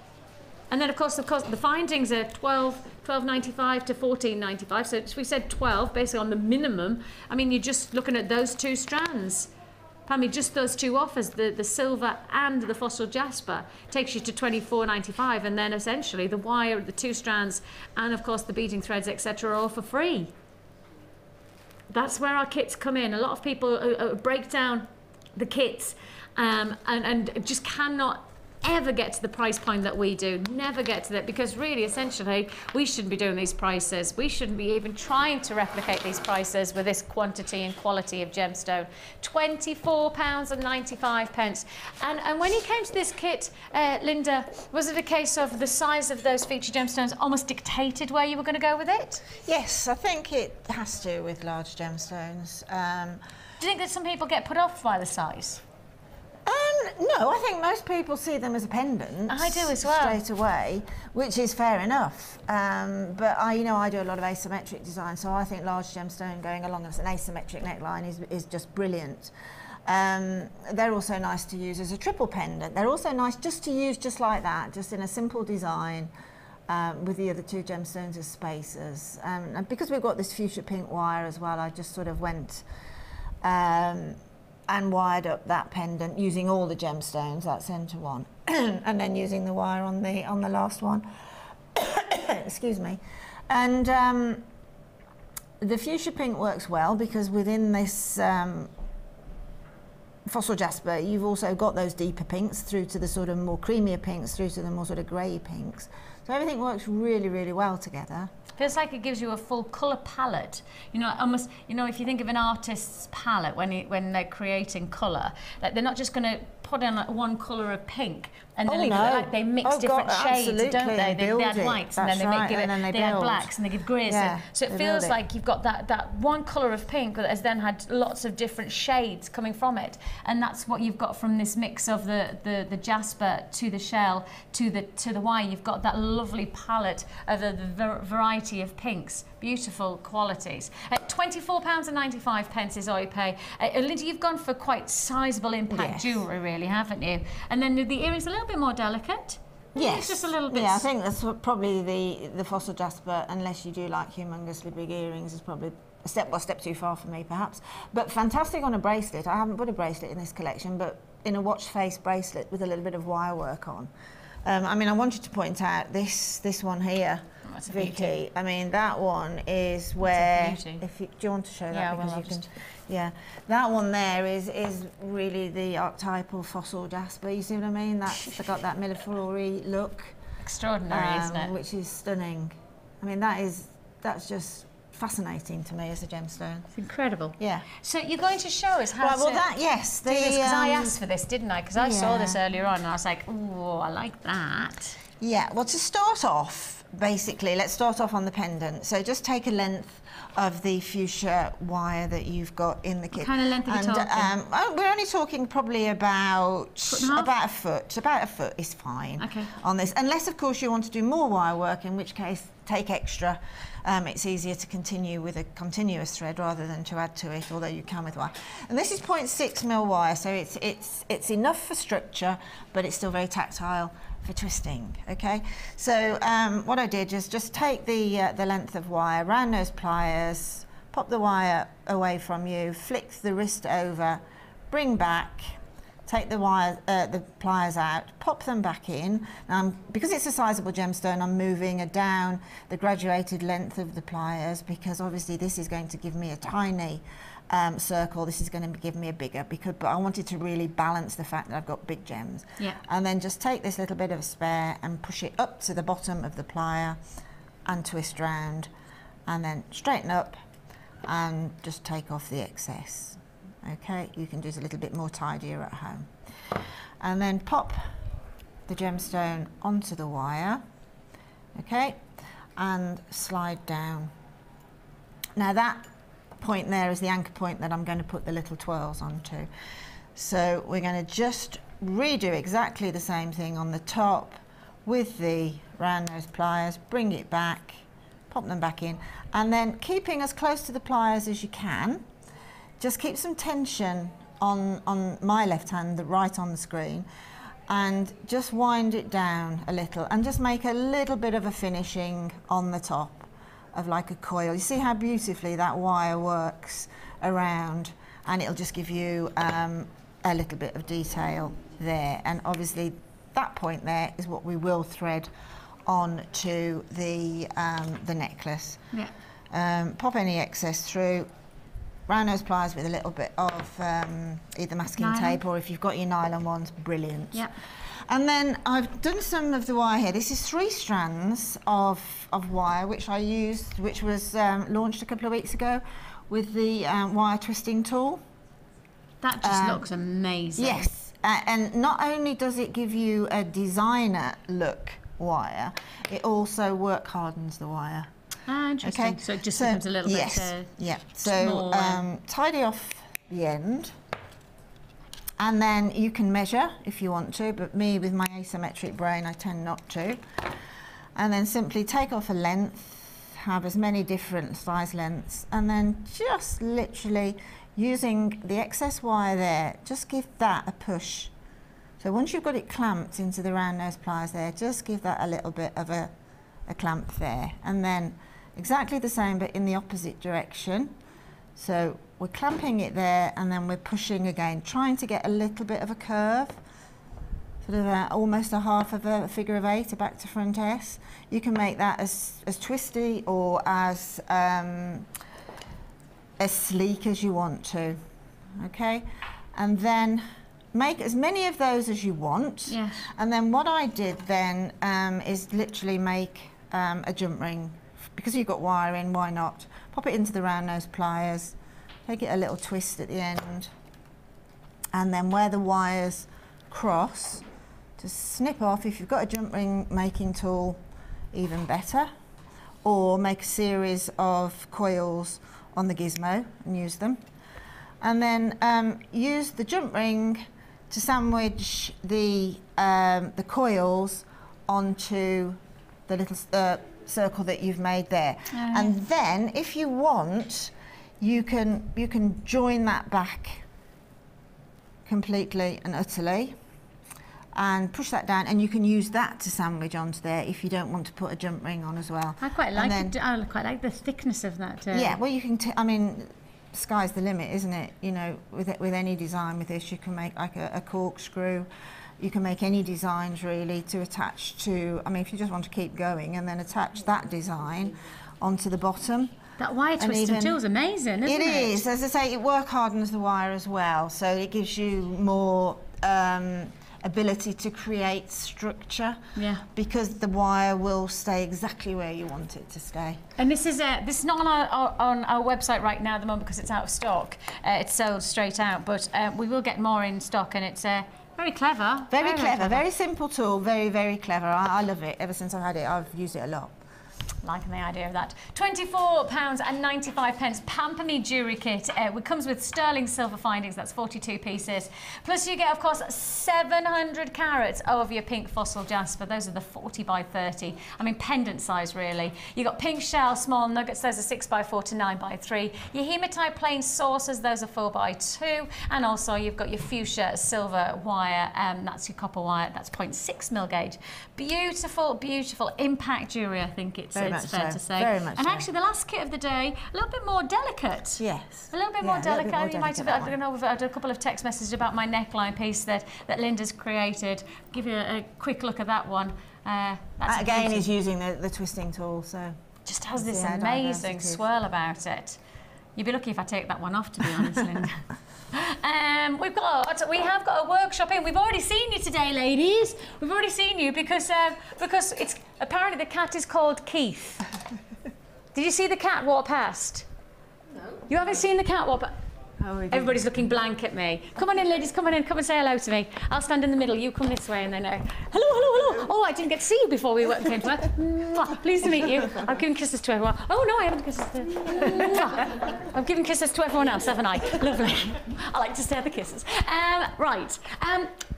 And then, of course, the findings are $12.95 to $14.95. So we said 12, basically on the minimum. I mean, you're just looking at those 2 strands. I mean, just those 2 offers, the silver and the fossil jasper, takes you to $24.95, and then essentially the wire, the 2 strands, and of course the beading threads, etc., are all for free. That's where our kits come in. A lot of people break down the kits and just cannot ever get to the price point that we do. Never get to that, because really, essentially, we shouldn't be doing these prices. We shouldn't be even trying to replicate these prices with this quantity and quality of gemstone. £24.95. And when you came to this kit, Linda, was it a case of the size of those feature gemstones almost dictated where you were going to go with it? Yes, I think it has to with large gemstones. Do you think that some people get put off by the size? No, I think most people see them as a pendant. I do as well. Straight away, which is fair enough. But I do a lot of asymmetric design, so I think large gemstone going along as an asymmetric neckline is just brilliant. They're also nice to use as a triple pendant. They're also nice just to use just like that, just in a simple design. With the other 2 gemstones as spacers. And because we've got this fuchsia pink wire as well, I just sort of went and wired up that pendant using all the gemstones, that centre one, and then using the wire on the last one. Excuse me. And the fuchsia pink works well because within this fossil jasper, you've also got those deeper pinks through to the sort of more creamier pinks, through to the more sort of grey pinks. So everything works really, really well together. Feels like it gives you a full colour palette. You know, almost, you know, if you think of an artist's palette when they're creating colour, like they're not just going to put on one colour of pink and then they mix different shades, don't they? They add whites and then they add blacks and they give greys. Yeah, so it feels like you've got that one colour of pink that has then had lots of different shades coming from it, and that's what you've got from this mix of the jasper to the shell to the wire. You've got that lovely palette of the variety of pinks, beautiful qualities. At £24.95 is all you pay. Linda, you've gone for quite sizable impact jewellery, really, haven't you? And then the earrings a little bit more delicate. Yes, it's just a little bit. Yeah, I think that's probably the fossil jasper, unless you do like humongously big earrings, is probably a step too far for me, perhaps. But fantastic on a bracelet. I haven't put a bracelet in this collection, but in a watch face bracelet with a little bit of wire work on. I mean, I wanted to point out this one here, Vicky. I mean, that one is where. Do you want to show that? Yeah, because well, you can. Yeah, that one there is really the archetypal fossil jasper. You see what I mean? That's got that millefiori look. Extraordinary, isn't it? Which is stunning. I mean, that's just fascinating to me as a gemstone. It's incredible. Yeah. So you're going to show us how to do this, because I asked for this, didn't I? Because I saw this earlier on and I was like, oh, I like that. Yeah, well, to start off, basically, let's start off on the pendant. So just take a length of the fuchsia wire that you've got in the kit. What kind of length are you talking? We're only talking probably about Foot a foot. About a foot is fine. Okay. On this, unless of course you want to do more wire work, in which case take extra. It's easier to continue with a continuous thread rather than to add to it, although you can with wire. And this is 0.6 mil wire, so it's enough for structure, but it's still very tactile for twisting. Okay. So what I did is just take the length of wire, round nose pliers, pop the wire away from you, flick the wrist over, bring back. Take the wire, the pliers out, pop them back in. Now, because it's a sizable gemstone, I'm moving down the graduated length of the pliers, because obviously this is going to give me a tiny circle. This is going to give me a bigger, but I wanted to really balance the fact that I've got big gems. Yeah. And then just take this little bit of a spare and push it up to the bottom of the plier and twist round, and then straighten up and just take off the excess. Okay, you can do it a little bit more tidier at home. And then pop the gemstone onto the wire, okay, and slide down. Now that point there is the anchor point that I'm going to put the little twirls onto. So we're going to just redo exactly the same thing on the top with the round nose pliers, bring it back, pop them back in, and then keeping as close to the pliers as you can. Just keep some tension on my left hand, the right on the screen, and just wind it down a little and just make a little bit of a finishing on the top of like a coil. You see how beautifully that wire works around, and it'll just give you a little bit of detail there. And obviously that point there is what we will thread on to the necklace. Yeah. Pop any excess through. Round nose pliers with a little bit of either masking tape, or if you've got your nylon ones, brilliant. Yep. And then I've done some of the wire here. This is 3 strands of wire, which I used, which was launched a couple of weeks ago with the wire twisting tool. That just looks amazing. Yes, and not only does it give you a designer look wire, it also work hardens the wire. Ah, interesting. Okay. So it just becomes a little bit yeah. So tidy off the end, and then you can measure if you want to, but me with my asymmetric brain I tend not to. And then simply take off a length, have as many different size lengths, and then just literally using the excess wire there, just give that a push. So once you've got it clamped into the round nose pliers there, just give that a little bit of a clamp there, and then exactly the same but in the opposite direction. So we're clamping it there, and then we're pushing again, trying to get a little bit of a curve, sort of almost a half of a figure of 8, a back to front S. You can make that as twisty or as sleek as you want to. Okay, and then make as many of those as you want. Yes. And then what I did then is literally make a jump ring. Because you've got wire in, why not? Pop it into the round nose pliers, take it a little twist at the end, and then where the wires cross, just snip off. If you've got a jump ring making tool, even better, or make a series of coils on the gizmo and use them. And then use the jump ring to sandwich the coils onto the little circle that you've made there. And then if you want, you can join that back completely and utterly and push that down, and you can use that to sandwich onto there if you don't want to put a jump ring on as well. I quite like I quite like the thickness of that. Yeah, well, you can I mean, sky's the limit, isn't it? You know, with any design with this, you can make like a corkscrew. You can make any designs really to attach to, I mean, if you just want to keep going, and then attach that design onto the bottom. That wire twisting tool is amazing, isn't it? It is. As I say, it work hardens the wire as well, so it gives you more ability to create structure. Yeah. Because the wire will stay exactly where you want it to stay. And this is not on our website right now at the moment because it's out of stock. It's sold straight out, but we will get more in stock, and it's very clever. Very clever. Very simple tool. Very, very clever. I love it. Ever since I've had it, I've used it a lot. Liking the idea of that. £24.95. Pamper Me jewellery kit. It comes with sterling silver findings. That's 42 pieces. Plus you get, of course, 700 carats of your pink fossil jasper. Those are the 40 by 30. I mean, pendant size, really. You got pink shell, small nuggets. Those are 6 by 4 to 9 by 3. Your hematite plain saucers. Those are 4 by 2. And also you've got your fuchsia silver wire. That's your copper wire. That's 0.6 mil gauge. Beautiful, beautiful impact jewellery, I think it's fair to say. Very much and so. actually, the last kit of the day, a little bit more delicate. Yes. A little bit more delicate. You might have, I don't know, we've had a couple of text messages about my neckline piece that Linda's created. Give you a quick look at that one. That's again, he's using the twisting tool, so just has this amazing swirl about it. You'd be lucky if I take that one off, to be honest, Linda. We have got a workshop in. We've already seen you today, ladies. We've already seen you because it's apparently the cat is called Keith. Did you see the cat walk past? No. You haven't seen the cat walk past? Oh, everybody's looking blank at me. Come on in, ladies, come on in, come and say hello to me. I'll stand in the middle, you come this way, and then hello, hello, hello. Oh, I didn't get to see you before we came to work. Mwah. Pleased to meet you. I've given kisses to everyone. Oh, no, I haven't kisses to... I've given kisses to everyone else, haven't I? Lovely. I like to share the kisses. Right.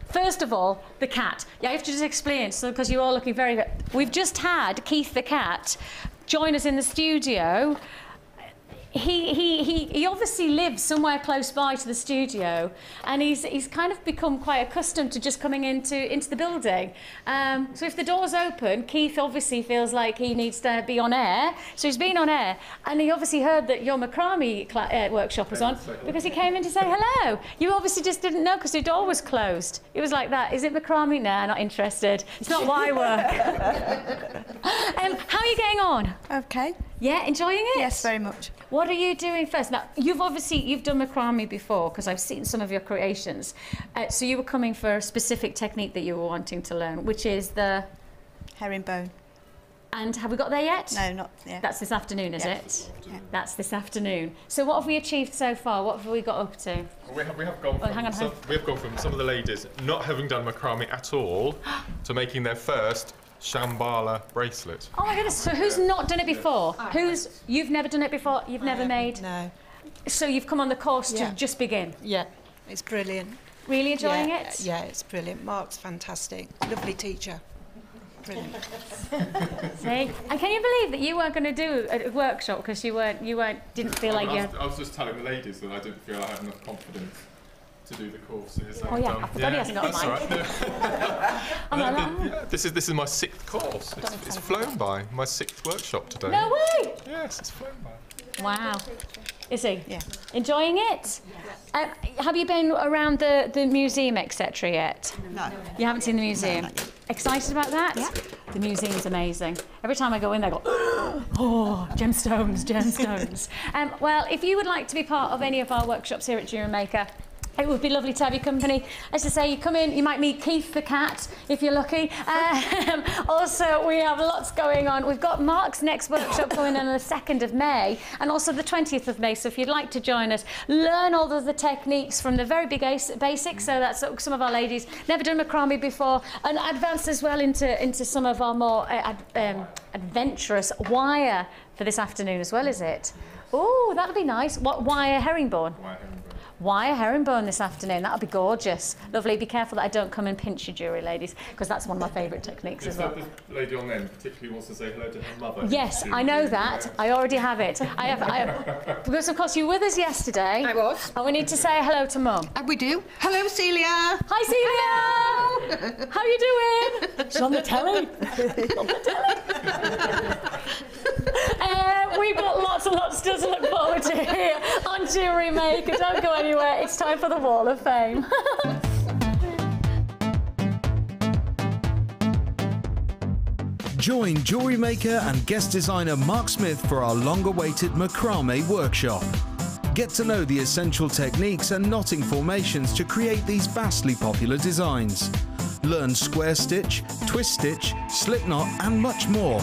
First of all, the cat. Yeah, I have to just explain, because you're all looking very... We've just had Keith the cat join us in the studio. He obviously lives somewhere close by to the studio, and he's kind of become quite accustomed to just coming into the building. So if the door's open, Keith obviously feels like he needs to be on air. So he's been on air, and he obviously heard that your macrame workshop was on because he came in to say hello. You obviously just didn't know because the door was closed. It was like that. Is it macrame? Nah, not interested. It's not wire work. How are you getting on? Okay. Yeah, enjoying it? Yes, very much. What are you doing first? Now, you've done macrame before because I've seen some of your creations. So you were coming for a specific technique that you were wanting to learn, which is the... herringbone. And have we got there yet? No, not yet. That's this afternoon, is Yeah. it? Yeah. That's this afternoon. So what have we achieved so far? What have we got up to? We have gone from some of the ladies not having done macrame at all to making their first Shambhala bracelet. Oh my goodness, so who's not done it before? You've never done it before? You've never made? No. So you've come on the course to just begin? Yeah, it's brilliant. Really enjoying it? Yeah, it's brilliant. Mark's fantastic. Lovely teacher. Brilliant. See? And can you believe that you weren't going to do a workshop because you didn't feel like you... I was just telling the ladies that I didn't feel I had enough confidence to do the courses. Oh yeah, I forgot he hasn't got a mic. Right. This is my 6th course. It's flown by. My 6th workshop today. No way! Yes, it's flown by. Wow. Is he? Yeah. Enjoying it? Have you been around the museum, etc. yet? No. You haven't seen the museum? No, not yet. Excited about that? Yeah. The museum's amazing. Every time I go in there, I go, oh, gemstones, gemstones. Well, if you would like to be part of any of our workshops here at Jewellery Maker, it would be lovely to have your company. As I say, you come in, you might meet Keith the cat, if you're lucky. Also, we have lots going on. We've got Mark's next workshop going on the 2nd of May, and also the 20th of May. So if you'd like to join us, learn all of the techniques from the very big basics. So that's some of our ladies never done macrame before, and advance as well into some of our more adventurous wire for this afternoon as well, is it? Oh, that'll be nice. What wire? Herringbone? Wire herringbone. Wire herringbone this afternoon. That'll be gorgeous. Lovely. Be careful that I don't come and pinch your jewellery, ladies, because that's one of my favourite techniques as well. This lady on end particularly wants to say hello to her mother. Yes, I know that. I already have it. I have, because of course you were with us yesterday. I was. And we need to say hello to Mum. And we do. Hello, Celia. Hi, Celia. How you doing? She's on the telly. On the telly. We've got lots and lots still to look forward to here on Jewellery Maker. Don't go anywhere. It's time for the Wall of Fame. Join Jewellery Maker and guest designer Mark Smith for our long-awaited macrame workshop. Get to know the essential techniques and knotting formations to create these vastly popular designs. Learn square stitch, twist stitch, slip knot and much more.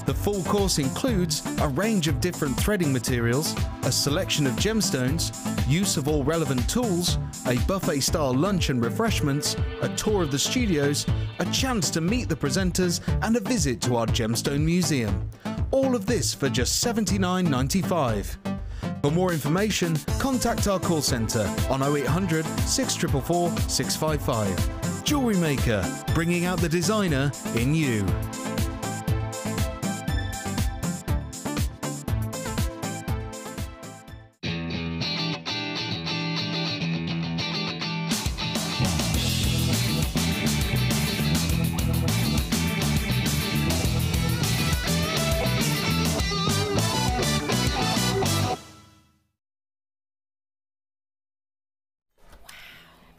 The full course includes a range of different threading materials, a selection of gemstones, use of all relevant tools, a buffet-style lunch and refreshments, a tour of the studios, a chance to meet the presenters, and a visit to our Gemstone Museum. All of this for just $79.95. For more information, contact our call centre on 0800 644 655. Jewellery Maker, bringing out the designer in you.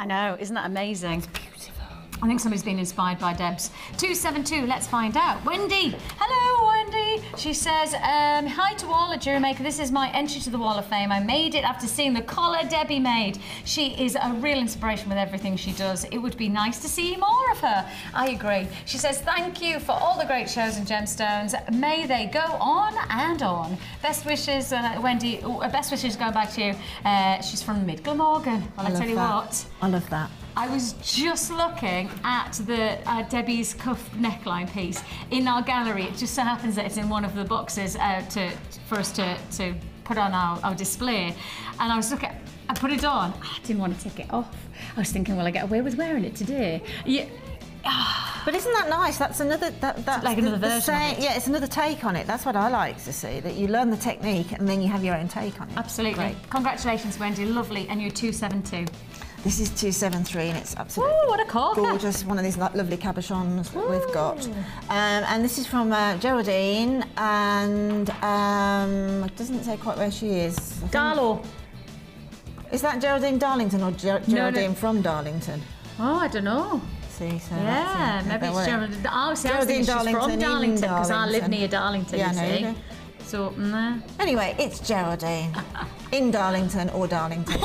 I know, isn't that amazing? It's beautiful. I think somebody's been inspired by Debs. 272, let's find out. Wendy, hello Wendy. She says, hi to all at Jewellery Maker. This is my entry to the Wall of Fame. I made it after seeing the collar Debbie made. She is a real inspiration with everything she does. It would be nice to see more of her. I agree. She says, thank you for all the great shows and gemstones. May they go on and on. Best wishes, Wendy. Best wishes go back to you. She's from Mid Glamorgan. Well, I tell you what. I love that. I was just looking at the Debbie's cuff neckline piece in our gallery. It just so happens that it's in one of the boxes for us to put on our display. And I was looking, I put it on. I didn't want to take it off. I was thinking, will I get away with wearing it today? Yeah. But isn't that nice? That's another that's like another version of it. Yeah, it's another take on it. That's what I like to see, that you learn the technique and then you have your own take on it. Absolutely. Great. Congratulations, Wendy. Lovely. And you're 272. This is 273 and it's absolutely what a corker. gorgeous. One of these lovely cabochons that we've got. And this is from Geraldine, and it doesn't say quite where she is. Darlow. Is that Geraldine Darlington or Geraldine No. from Darlington? Oh, I don't know. See, so Yeah, maybe it's Geraldine. I was thinking she's from Darlington because I live near Darlington, Yeah, you I know see. you do. So, nah. Anyway, it's Geraldine in Darlington or Darlington.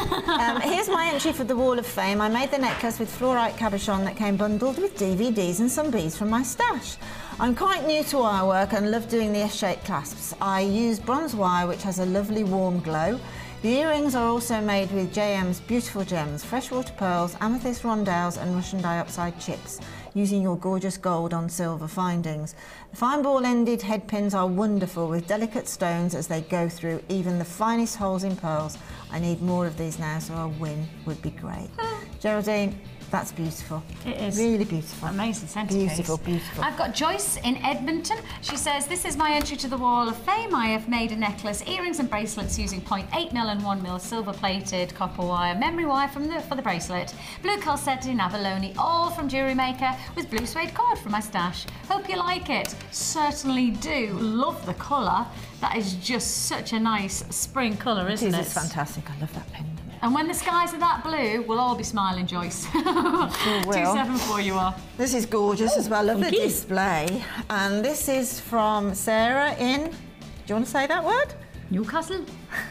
Here's my entry for the Wall of Fame. I made the necklace with fluorite cabochon that came bundled with DVDs and some beads from my stash. I'm quite new to wire work and love doing the S-shaped clasps. I use bronze wire which has a lovely warm glow. The earrings are also made with JM's beautiful gems, freshwater pearls, amethyst rondelles and Russian diopside chips, using your gorgeous gold on silver findings. The fine ball-ended head pins are wonderful with delicate stones as they go through even the finest holes in pearls. I need more of these now, so a win would be great. Geraldine, that's beautiful. It is. Really beautiful. Amazing centerpiece. Beautiful, beautiful. I've got Joyce in Edmonton. She says, this is my entry to the Wall of Fame. I have made a necklace, earrings and bracelets using 0.8mm and 1mm silver-plated copper wire, memory wire for the bracelet, blue calcette in abalone, all from Jewellery Maker with blue suede cord from my stash. Hope you like it. Certainly do. Love the colour. That is just such a nice spring colour, isn't it? It's fantastic. I love that pendant. And when the skies are that blue, we'll all be smiling, Joyce. Sure will. 274 you are. This is gorgeous as well. Love the funky. display. And this is from Sarah in, do you want to say that word? Newcastle.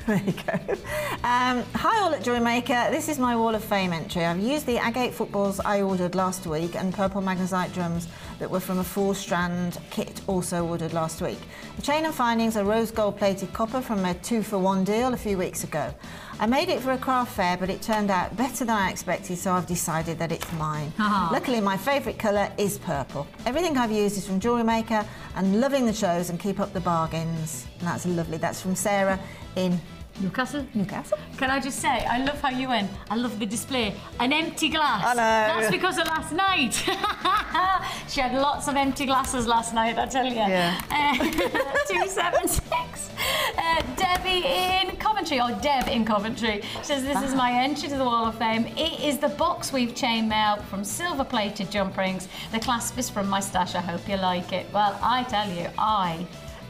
There you go. Hi all at Jewellery Maker. This is my Wall of Fame entry. I've used the agate footballs I ordered last week and purple magnesite drums that were from a 4-strand kit also ordered last week. The chain and findings are rose gold plated copper from a 2-for-1 deal a few weeks ago. I made it for a craft fair, but it turned out better than I expected, so I've decided that it's mine. Luckily, my favourite colour is purple. Everything I've used is from Jewellery Maker, and loving the shows and keep up the bargains. And that's lovely. That's from Sarah in Newcastle. Newcastle. Can I just say, I love how you went. I love the display. An empty glass. I know. That's because of last night. She had lots of empty glasses last night, I tell you. Yeah. 276. Debbie in Coventry, or Deb in Coventry, says this is my entry to the Wall of Fame. It is the box weave chainmail from silver-plated jump rings. The clasp is from my stash. I hope you like it. Well, I tell you,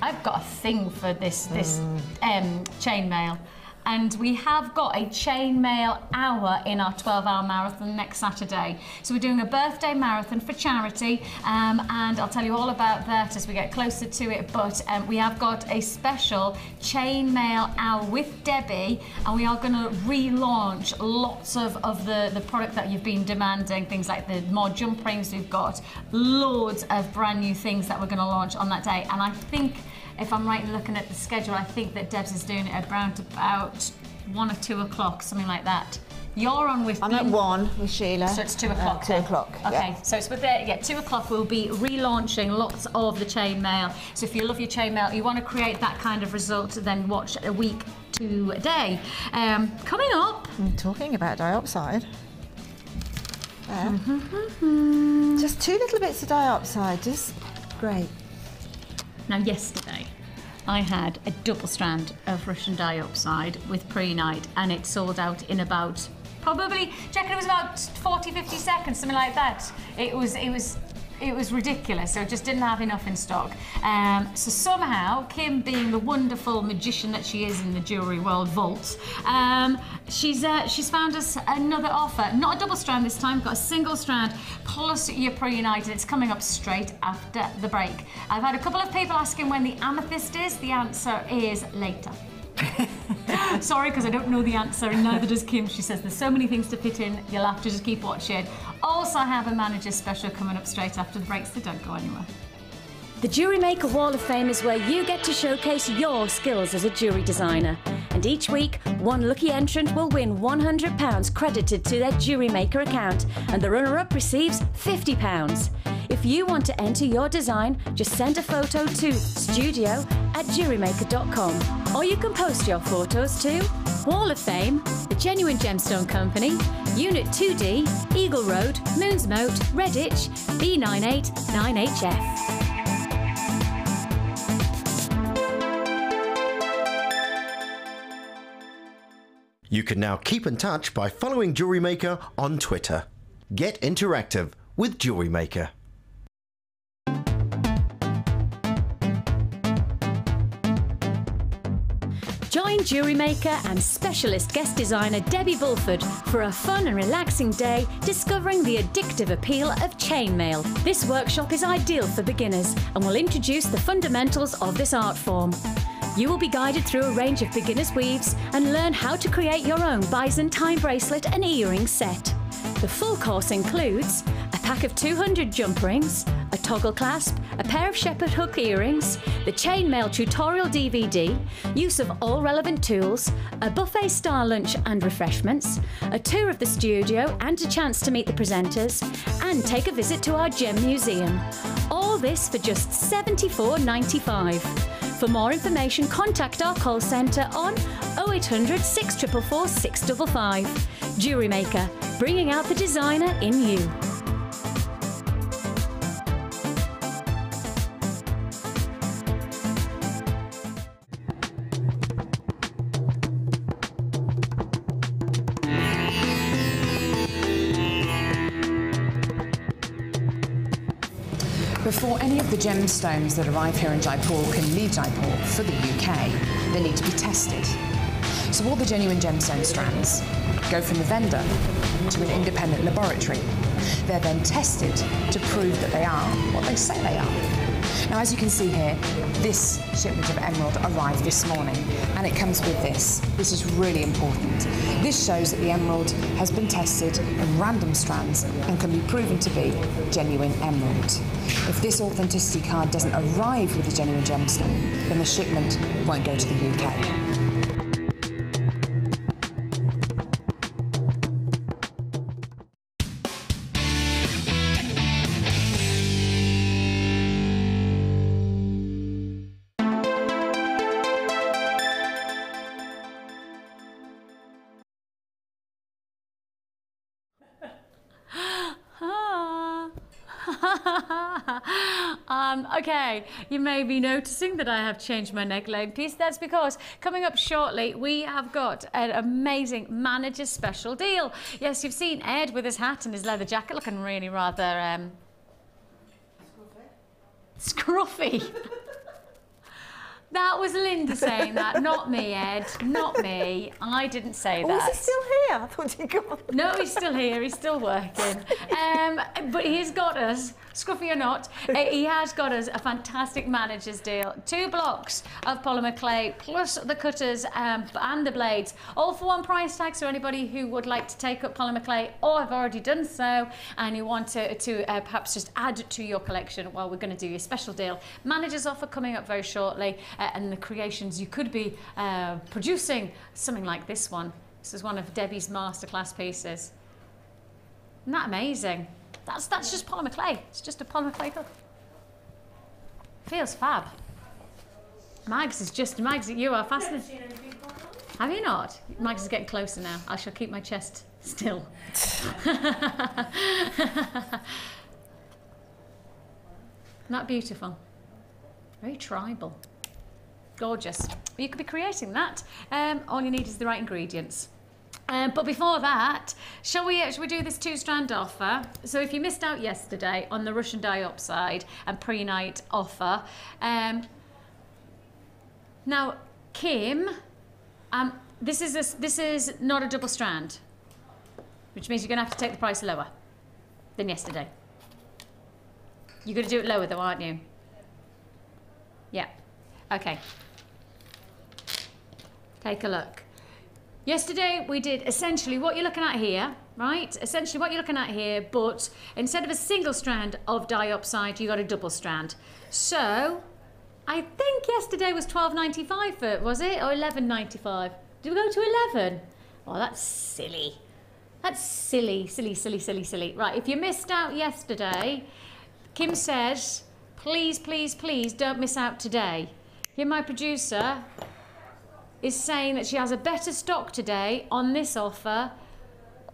I've got a thing for this chainmail. And we have got a chainmail hour in our 12-hour marathon next Saturday. So we're doing a birthday marathon for charity, and I'll tell you all about that as we get closer to it. But we have got a special chainmail hour with Debbie, and we are going to relaunch lots of the product that you've been demanding, things like the more jump rings we've got, loads of brand new things that we're going to launch on that day. And I think, if I'm right in looking at the schedule, I think that Debs is doing it around about 1 or 2 o'clock, something like that. You're on with I'm at 1 with Sheila. So it's 2 o'clock. 2 o'clock. Okay, yeah. so it's with 2 o'clock. We'll be relaunching lots of the chainmail. So if you love your chainmail, you want to create that kind of result, then watch a week today. Coming up, I'm talking about dioxide. There. Just 2 little bits of dioxide, just great. Now yesterday, I had a double strand of Russian dioxide with pre-night, and it sold out in about, probably, do you reckon it was about 40-50 seconds, something like that. It was ridiculous, so it just didn't have enough in stock. So somehow, Kim, being the wonderful magician that she is in the jewellery world vault, she's found us another offer. Not a double strand this time, got a single strand plus your pre-night, and it's coming up straight after the break. I've had a couple of people asking when the amethyst is. The answer is later. Sorry, because I don't know the answer, and neither does Kim. She says there's so many things to fit in, you'll have to just keep watching. Also, I have a manager's special coming up straight after the break, so don't go anywhere. The Jewellery Maker Wall of Fame is where you get to showcase your skills as a jewellery designer. And each week, one lucky entrant will win £100 credited to their Jewellery Maker account, and the runner-up receives £50. If you want to enter your design, just send a photo to studio@jewellerymaker.com, or you can post your photos to Wall of Fame, The Genuine Gemstone Company, Unit 2D, Eagle Road, Moonsmoat, Redditch, B989HF. You can now keep in touch by following Jewellery Maker on Twitter. Get interactive with Jewellery Maker. Join Jewellery Maker and specialist guest designer Debbie Bulford for a fun and relaxing day discovering the addictive appeal of chainmail. This workshop is ideal for beginners and will introduce the fundamentals of this art form. You will be guided through a range of beginners' weaves and learn how to create your own Byzantine bracelet and earring set. The full course includes a pack of 200 jump rings, a toggle clasp, a pair of shepherd hook earrings, the chainmail tutorial DVD, use of all relevant tools, a buffet-style lunch and refreshments, a tour of the studio and a chance to meet the presenters, and take a visit to our gem museum. All this for just $74.95. For more information, contact our call centre on 0800 644 655. Jewellery Maker, bringing out the designer in you. Before any of the gemstones that arrive here in Jaipur can leave Jaipur for the UK, they need to be tested. So all the genuine gemstone strands go from the vendor to an independent laboratory. They're then tested to prove that they are what they say they are. Now, as you can see here, this shipment of emerald arrived this morning, and it comes with this. This is really important. This shows that the emerald has been tested in random strands and can be proven to be genuine emerald. If this authenticity card doesn't arrive with a genuine gemstone, then the shipment won't go to the UK. Okay, you may be noticing that I have changed my neckline piece. That's because coming up shortly, we have got an amazing manager's special deal. Yes, you've seen Ed with his hat and his leather jacket looking really rather scruffy. That was Linda saying that, not me, Ed, not me. I didn't say that. Oh, is he still here? I thought he'd gone. No, he's still here. He's still working. But he's got us, scruffy or not, he has got us a fantastic manager's deal. 2 blocks of polymer clay, plus the cutters and the blades, all for one price tag. So anybody who would like to take up polymer clay or have already done so, and you want to perhaps just add to your collection, well, we're going to do you a special deal. Manager's offer coming up very shortly. and the creations you could be producing. Something like this one. This is one of Debbie's masterclass pieces. Isn't that amazing? That's just polymer clay. It's just a polymer clay hook. Feels fab. Mags, you are fascinating. Have you not? Mags is getting closer now. I shall keep my chest still. Not beautiful. Very tribal. Gorgeous. You could be creating that. All you need is the right ingredients. But before that, shall we do this 2-strand offer? So if you missed out yesterday on the Russian diopside and pre-night offer, now Kim, this is not a double strand, which means you're going to have to take the price lower than yesterday. You're going to do it lower though, aren't you? Yeah. Okay. Take a look. Yesterday we did essentially what you're looking at here, right? Essentially what you're looking at here, but instead of a single strand of diopside, you got a double strand. So I think yesterday was $12.95 for it, was it? Or $11.95? Did we go to 11? Oh, that's silly. That's silly, silly, silly, silly, silly. Right, if you missed out yesterday, Kim says, please, please, please don't miss out today. Kim, my producer, is saying that she has a better stock today on this offer,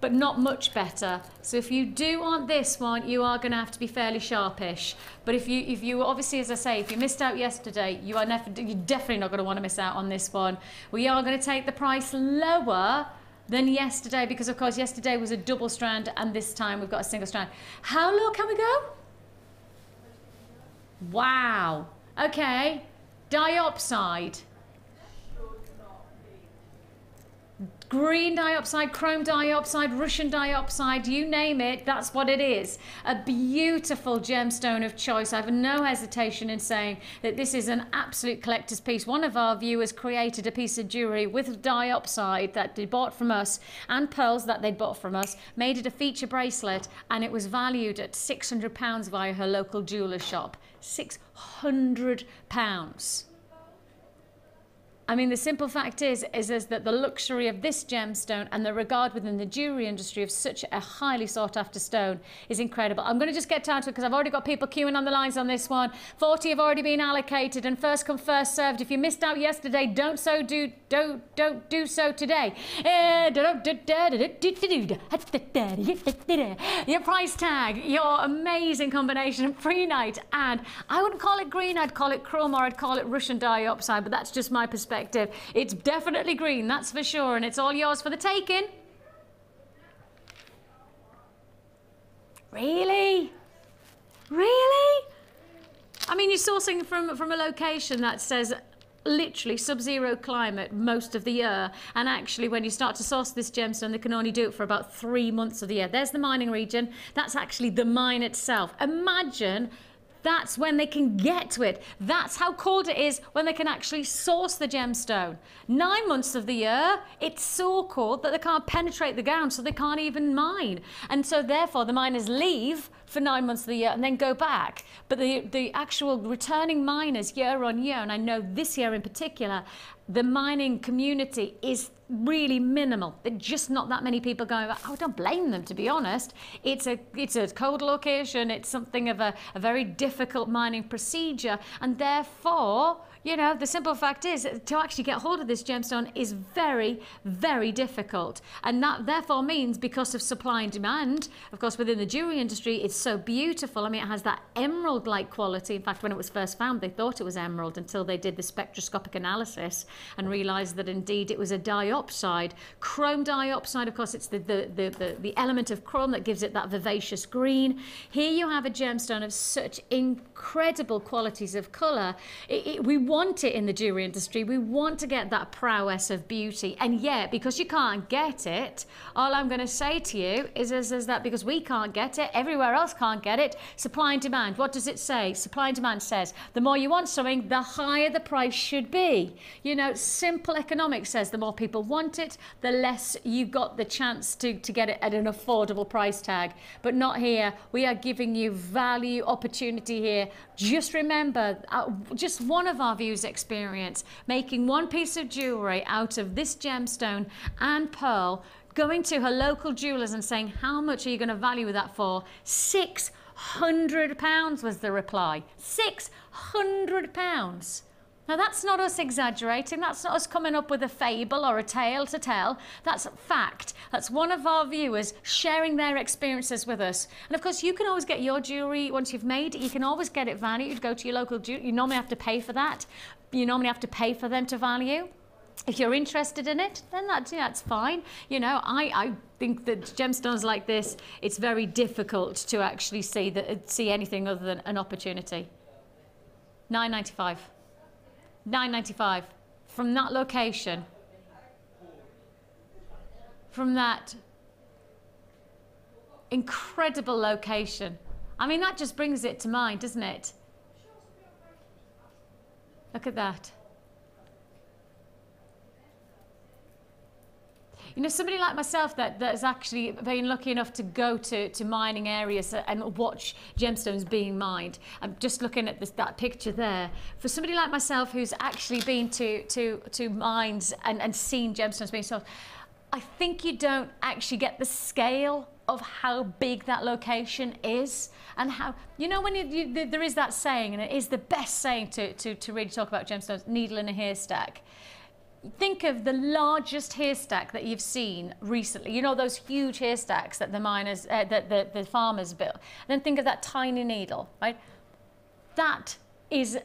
but not much better. So if you do want this one, you are going to have to be fairly sharpish. But if you obviously, as I say, if you missed out yesterday, you're definitely not going to want to miss out on this one. We are going to take the price lower than yesterday because, of course, yesterday was a double strand and this time we've got a single strand. How low can we go? Wow. Okay. Diopside. Green diopside, chrome diopside, Russian diopside, you name it, that's what it is. A beautiful gemstone of choice. I have no hesitation in saying that this is an absolute collector's piece. One of our viewers created a piece of jewellery with diopside that they bought from us and pearls that they bought from us, made it a feature bracelet, and it was valued at £600 via her local jeweller's shop. £600. I mean, the simple fact is that the luxury of this gemstone and the regard within the jewellery industry of such a highly sought after stone is incredible. I'm going to just get down to it because I've already got people queuing on the lines on this one. 40 have already been allocated and first come, first served. If you missed out yesterday, don't do so today. Your price tag, your amazing combination of pre-night and I wouldn't call it green, I'd call it chrome or I'd call it Russian diopside, but that's just my perspective. It's definitely green, that's for sure, and it's all yours for the taking. Really? Really? I mean, you're sourcing from a location that says literally sub-zero climate most of the year, and actually when you start to source this gemstone they can only do it for about 3 months of the year. There's the mining region, that's actually the mine itself. Imagine that's when they can get to it. That's how cold it is when they can actually source the gemstone. 9 months of the year, it's so cold that they can't penetrate the ground, so they can't even mine. And so therefore the miners leave for 9 months of the year and then go back. But the actual returning miners year on year, and I know this year in particular, the mining community is really minimal. There's just not that many people going. I don't blame them, to be honest. It's a cold location. It's something of a very difficult mining procedure, and therefore, you know, the simple fact is to actually get hold of this gemstone is very, very difficult. And that therefore means, because of supply and demand, of course, within the jewellery industry, it's so beautiful. I mean, it has that emerald-like quality. In fact, when it was first found, they thought it was emerald until they did the spectroscopic analysis and realised that indeed it was a diopside. Chrome diopside, of course, it's the element of chrome that gives it that vivacious green. Here you have a gemstone of such incredible qualities of colour. We want it in the jewellery industry. We want to get that prowess of beauty, and yet because you can't get it, all I'm going to say to you is that because we can't get it, everywhere else can't get it. Supply and demand. What does it say? Supply and demand says the more you want something, the higher the price should be. You know, simple economics says the more people want it, the less you've got the chance to get it at an affordable price tag. But not here. We are giving you value, opportunity here. Just remember, just one of our viewers experience. Making one piece of jewellery out of this gemstone and pearl, going to her local jewellers and saying, how much are you going to value that for? £600 was the reply. £600. Now that's not us exaggerating, that's not us coming up with a fable or a tale to tell, that's fact. That's one of our viewers sharing their experiences with us. And of course you can always get your jewellery, once you've made it, you can always get it valued, go to your local jewellery, you normally have to pay for that, you normally have to pay for them to value. If you're interested in it, then that's fine. You know, I think that gemstones like this, it's very difficult to actually see anything other than an opportunity. £9.95. £9.95 from that location, from that incredible location. I mean, that just brings it to mind, doesn't it? Look at that. You know, somebody like myself that has actually been lucky enough to go to mining areas and watch gemstones being mined. I'm just looking at that picture there. For somebody like myself who's actually been to mines and seen gemstones being sold, I think you don't actually get the scale of how big that location is and how, you know, when there is that saying, and it is the best saying to really talk about gemstones, needle in a haystack. Think of the largest haystack that you've seen recently. You know, those huge haystacks that the miners, the farmers built. Then think of that tiny needle, right? That's easy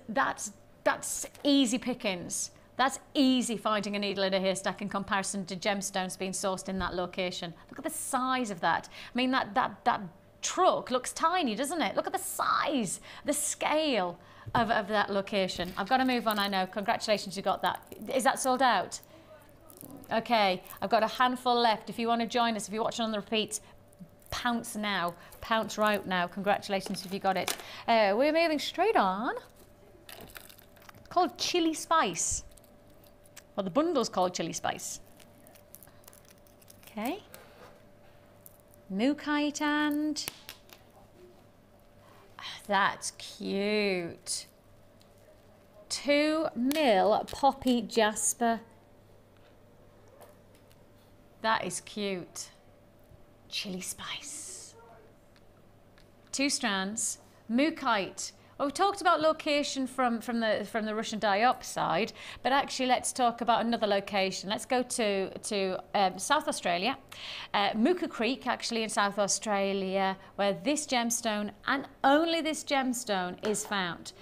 pickings. That's easy finding a needle in a haystack in comparison to gemstones being sourced in that location. Look at the size of that. I mean, that truck looks tiny, doesn't it? Look at the size, the scale of that location. I've got to move on, I know. Congratulations, you got that. Is that sold out? Okay, I've got a handful left. If you want to join us, if you're watching on the repeats, pounce now. Pounce right now. Congratulations if you got it. We're moving straight on. It's called Chili Spice. Well, the bundle's called Chili Spice. Okay. Mookaite and... That's cute. 2 mil poppy jasper. That is cute. Chili spice. 2 strands. Mookaite. Well, we talked about location from the Russian diopside, but actually let's talk about another location. Let's go to South Australia, Mooka Creek, actually in South Australia, where this gemstone and only this gemstone is found.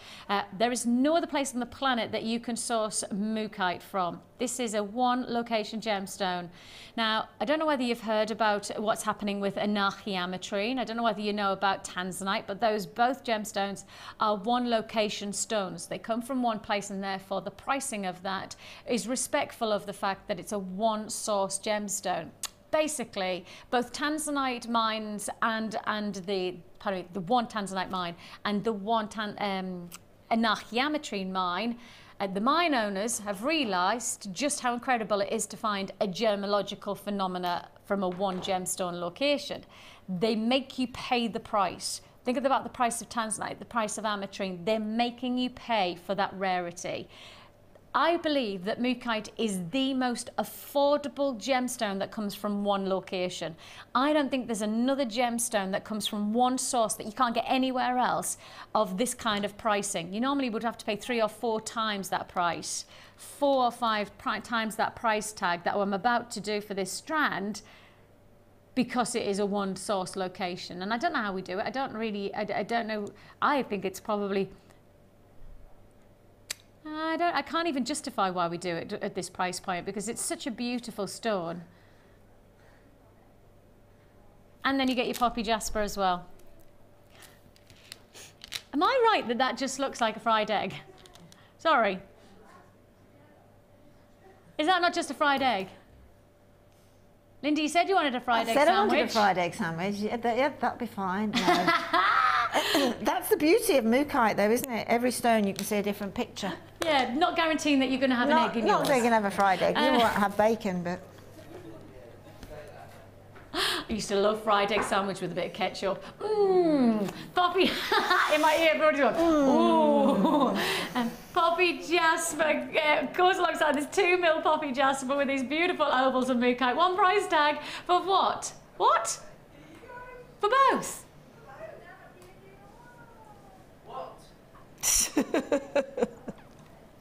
There is no other place on the planet that you can source mookaite from. This is a 1-location gemstone. Now, I don't know whether you've heard about what's happening with anarchiametrine. I don't know whether you know about tanzanite, but those both gemstones are 1-location stones. They come from one place, and therefore the pricing of that is respectful of the fact that it's a 1-source gemstone. Basically, both tanzanite mines and the one tanzanite mine and the one anarchiametrine mine, the mine owners have realised just how incredible it is to find a gemological phenomena from a 1 gemstone location. They make you pay the price. Think about the price of tanzanite, the price of ametrine. They're making you pay for that rarity. I believe that mookaite is the most affordable gemstone that comes from 1 location. I don't think there's another gemstone that comes from 1 source that you can't get anywhere else of this kind of pricing. You normally would have to pay 3 or 4 times that price, 4 or 5 times that price tag that I'm about to do for this strand, because it is a 1 source location. And I don't know how we do it. I don't know. I think it's probably... I can't even justify why we do it at this price point, because it's such a beautiful stone. And then you get your poppy jasper as well. Am I right that that just looks like a fried egg? Sorry. Is that not just a fried egg? Lindy, you said you wanted a fried egg sandwich. I wanted a fried egg sandwich. Yeah, that'd be fine. No. That's the beauty of mookaite, though, isn't it? Every stone you can see a different picture. Yeah, not guaranteeing that you're going to have an egg in yours. Not that you're going to have a fried egg. You won't have bacon, but... I used to love fried egg sandwich with a bit of ketchup. Mmm, poppy in my ear, everybody's going, ooh. Poppy Jasper goes alongside this 2mm Poppy Jasper with these beautiful ovals of mookaite. One price tag for what? What? For both?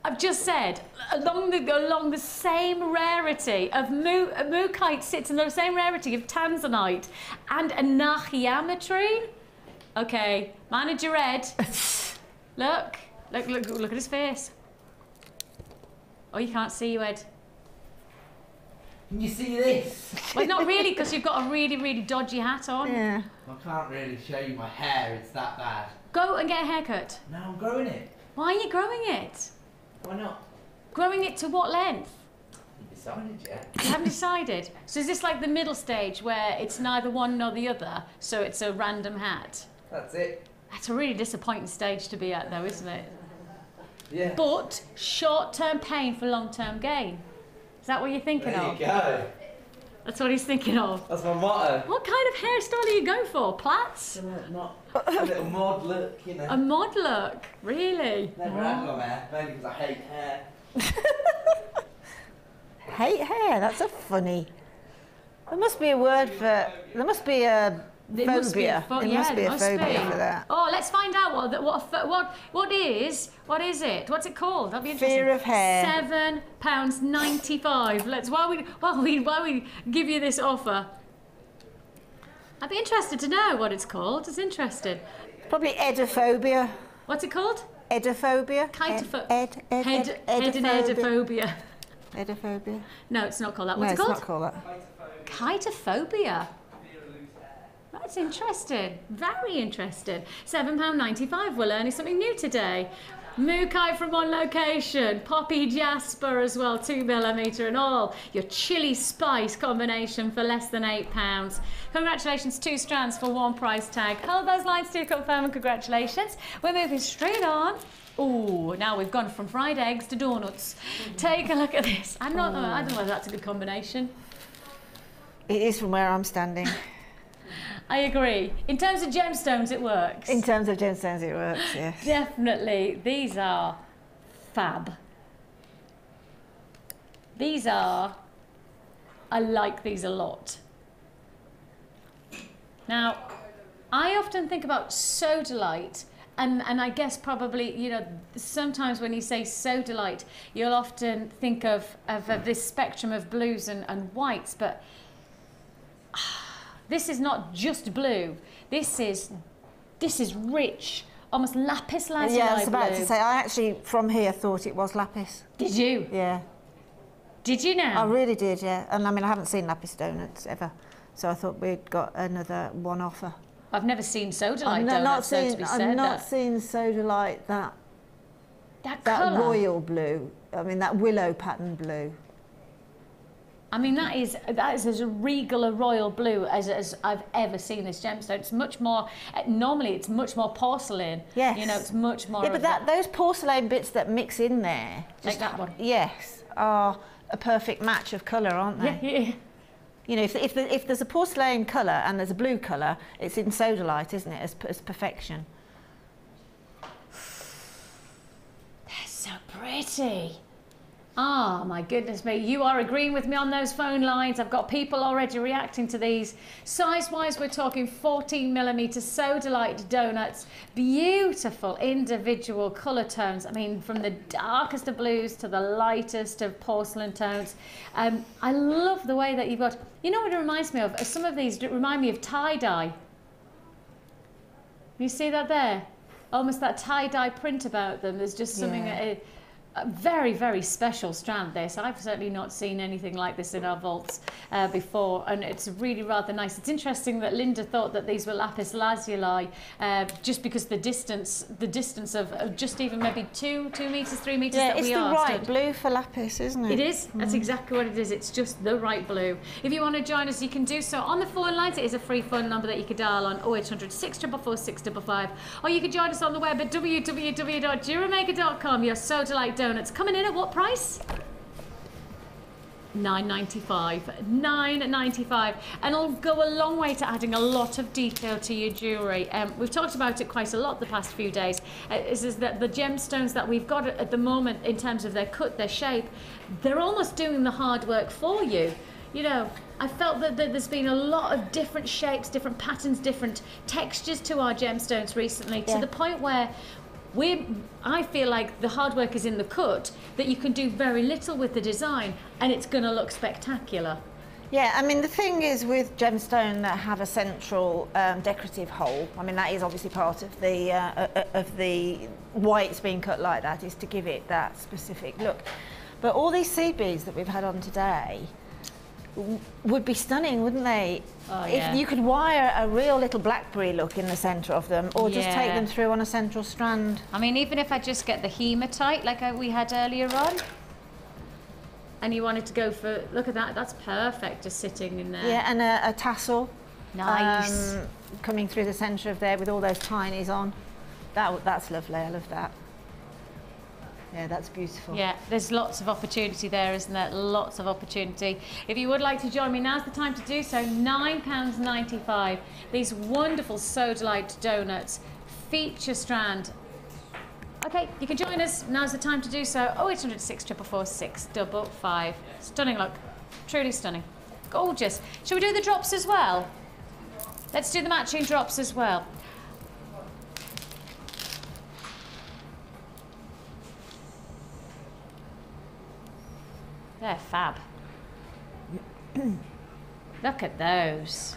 I've just said, along the same rarity of mookaite sits in the same rarity of tanzanite and a nachiametrine. Okay, Manager Ed, look at his face. Oh, you can't see you, Ed. Can you see this? Well, not really, because you've got a really, really dodgy hat on. Yeah. I can't really show you my hair, it's that bad. Go and get a haircut. No, I'm growing it. Why are you growing it? Why not? Growing it to what length? You decided yet? You haven't decided. So is this like the middle stage where it's neither one nor the other, so it's a random hat? That's it. That's a really disappointing stage to be at, though, isn't it? Yeah. But short-term pain for long-term gain. Is that what you're thinking of? There you go. That's what he's thinking of. That's my motto. What kind of hairstyle are you going for? Plaits? Not a little mod look, you know. A mod look? Really? Never had long hair, mainly because I hate hair. Hate hair? That's a funny. There must be a word for. There must be a phobia. There must be a phobia for that. Oh, let's find out what is it? What's it called? That'd be interesting. Fear of hair. £7.95. Let's while we give you this offer. I'd be interested to know what it's called. It's interesting. Probably edophobia. What's it called? Edophobia. Edophobia. Edophobia. No, it's not called that. What's it no, called? It's not called that. Kitophobia. That's interesting. Very interesting. £7.95. We're learning something new today. Mookaite from On Location. Poppy Jasper as well, 2mm and all. Your chili spice combination for less than £8. Congratulations, 2 strands for 1 price tag. Hold those lines to confirm and congratulations. We're moving straight on. Oh, now we've gone from fried eggs to donuts. Take a look at this. I don't know whether that's a good combination. It is from where I'm standing. I agree. In terms of gemstones, it works. In terms of gemstones, it works, yes. Definitely. These are fab. These are... I like these a lot. Now, I often think about sodalite, and I guess probably, you know, sometimes when you say sodalite, you'll often think of this spectrum of blues and whites, but... This is not just blue. This is rich, almost lapis lazuli. Yeah, I was about blue. to say. I actually, from here, thought it was lapis. Did you? Yeah. Did you now? I really did. Yeah. And I mean, I haven't seen lapis donuts ever, so I thought we'd got another one offer. I've never seen sodalite donuts. I've not seen sodalite that colour. royal blue. I mean, that willow pattern blue. I mean, that is as regal a royal blue as I've ever seen this gemstone. It's much more, normally it's much more porcelain. Yes. You know, it's much more... Yeah, but those porcelain bits that mix in there... Like that one. Yes, are a perfect match of colour, aren't they? Yeah. You know, if there's a porcelain colour and there's a blue colour, it's in sodalite, isn't it, as perfection. They're so pretty. Oh my goodness me, you are agreeing with me on those phone lines. I've got people already reacting to these. Size-wise, we're talking 14mm sodalite donuts. Beautiful individual colour tones. I mean, from the darkest of blues to the lightest of porcelain tones. I love the way that you've got... You know what it reminds me of? Some of these remind me of tie-dye. You see that there? Almost that tie-dye print about them. There's just something... Yeah. A very, very special strand, this. I've certainly not seen anything like this in our vaults before, and it's really rather nice. It's interesting that Linda thought that these were lapis lazuli, just because the distance of just even maybe 2 meters, 3 meters that we are. Yeah, it's the right blue for lapis, isn't it? It is. That's exactly what it is. It's just the right blue. If you want to join us, you can do so on the phone lines. It is a free phone number that you can dial on 0800 644 655, or you can join us on the web at www.jewellerymaker.com. Your sodalite donuts coming in at what price? £9.95. £9.95, and it'll go a long way to adding a lot of detail to your jewellery. We've talked about it quite a lot the past few days. Is that the gemstones that we've got at the moment, in terms of their cut, their shape, they're almost doing the hard work for you. You know, I felt that there's been a lot of different shapes, different patterns, different textures to our gemstones recently, to the point where I feel like the hard work is in the cut, that you can do very little with the design and it's going to look spectacular. Yeah, I mean, the thing is with gemstone that have a central decorative hole, I mean, that is obviously part of the why it's being cut like that, is to give it that specific look. But all these seed beads that we've had on today would be stunning, wouldn't they? Oh, if you could wire a real little blackberry look in the centre of them, or just take them through on a central strand. I mean, even if I just get the hematite like we had earlier on, and you wanted to go for, look at that, that's perfect, just sitting in there. Yeah, and a tassel. Nice. Coming through the centre of there with all those tinies on. That's lovely, I love that. Yeah, that's beautiful. Yeah, there's lots of opportunity there, isn't there? Lots of opportunity. If you would like to join me, now's the time to do so. £9.95. These wonderful Sodalite donuts, feature strand. Okay, you can join us. Now's the time to do so. 0800 644 655. Stunning look. Truly stunning. Gorgeous. Shall we do the drops as well? Let's do the matching drops as well. They're fab. Look at those.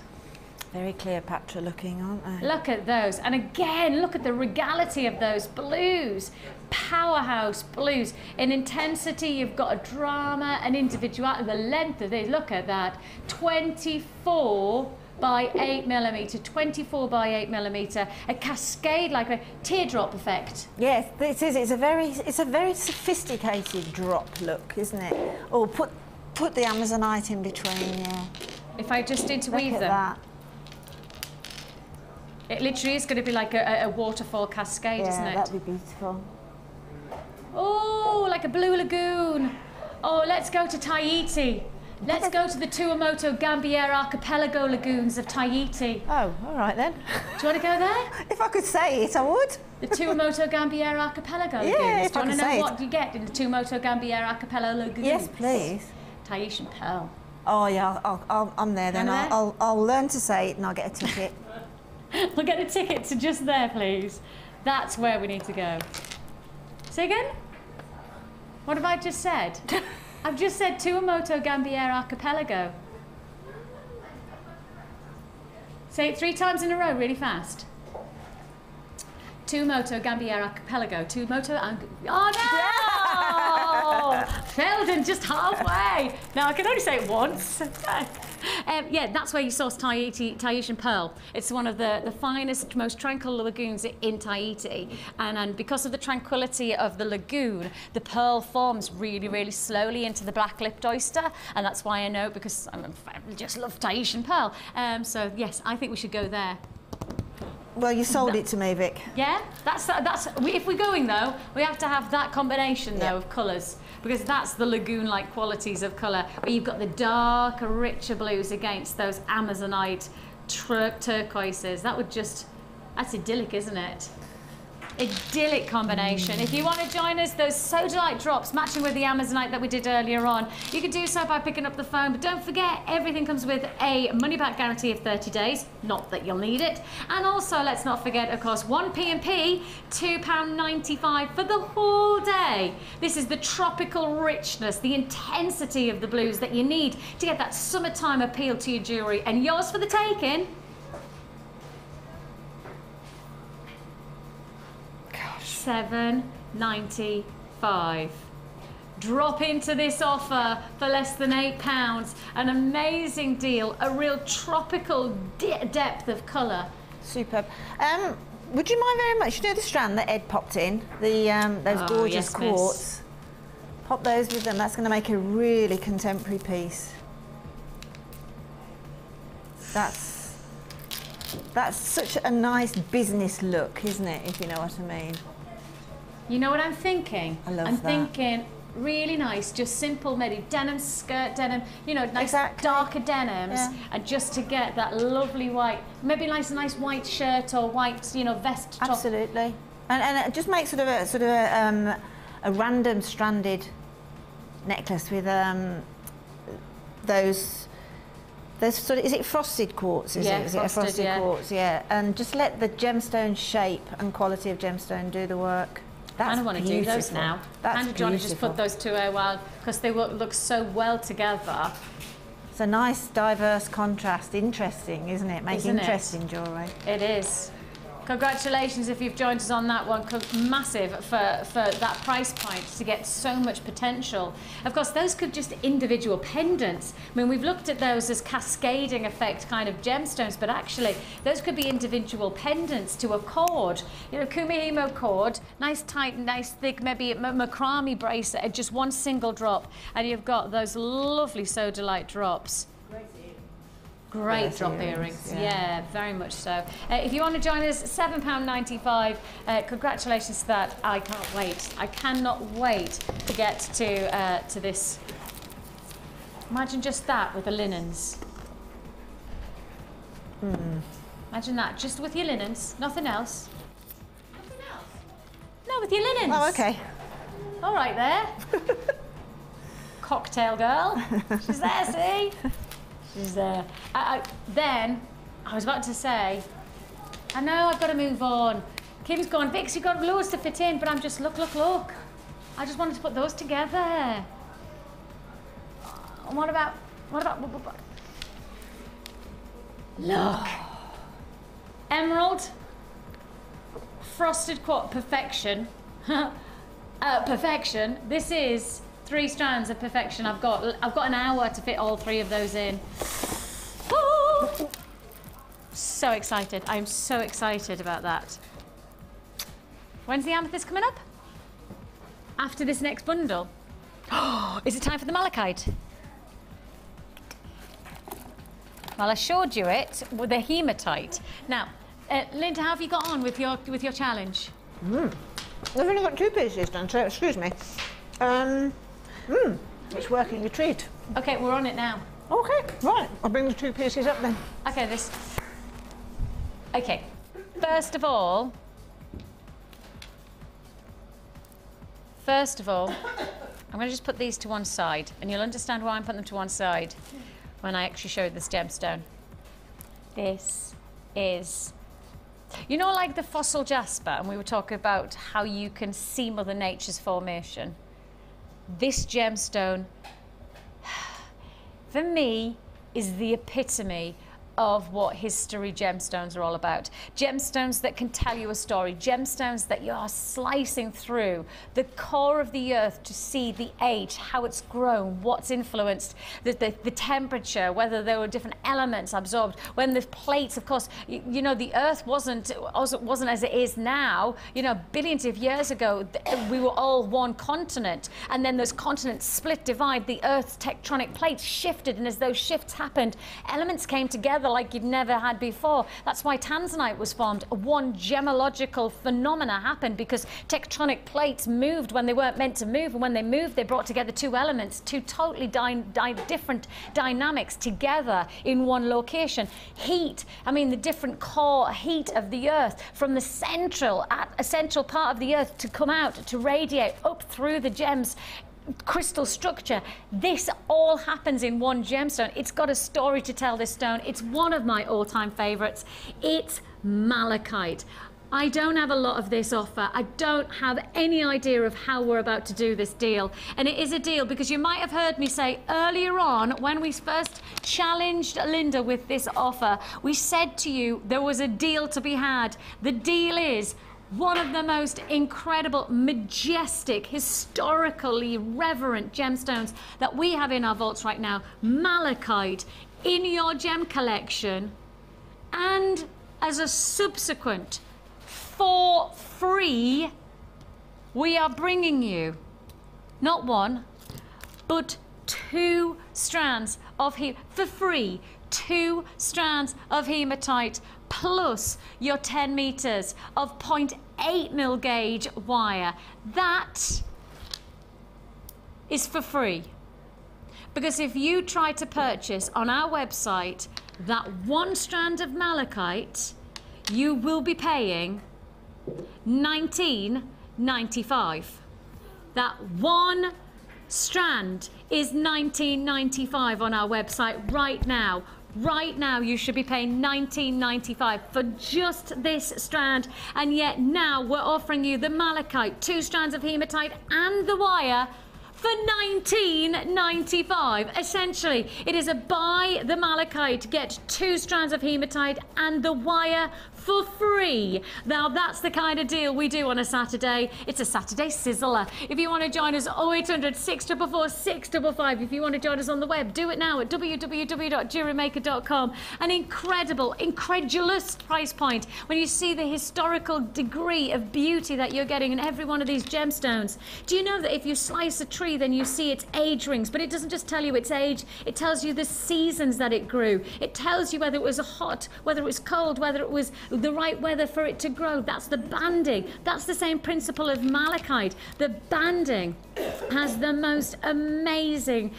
Very Cleopatra looking, aren't they? Look at those. And again, look at the regality of those blues. Powerhouse blues. In intensity, you've got a drama, an individuality, the length of these. Look at that. 24 by 8mm, 24 by 8mm, a cascade, like a teardrop effect. Yes, this is. It's a very sophisticated drop look, isn't it? Oh, put the Amazonite in between. Yeah. If I just interweave Look at them, that. it literally is going to be like a waterfall cascade, isn't it? Yeah, that'd be beautiful. Oh, like a blue lagoon. Oh, let's go to Tahiti. Let's go to the Tuamotu Gambier Archipelago lagoons of Tahiti. Oh, all right then. Do you want to go there? If I could say it, I would. The Tuamotu Gambier Archipelago lagoons. Yeah, Do you want to know what you get in the Tuamotu Gambier Archipelago lagoons? Yes, please. Tahitian pearl. Oh yeah, I'm there then. I'll learn to say it and I'll get a ticket. We'll get a ticket to just there, please. That's where we need to go. Say again? What have I just said? I've just said Tuamotu Gambier Archipelago. Say it 3 times in a row, really fast. Tuamotu Gambier Archipelago. Oh no! Failed just halfway. Now I can only say it once. Yeah, that's where you source Tahitian pearl. It's one of the finest, most tranquil lagoons in Tahiti. And because of the tranquility of the lagoon, the pearl forms really, really slowly into the black-lipped oyster. And that's why I know, because I just love Tahitian pearl. So yes, I think we should go there. Well, you sold it to me, Vic. Yeah, that's if we're going though, we have to have that combination though of colours, because that's the lagoon-like qualities of colour, where you've got the darker, richer blues against those Amazonite turquoises. That's idyllic, isn't it? Idyllic combination. If you want to join us, those Sodalite drops matching with the Amazonite that we did earlier on, you can do so by picking up the phone. But don't forget, everything comes with a money-back guarantee of 30 days. Not that you'll need it. And also, let's not forget, of course, 1 P&P, £2.95 for the whole day. This is the tropical richness, the intensity of the blues that you need to get that summertime appeal to your jewellery. And yours for the taking. £7.95. Drop into this offer for less than £8. An amazing deal, a real tropical depth of colour. Superb. Would you mind very much, you know the strand that Ed popped in, those gorgeous quartz? Miss. Pop those with them, that's going to make a really contemporary piece. That's such a nice business look, isn't it, if you know what I mean? You know what I'm thinking? I love I'm that. thinking really nice, just simple, maybe denim skirt, denim, you know, nice darker denims, and just to get that lovely white, maybe nice white shirt or white, you know, vest top. Absolutely, and it just makes sort of a random stranded necklace with those sort of, is it frosted quartz? Is it a frosted quartz? Yeah, and just let the gemstone shape and quality of gemstone do the work. That's I don't want to do those now. That's and Johnny just put those to a while because they look so well together. It's a nice, diverse contrast. Interesting, isn't it? Make interesting jewellery. It is. Congratulations if you've joined us on that one. Massive for that price point to get so much potential. Of course, those could just individual pendants. I mean, we've looked at those as cascading effect kind of gemstones, but actually those could be individual pendants to a cord. You know, kumihimo cord, nice tight, nice thick, maybe a macrame bracelet, just one single drop, and you've got those lovely So Delight drops. Great drop earrings, yeah, very much so. If you want to join us, £7.95. Congratulations to that. I can't wait. I cannot wait to get to this. Imagine just that with the linens. Imagine that, just with your linens, nothing else. Nothing else? No, with your linens. Oh, okay. All right there. Cocktail girl. She's there, see? She's there. Then, I was about to say, I know I've got to move on. Kim's gone, Vix, you've got loads to fit in, but I'm just, look. I just wanted to put those together. What about, look. Emerald, frosted quartz, perfection. Perfection. This is 3 strands of perfection. I've got an hour to fit all 3 of those in. Oh, so excited. I'm so excited about that. When's the amethyst coming up? After this next bundle. Oh, is it time for the malachite? Well, I showed you it with the hematite. Now, Linda, how have you got on with your challenge? I've only got 2 pieces done, so excuse me. It's working a treat. Okay, we're on it now. Okay, right. I'll bring the 2 pieces up then. Okay, Okay, first of all, I'm going to just put these to one side, and you'll understand why I'm putting them to one side when I actually show this gemstone. This is, you know, like the fossil jasper, and we were talking about how you can see Mother Nature's formation. This gemstone, for me, is the epitome of what history gemstones are all about. Gemstones that can tell you a story, gemstones that you are slicing through the core of the earth to see the age, how it's grown, what's influenced the temperature, whether there were different elements absorbed. When the plates, of course, you know, the earth wasn't as it is now. You know, billions of years ago, we were all one continent, and then those continents split, divide, the earth's tectonic plates shifted, and as those shifts happened, elements came together like you'd never had before. That's why tanzanite was formed. One gemological phenomena happened because tectonic plates moved when they weren't meant to move, and when they moved, they brought together 2 elements, 2 totally different dynamics together in one location. Heat, I mean, the different core heat of the earth from the central part of the earth to come out, to radiate up through the gems, crystal structure. This all happens in one gemstone. It's got a story to tell, this stone. It's one of my all-time favorites. It's malachite. I don't have a lot of this offer. I don't have any idea of how we're about to do this deal. And it is a deal because you might have heard me say earlier on when we first challenged Linda with this offer, we said to you there was a deal to be had. The deal is one of the most incredible, majestic, historically reverent gemstones that we have in our vaults right now, malachite, in your gem collection, and as a subsequent, for free, we are bringing you not 1, but 2 strands of for free, 2 strands of hematite, plus your 10 meters of 0.8 mil gauge wire. That is for free. Because if you try to purchase on our website that 1 strand of malachite, you will be paying $19.95. That 1 strand is $19.95 on our website right now. Right now, you should be paying $19.95 for just this strand, and yet now we're offering you the malachite, 2 strands of hematite, and the wire for $19.95. Essentially, it is a buy the malachite, get 2 strands of hematite and the wire for free. Now, that's the kind of deal we do on a Saturday. It's a Saturday sizzler. If you want to join us, 0800 644 655. If you want to join us on the web, do it now at www.jewellerymaker.com. An incredulous price point when you see the historical degree of beauty that you're getting in every one of these gemstones. Do you know that if you slice a tree, then you see its age rings, but it doesn't just tell you its age, it tells you the seasons that it grew. It tells you whether it was hot, whether it was cold, whether it was the right weather for it to grow. That's the banding. That's the same principle of malachite. The banding has the most amazing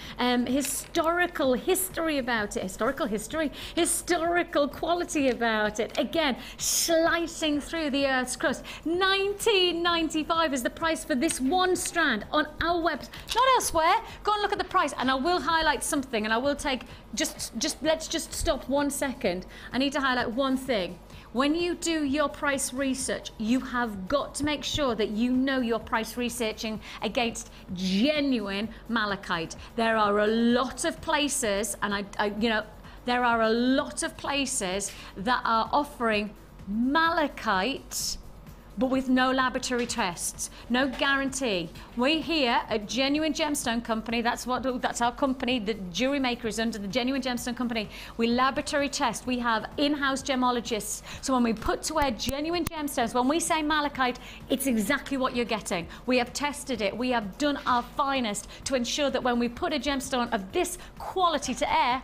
historical history about it. Historical quality about it. Again, slicing through the Earth's crust. $19.95 is the price for this 1 strand on our website. Not elsewhere. Go and look at the price, and I will highlight something, and I will take let's just stop 1 second. I need to highlight one thing. When you do your price research, you have got to make sure that you know you're price researching against genuine malachite. There are a lot of places, and there are a lot of places that are offering malachite but with no laboratory tests, no guarantee. We here at Genuine Gemstone Company, that's our company, the Jewellery Maker is under the Genuine Gemstone Company. We laboratory test, we have in-house gemologists. So when we put to wear genuine gemstones, when we say malachite, it's exactly what you're getting. We have tested it, we have done our finest to ensure that when we put a gemstone of this quality to air,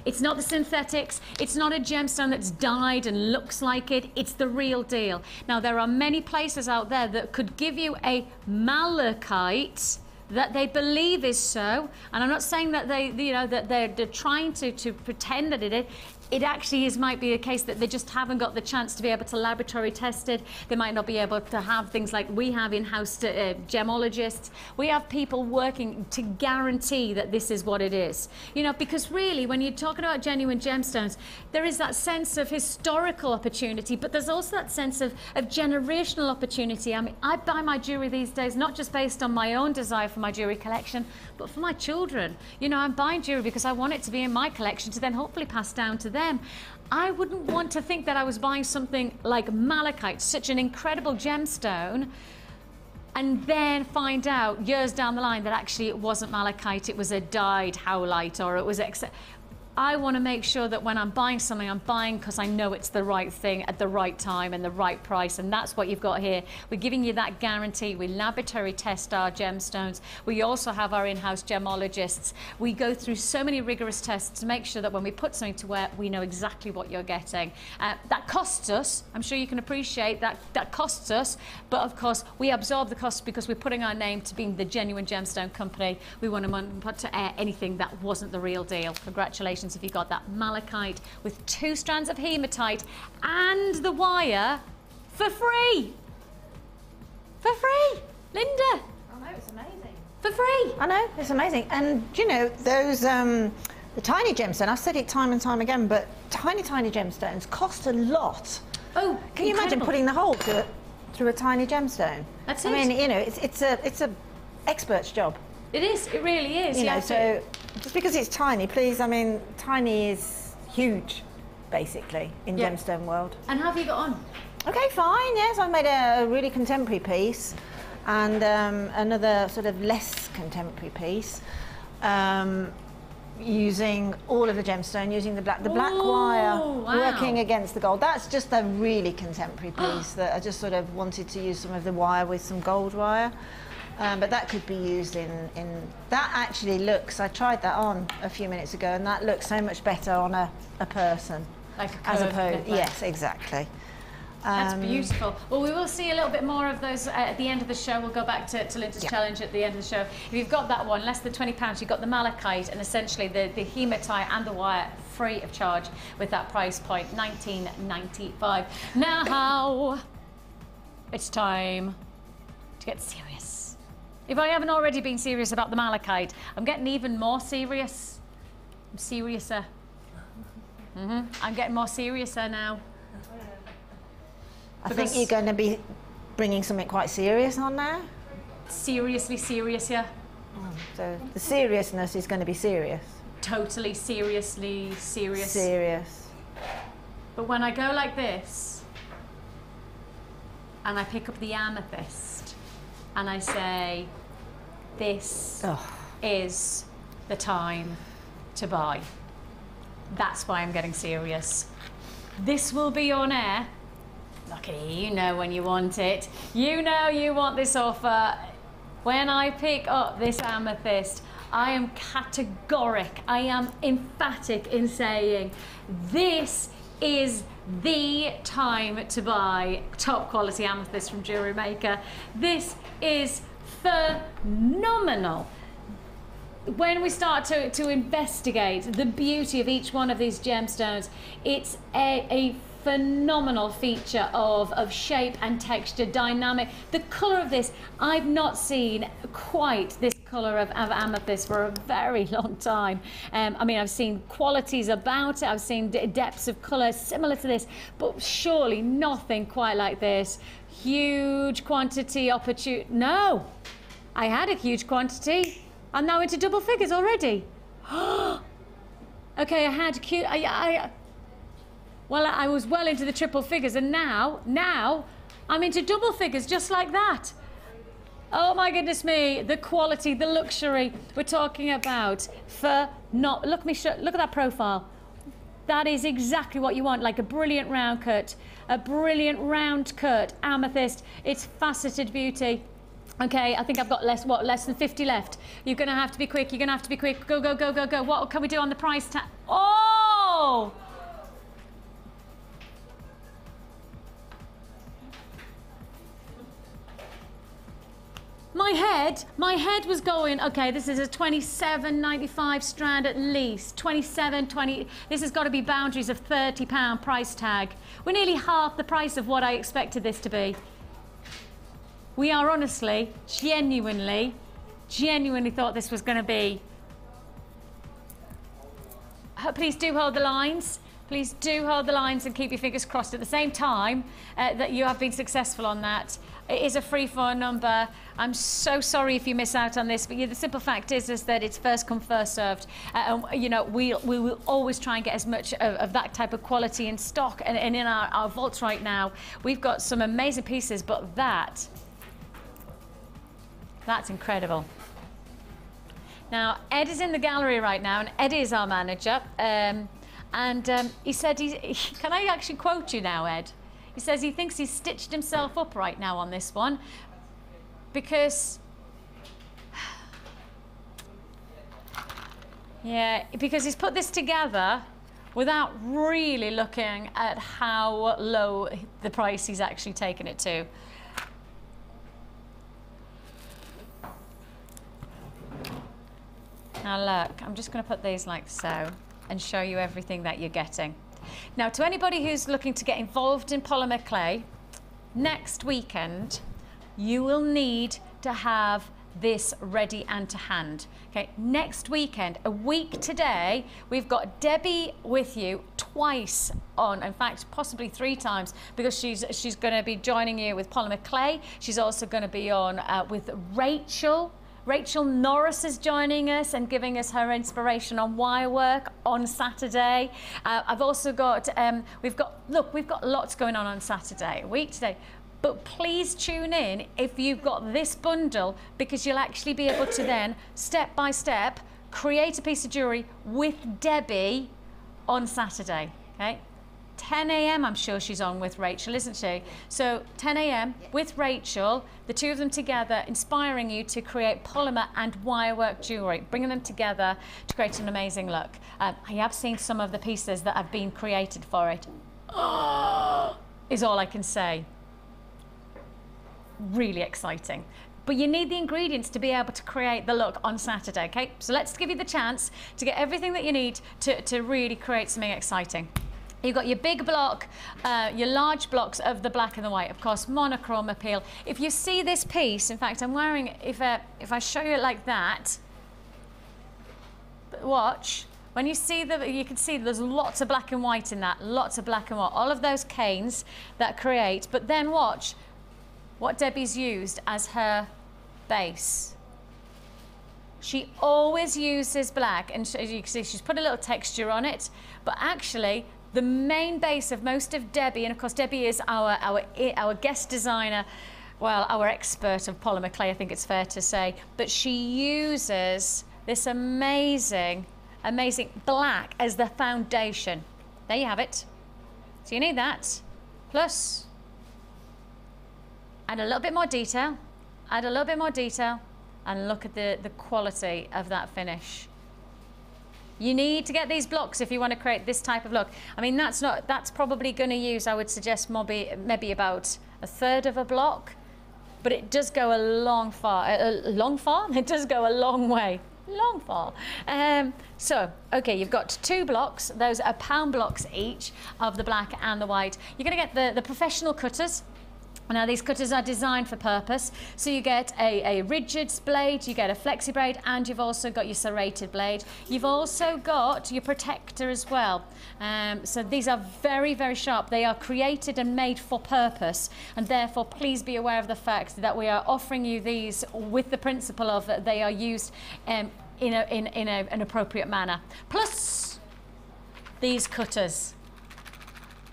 it's not the synthetics, it's not a gemstone that's dyed and looks like it, it's the real deal. Now, there are many places out there that could give you a malachite that they believe is so, and I'm not saying that they're trying to pretend that it is. It actually might be a case that they just haven't got the chance to be able to laboratory test it. They might not be able to have things like we have in-house gemologists. We have people working to guarantee that this is what it is. Because really, when you're talking about genuine gemstones, there is that sense of historical opportunity, but there's also that sense of generational opportunity. I mean, I buy my jewellery these days not just based on my own desire for my jewellery collection, but for my children. I'm buying jewellery because I want it to be in my collection to then hopefully pass down to them. I wouldn't want to think that I was buying something like malachite, such an incredible gemstone, and then find out years down the line that actually it wasn't malachite, it was a dyed howlite, or it was I want to make sure that when I'm buying something, I'm buying because I know it's the right thing at the right time and the right price, and that's what you've got here. We're giving you that guarantee. We laboratory test our gemstones. We also have our in-house gemologists. We go through so many rigorous tests to make sure that when we put something to wear, we know exactly what you're getting. That costs us. I'm sure you can appreciate that. That costs us, but of course we absorb the cost because we're putting our name to being the Genuine Gemstone Company. We want to put to air anything that wasn't the real deal. Congratulations if you got that malachite with 2 strands of hematite and the wire for free. For free, Linda. I know, it's amazing. For free. I know, it's amazing. And those the tiny gemstones, I've said it time and time again, but tiny gemstones cost a lot. Oh, can you imagine putting the hole through a tiny gemstone? That's it. I mean, it's a expert's job. It is, it really is. So just because it's tiny, please, I mean, tiny is huge, basically, in gemstone world. And how have you got on? Okay, fine, yes, I've made a really contemporary piece and another sort of less contemporary piece, using all of the gemstone, using the black wire, working against the gold. That's just a really contemporary piece that I just sort of wanted to use some of the wire with some gold wire. But that could be used in that actually looks, I tried that on a few minutes ago, and that looks so much better on a person. Like a as curved opposed, necklace. yes, exactly. That's beautiful. Well, we will see a little bit more of those at the end of the show. We'll go back to Linda's challenge at the end of the show. If you've got that one, less than £20, you've got the malachite and essentially the hematite and the wire free of charge with that price point, £19.95. Now, it's time to get serious. If I haven't already been serious about the malachite, I'm getting even more serious. I'm seriouser. I'm getting more seriouser now. I think you're going to be bringing something quite serious on now. Seriously serious, yeah. So the seriousness is going to be serious. Totally seriously serious. Serious. But when I go like this, and I pick up the amethyst, and I say, this is the time to buy. That's why I'm getting serious. This will be on air. Look at you, you know when you want it. You know you want this offer. When I pick up this amethyst, I am categoric, I am emphatic in saying this is the time to buy top quality amethyst from Jewellery Maker. This is phenomenal. When we start to investigate the beauty of each one of these gemstones, it's a phenomenal feature of shape and texture, dynamic. The colour of this, I've not seen quite this colour of amethyst for a very long time. I mean, I've seen qualities about it, I've seen depths of colour similar to this, but surely nothing quite like this. Huge quantity opportunity. No, I had a huge quantity. I'm now into double figures already. Okay, I had cute. Well, I was well into the triple figures, and now I'm into double figures just like that. Oh my goodness me, the quality, the luxury we're talking about. Look at that profile. That is exactly what you want, like a brilliant round cut, amethyst. It's faceted beauty. Okay, I think I've got less than 50 left. You're gonna have to be quick, you're gonna have to be quick. Go, go, go, go, go. What can we do on the price tag? Oh! My head was going, okay, this is a £27.95 strand at least. 20. This has got to be boundaries of £30 price tag. We're nearly half the price of what I expected this to be. We are honestly, genuinely thought this was going to be. Please do hold the lines. Please do hold the lines and keep your fingers crossed at the same time that you have been successful on that. It is a free phone number. I'm so sorry if you miss out on this, but the simple fact is that it's first come, first served. You know, we will always try and get as much of that type of quality in stock and in our vaults right now. We've got some amazing pieces, but that's incredible. Now, Ed is in the gallery right now, and Ed is our manager. He said, can I actually quote you now, Ed? He says he thinks he's stitched himself up right now on this one because, because he's put this together without really looking at how low the price he's actually taken it to. Now look, I'm just going to put these like so and show you everything that you're getting. Now, to anybody who's looking to get involved in polymer clay, next weekend, you will need to have this ready and to hand. Okay, next weekend, a week today, we've got Debbie with you twice on, in fact, possibly 3 times, because she's going to be joining you with polymer clay. She's also going to be on with Rachel. Rachel Norris is joining us and giving us her inspiration on wire work on Saturday. I've also got, we've got lots going on Saturday, a week today. But please tune in if you've got this bundle, because you'll actually be able to then, step by step, create a piece of jewellery with Debbie on Saturday, okay? 10 a.m. I'm sure she's on with Rachel, isn't she? So 10 a.m. with Rachel, the two of them together, inspiring you to create polymer and wirework jewellery, bringing them together to create an amazing look. I have seen some of the pieces that have been created for it. Oh, is all I can say. Really exciting. But you need the ingredients to be able to create the look on Saturday, okay? So let's give you the chance to get everything that you need to really create something exciting. You've got your big block, your large blocks of the black and the white, of course, monochrome appeal. If you see this piece, in fact, I'm wearing, if I show you it like that, watch, when you see you can see there's lots of black and white in that, lots of black and white, all of those canes that create, but then watch what Debbie's used as her base. She always uses black, and as you can see, she's put a little texture on it, but actually the main base of most of Debbie, and of course Debbie is our guest designer, well, our expert of polymer clay, I think it's fair to say, but she uses this amazing black as the foundation. There you have it. So you need that, plus add a little bit more detail, add a little bit more detail, and look at the quality of that finish. You need to get these blocks if you want to create this type of look. I mean, that's probably going to use, I would suggest, maybe about a third of a block, but it does go a long far. It does go a long way. Long far. So, okay, you've got 2 blocks. Those are pound blocks each of the black and the white. You're going to get the professional cutters. Now these cutters are designed for purpose, so you get a rigid blade, you get a flexi blade, and you've also got your serrated blade. You've also got your protector as well. So these are very, very sharp. They are created and made for purpose, and therefore please be aware of the fact that we are offering you these with the principle of that they are used in an appropriate manner. Plus these cutters.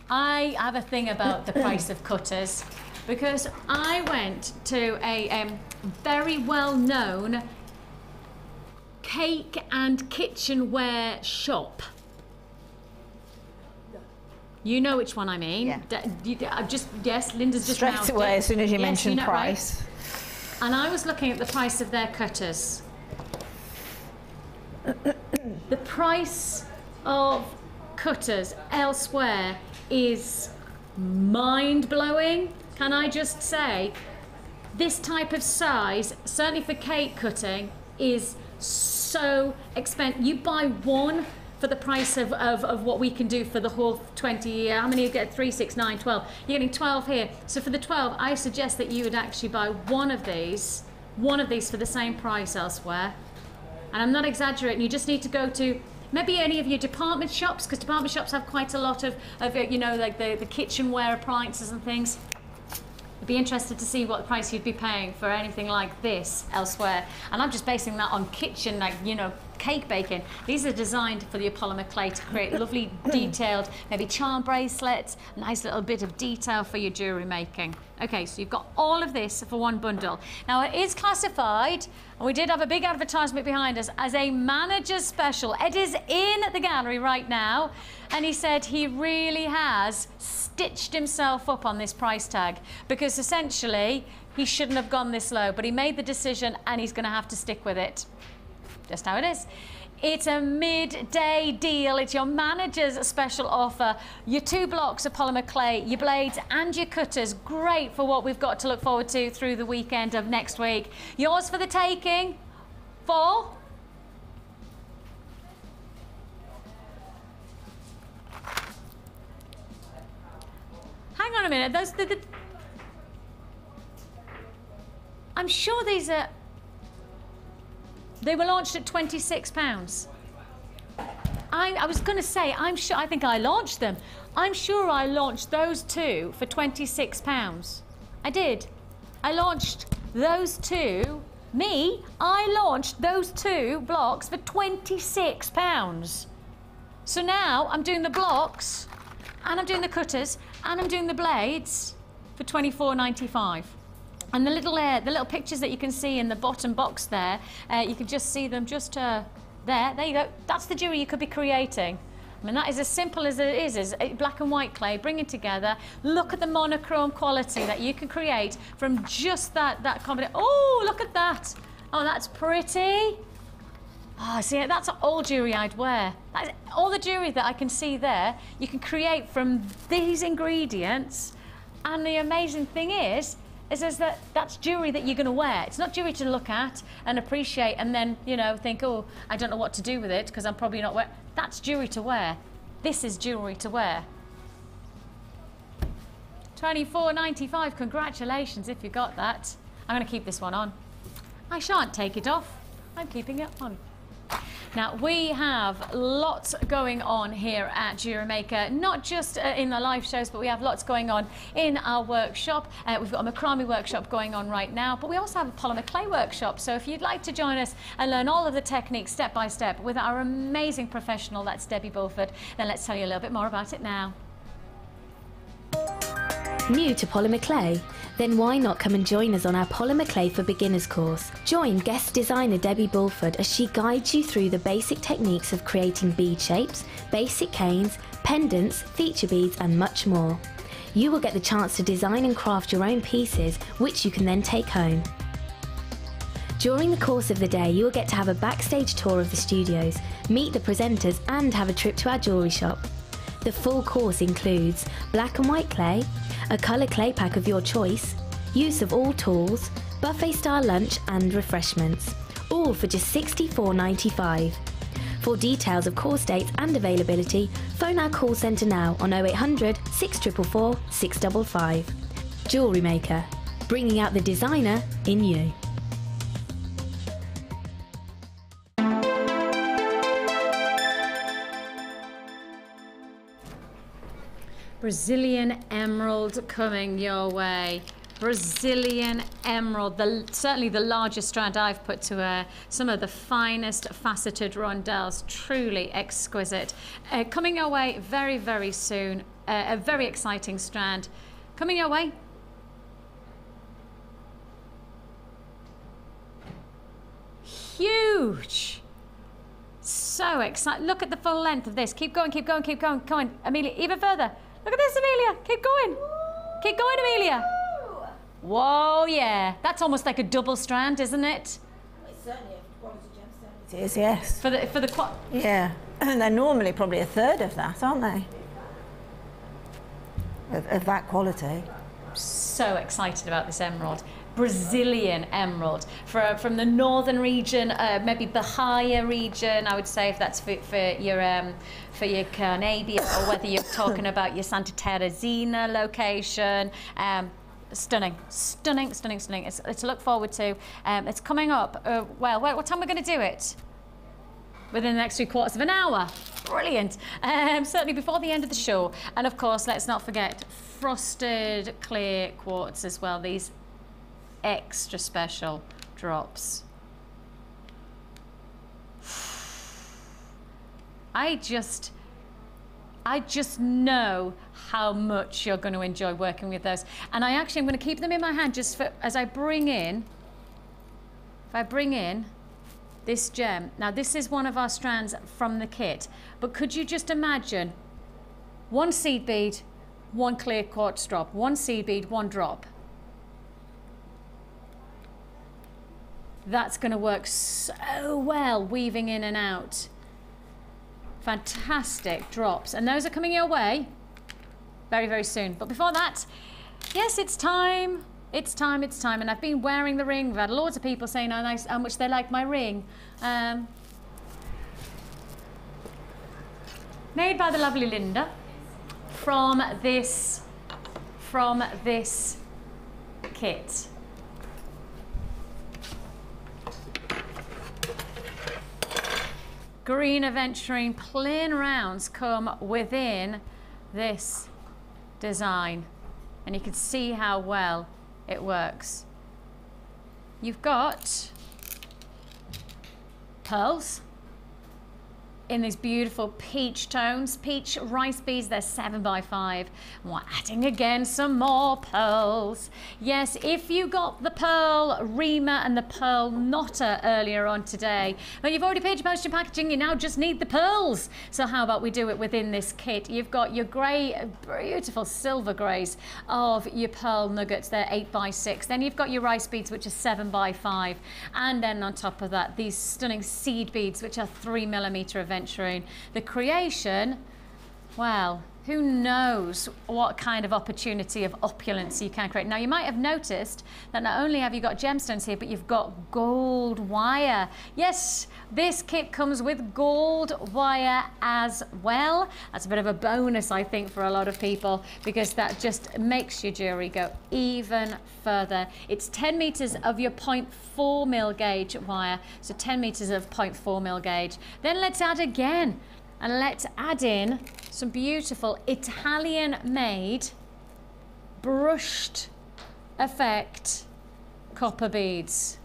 I have a thing about the price of cutters, because I went to a very well-known cake and kitchenware shop. You know which one I mean. Yeah. Yes, Linda's just straight away as soon as you mention price. Right? And I was looking at the price of their cutters. The price of cutters elsewhere is mind-blowing. Can I just say, this type of size, certainly for cake cutting, is so expensive. You buy one for the price of what we can do for the whole 20, how many you get? 3, 6, 9, 12. You're getting 12 here. So for the 12, I suggest that you would actually buy one of these for the same price elsewhere. And I'm not exaggerating, you just need to go to maybe any of your department shops, because department shops have quite a lot of you know, like the kitchenware appliances and things. I'd be interested to see what price you'd be paying for anything like this elsewhere. And I'm just basing that on kitchen, like, you know, cake baking. These are designed for the polymer clay to create lovely detailed, maybe charm bracelets, nice little bit of detail for your jewellery making. Okay, so you've got all of this for one bundle. Now it is classified, and we did have a big advertisement behind us, as a manager's special. Ed is in the gallery right now, and he said he really has stitched himself up on this price tag, because essentially he shouldn't have gone this low, but he made the decision and he's going to have to stick with it. Just how it is. It's a midday deal. It's your manager's special offer. Your 2 blocks of polymer clay, your blades and your cutters. Great for what we've got to look forward to through the weekend of next week. Yours for the taking for... Hang on a minute. Those I'm sure these are... They were launched at £26. I was going to say, I'm sure, I think I launched them. I'm sure I launched those 2 for £26. I did. I launched those 2, I launched those 2 blocks for £26. So now I'm doing the blocks, and I'm doing the cutters, and I'm doing the blades for £24.95. And the little pictures that you can see in the bottom box there, you can just see them just there. There you go. That's the jewellery you could be creating. I mean, that is as simple as it is black and white clay, bring it together. Look at the monochrome quality that you can create from just that combination. Oh, look at that. Oh, that's pretty. Oh, see, that's all jewellery I'd wear. That's all the jewellery that I can see there, you can create from these ingredients. And the amazing thing is that that's jewellery that you're going to wear. It's not jewellery to look at and appreciate and then, you know, think, oh, I don't know what to do with it because I'm probably not wearing. That's jewellery to wear. This is jewellery to wear. $24.95. Congratulations if you got that. I'm going to keep this one on. I shan't take it off. I'm keeping it on. Now, we have lots going on here at Jewellery Maker, not just in the live shows, but we have lots going on in our workshop. We've got a macrame workshop going on right now, but we also have a polymer clay workshop. So if you'd like to join us and learn all of the techniques step by step with our amazing professional, that's Debbie Bulford, then let's tell you a little bit more about it now. New to polymer clay? Then why not come and join us on our Polymer Clay for Beginners course? Join guest designer Debbie Bulford as she guides you through the basic techniques of creating bead shapes, basic canes, pendants, feature beads and much more. You will get the chance to design and craft your own pieces, which you can then take home. During the course of the day, you will get to have a backstage tour of the studios, meet the presenters and have a trip to our jewellery shop. The full course includes black and white clay, a colour clay pack of your choice, use of all tools, buffet-style lunch and refreshments, all for just $64.95. For details of course dates and availability, phone our call centre now on 0800 644 655. Jewellery Maker, bringing out the designer in you. Brazilian emerald coming your way. Brazilian emerald, certainly the largest strand I've put to wear. Some of the finest faceted rondelles, truly exquisite. Coming your way very, very soon. A very exciting strand. Coming your way. Huge. So exciting. Look at the full length of this. Keep going, keep going, keep going. Come on, Amelia, even further. Look at this, Amelia. Keep going. Keep going, Amelia. Whoa, yeah. That's almost like a double strand, isn't it? It's certainly a quality gemstone. It is, yes. For the yeah. And they're normally probably a third of that, aren't they? Of that quality. So excited about this emerald. Brazilian emerald from the northern region, maybe Bahia region. I would say if that's for your Canadian, or whether you're talking about your Santa Teresina location. Stunning, stunning, stunning, stunning. It's to look forward to. It's coming up. Well, what time are we going to do it? Within the next 3/4 of an hour. Brilliant. Certainly before the end of the show. And of course, let's not forget frosted clear quartz as well. These extra special drops. I just know how much you're going to enjoy working with those. And I actually am going to keep them in my hand just for as I bring in, if I bring in this gem. Now this is one of our strands from the kit, but could you just imagine one seed bead, one clear quartz drop, one seed bead, one drop. That's going to work so well weaving in and out. Fantastic drops. And those are coming your way very, very soon. But before that, yes, it's time. It's time, it's time. And I've been wearing the ring. We've had loads of people saying how much they like my ring. Made by the lovely Linda from this kit. Green aventurine plain rounds come within this design, and you can see how well it works. You've got pearls in these beautiful peach tones, peach rice beads. They're 7x5. We're adding again some more pearls. Yes, if you got the pearl reamer and the pearl knotter earlier on today, but you've already paid your postage and packaging, you now just need the pearls. So how about we do it within this kit? You've got your grey, beautiful silver greys of your pearl nuggets. They're 8x6. Then you've got your rice beads, which are 7x5. And then on top of that, these stunning seed beads, which are 3mm aventurine. The creation, well, who knows what kind of opportunity of opulence you can create. Now, you might have noticed that not only have you got gemstones here, but you've got gold wire. Yes, this kit comes with gold wire as well. That's a bit of a bonus, I think, for a lot of people, because that just makes your jewellery go even further. It's 10 metres of your 0.4 mil gauge wire, so 10 metres of 0.4 mil gauge. Then let's add again. And let's add in some beautiful Italian-made brushed effect copper beads.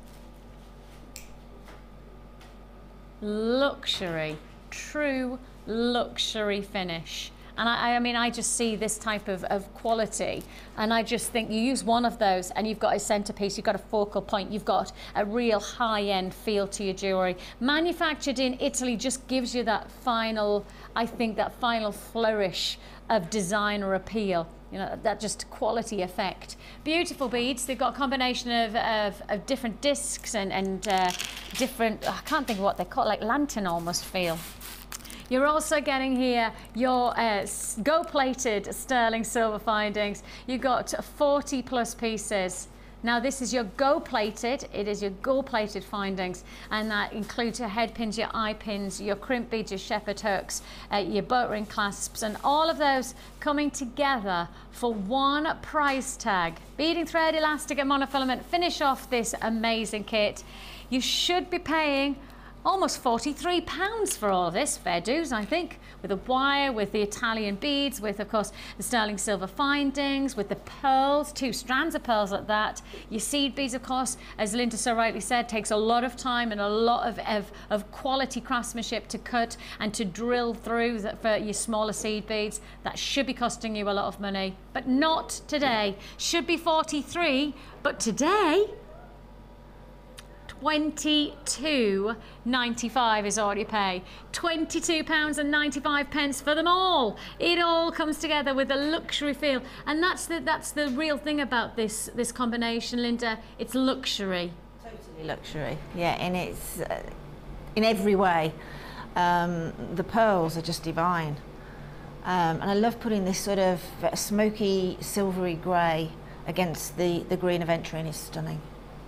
Luxury, true luxury finish. And I mean, I just see this type of quality, and I just think you use one of those and you've got a centerpiece, you've got a focal point, you've got a real high-end feel to your jewelry. Manufactured in Italy just gives you that final, I think, that final flourish of designer appeal. You know, that just quality effect. Beautiful beads. They've got a combination of different discs and different, I can't think of what they're called, like lantern almost feel. You're also getting here your gold-plated sterling silver findings. You've got 40 plus pieces. Now this is your gold-plated, it is your gold-plated findings, and that includes your head pins, your eye pins, your crimp beads, your shepherd hooks, your boat ring clasps, and all of those coming together for one price tag. Beading thread, elastic and monofilament finish off this amazing kit. You should be paying almost £43 for all of this, fair dues, I think, with the wire, with the Italian beads, with, of course, the sterling silver findings, with the pearls, 2 strands of pearls at that. Your seed beads, of course, as Linda so rightly said, takes a lot of time and a lot of quality craftsmanship to cut and to drill through for your smaller seed beads. That should be costing you a lot of money, but not today. Should be 43, but today, £22.95 is all you pay. £22.95 for them all. It all comes together with a luxury feel, and that's the real thing about this combination, Linda. It's luxury. Totally luxury. Yeah, and it's in every way. The pearls are just divine, and I love putting this sort of smoky, silvery grey against the green of entry, and it's stunning.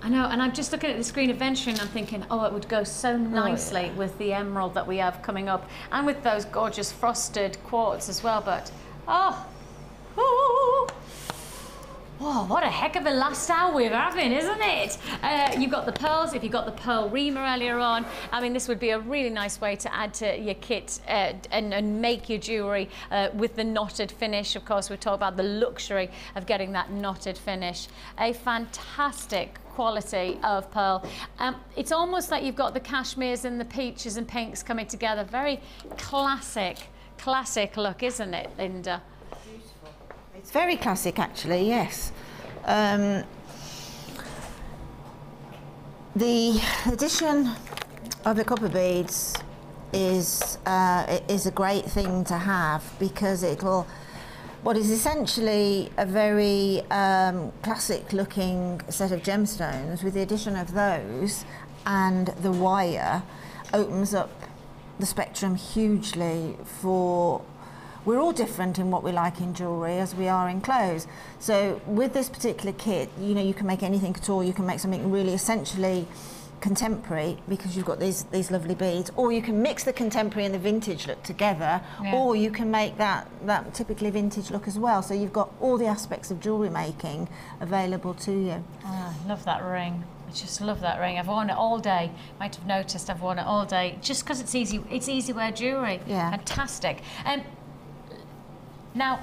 I know, and I'm just looking at the screen of entry and I'm thinking, oh, it would go so nicely with the emerald that we have coming up, and with those gorgeous frosted quartz as well. But oh, whoa, what a heck of a last hour we're having, isn't it? You've got the pearls. If you got the pearl reamer earlier on, I mean, this would be a really nice way to add to your kit and make your jewellery with the knotted finish. Of course, we talk about the luxury of getting that knotted finish. A fantastic quality of pearl. It's almost like you've got the cashmeres and the peaches and pinks coming together. Very classic look, isn't it, Linda? Beautiful. It's very classic, actually, yes. The addition of the copper beads is a great thing to have, because it will, what is essentially a very classic looking set of gemstones, with the addition of those and the wire, opens up the spectrum hugely for, we're all different in what we like in jewellery as we are in clothes. So with this particular kit, you know, you can make anything at all. You can make something really essentially contemporary, because you've got these lovely beads, or you can mix the contemporary and the vintage look together, or you can make that typically vintage look as well. So you've got all the aspects of jewellery making available to you. Oh, I love that ring. I just love that ring. I've worn it all day. You might have noticed I've worn it all day just because it's easy. It's easy wear jewellery. Yeah. Fantastic. Now,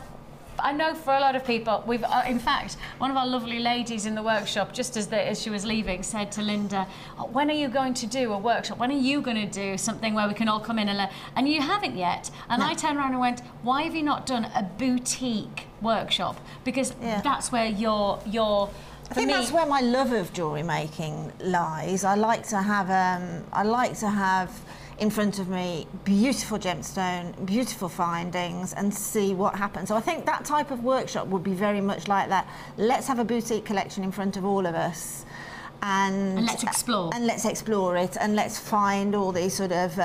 I know for a lot of people, we've, in fact, one of our lovely ladies in the workshop, just as she was leaving, said to Linda, oh, when are you going to do a workshop? When are you going to do something where we can all come in and learn? And you haven't yet. And I turned around and went, why have you not done a boutique workshop? Because that's where your I think that's where my love of jewellery making lies. I like to have in front of me beautiful gemstone, beautiful findings, and see what happens. So I think that type of workshop would be very much like that. Let's have a boutique collection in front of all of us, and let's explore. And let's explore it, and let's find all these sort of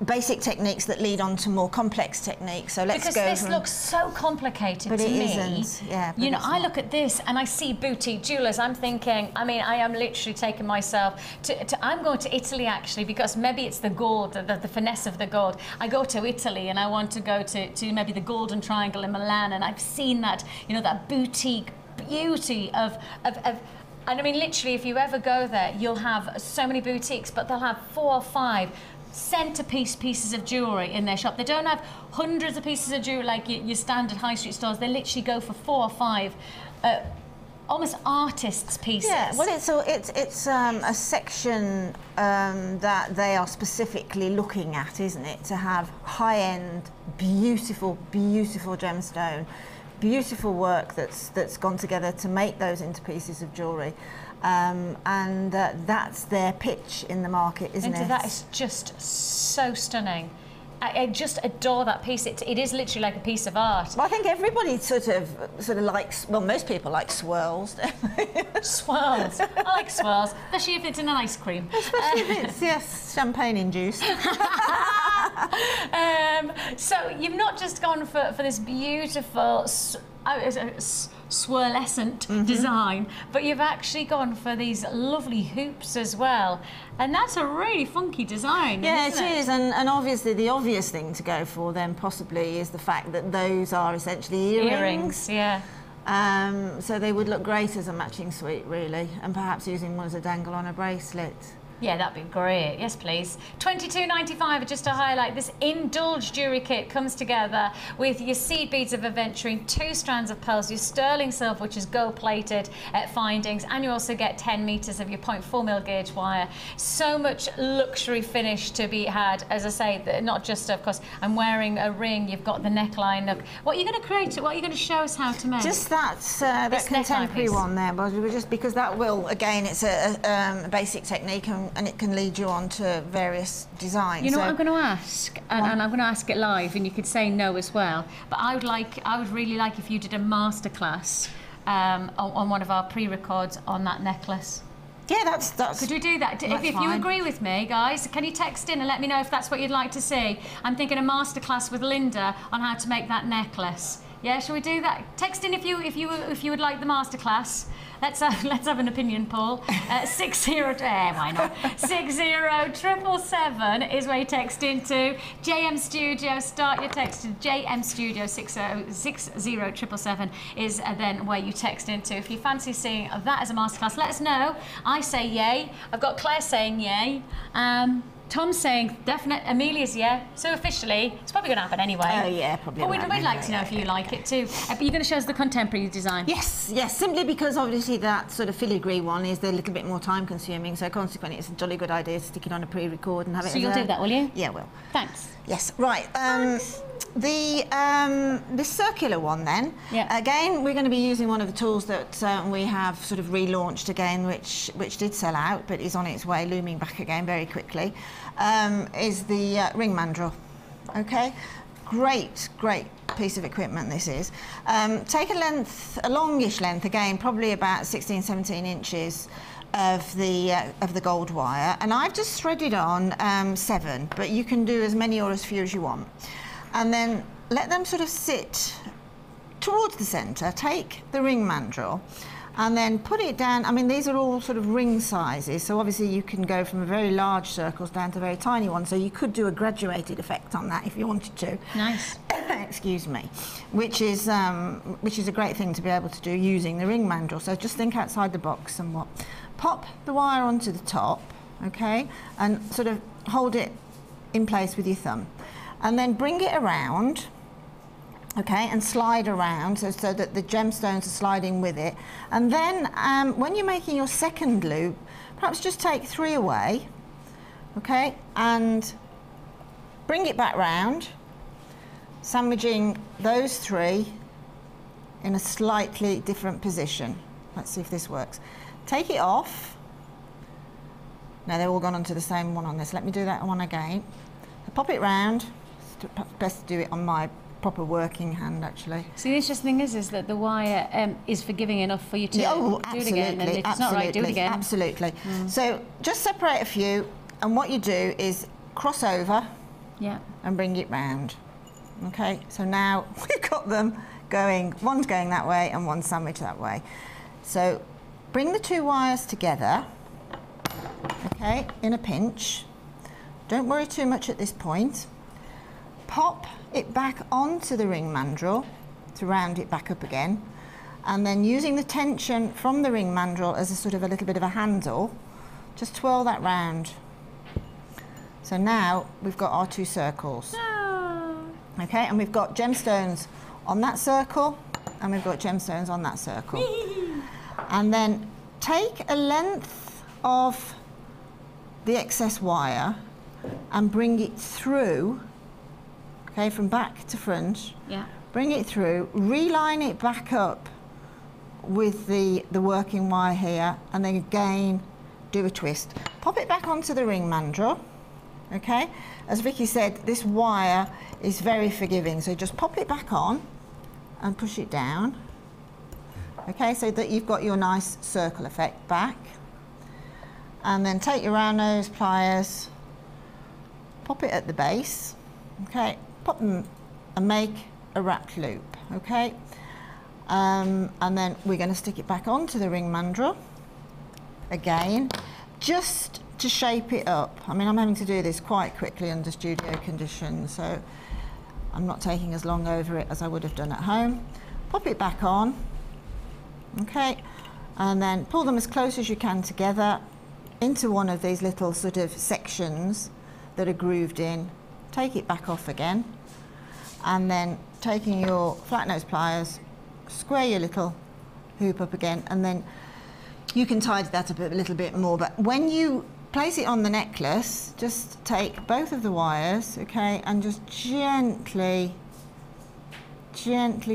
basic techniques that lead on to more complex techniques. So let's because go this from, looks so complicated but to it me. isn't. Yeah, but you know, it's I not. look at this and I see boutique jewellers. I'm thinking, I mean, I am literally taking myself to I'm going to Italy actually, because maybe it's the gold, the finesse of the gold. I go to Italy and I want to go to maybe the Golden Triangle in Milan, and I've seen that, you know, that boutique beauty of and I mean, literally, if you ever go there, you'll have so many boutiques, but they'll have 4 or 5 centerpiece pieces of jewellery in their shop. They don't have hundreds of pieces of jewellery like your standard high street stores. They literally go for 4 or 5 almost artists' pieces. Yeah, well, it's a section that they are specifically looking at, isn't it? To have high-end, beautiful, beautiful gemstone, beautiful work that's gone together to make those into pieces of jewellery. And that's their pitch in the market, isn't it? That is just so stunning. I just adore that piece. It is literally like a piece of art. Well, I think everybody sort of likes, well, most people like swirls. Swirls. I like swirls, especially if it's in an ice cream. Especially if it's, yes, champagne induced. So you've not just gone for this beautiful swirlescent design, but you've actually gone for these lovely hoops as well, and that's a really funky design. Yeah, isn't it is, and obviously the obvious thing to go for then possibly is the fact that those are essentially earrings. Yeah. So they would look great as a matching suite, really, and perhaps using one as a dangle on a bracelet. Yeah, that'd be great. Yes, please. $22.95, just to highlight, this Indulge jewellery kit comes together with your seed beads of aventurine, 2 strands of pearls, your sterling silver, which is gold-plated at findings, and you also get 10 metres of your 0.4mm gauge wire. So much luxury finish to be had. As I say, not just, of course, I'm wearing a ring, you've got the neckline. Look, what are you going to create? What are you going to show us how to make? Just that contemporary one there, but just because that will, again, it's a basic technique, and it can lead you on to various designs. You know what I'm going to ask, and I'm going to ask it live, and you could say no as well. But I would really like if you did a masterclass on one of our pre-records on that necklace. Yeah, that's. Could we do that? If you agree with me, guys, can you text in and let me know if that's what you'd like to see? I'm thinking a masterclass with Linda on how to make that necklace. Yeah, shall we do that? Text in if you would like the masterclass. Let's have an opinion poll. 60. Why not? 60777 is where you text into JM Studio. Start your text to JM Studio 60777 is then where you text into. If you fancy seeing that as a masterclass, let us know. I say yay. I've got Claire saying yay. Tom's saying definite. Amelia's yeah. So officially, it's probably going to happen anyway. Oh yeah, probably. But we'd like to know if you like it too. But you're going to show us the contemporary design. Yes, yes. Simply because obviously that sort of filigree one is a little bit more time consuming. So consequently, it's a jolly good idea to stick it on a pre-record and have it. So you'll do that, will you? Yeah, will. Thanks. Yes. Right. The circular one then. Yeah. Again, we're going to be using one of the tools that we have sort of relaunched again, which did sell out, but is on its way, looming back again very quickly. Is the ring mandrel. Okay. Great piece of equipment this is. Take a longish length, again, probably about 16, 17 inches of the gold wire, and I've just threaded on 7, but you can do as many or as few as you want. And then let them sort of sit towards the centre, take the ring mandrel, and then put it down. I mean, these are all sort of ring sizes, so obviously you can go from very large circles down to very tiny ones, so you could do a graduated effect on that if you wanted to. Nice. Excuse me. Which is a great thing to be able to do using the ring mandrel. So just think outside the box somewhat. Pop the wire onto the top, okay, and sort of hold it in place with your thumb. And then bring it around, okay, and slide around so that the gemstones are sliding with it. And then when you're making your second loop, perhaps just take 3 away, okay, and bring it back round, sandwiching those 3 in a slightly different position. Let's see if this works. Take it off. Now they're all gone onto the same one on this. Let me do that one again. Pop it round. It's best to do it on my proper working hand, actually. See, the interesting thing is that the wire is forgiving enough for you to do it again. And if it's not right, do it again. Absolutely. So just separate a few, and what you do is cross over, Yeah. And bring it round. Okay, so now we've got them going, one's going that way and one's sandwiched that way. So bring the two wires together, okay, in a pinch. Don't worry too much at this point. Pop it back onto the ring mandrel to round it back up again, and then using the tension from the ring mandrel as a sort of a little bit of a handle, just twirl that round. So now we've got our two circles. Okay, and we've got gemstones on that circle, and we've got gemstones on that circle. And then take a length of the excess wire and bring it through, okay, from back to front. Yeah. Bring it through, reline it back up with the working wire here, and then again do a twist. Pop it back onto the ring mandrel, okay? As Vicky said, this wire is very forgiving, so just pop it back on and push it down, okay, so that you've got your nice circle effect back. And then take your round nose pliers, pop it at the base, okay, pop them and make a wrapped loop, okay? And then we're going to stick it back onto the ring mandrel again, just to shape it up. I mean, I'm having to do this quite quickly under studio conditions, so I'm not taking as long over it as I would have done at home. Pop it back on, okay, and then pull them as close as you can together into one of these little sort of sections that are grooved in. Take it back off again, and then taking your flat nose pliers, square your little hoop up again, and then you can tidy that up a little bit more. But when you place it on the necklace, just take both of the wires, okay, and just gently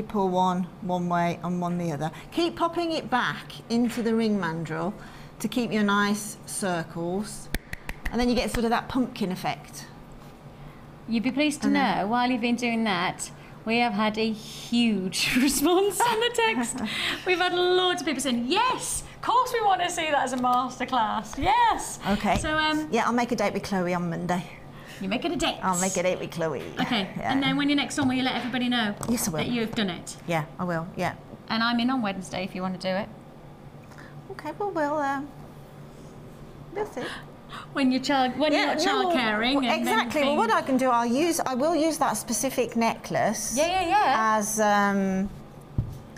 pull one way and one the other. Keep popping it back into the ring mandrel to keep your nice circles, and then you get sort of that pumpkin effect. You'd be pleased to know, while you've been doing that, we have had a huge response on the text. We've had loads of people saying, yes, of course we want to see that as a masterclass, yes. Okay, so yeah, I'll make a date with Chloe on Monday. You make it a date? I'll make a date with Chloe. Okay, yeah. And then when you're next on, will you let everybody know? Yes, I will. That you've done it? Yeah, I will, yeah. And I'm in on Wednesday if you want to do it. Okay, well, we'll see. When you're not child caring. Well, exactly. Well, what I can do, I will use that specific necklace.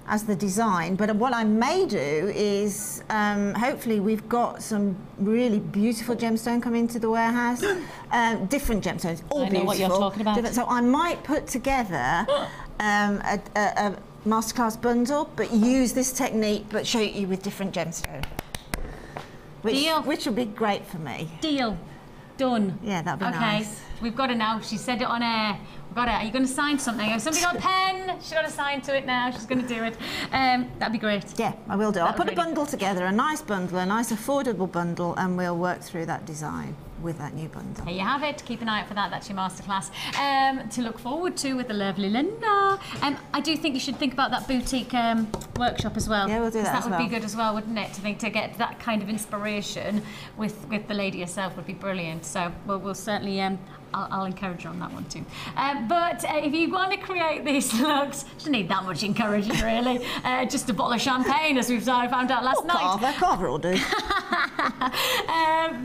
As the design. But what I may do is, hopefully, we've got some really beautiful gemstone coming into the warehouse. Different gemstones, all beautiful. I know what you're talking about. So I might put together a masterclass bundle, but use this technique, but show you with different gemstones. Which would be great for me. Deal. Done. Yeah, that'd be nice. Okay, we've got it now. She said it on air. We've got it. Are you going to sign something? Has somebody got a pen? She's got a sign to it now. She's going to do it. That'd be great. Yeah, I will do. I'll put a bundle together, a nice bundle, a nice affordable bundle, and we'll work through that design with that new bundle. There you have it. Keep an eye out for that. That's your masterclass to look forward to with the lovely Linda. I do think you should think about that boutique workshop as well. Yeah, we'll do that as well. That would be good as well, wouldn't it? To get that kind of inspiration with the lady herself would be brilliant. So we'll certainly I'll encourage her on that one too. But if you want to create these looks, you don't need that much encouraging really. Just a bottle of champagne, as we've found out last night. Carver will do.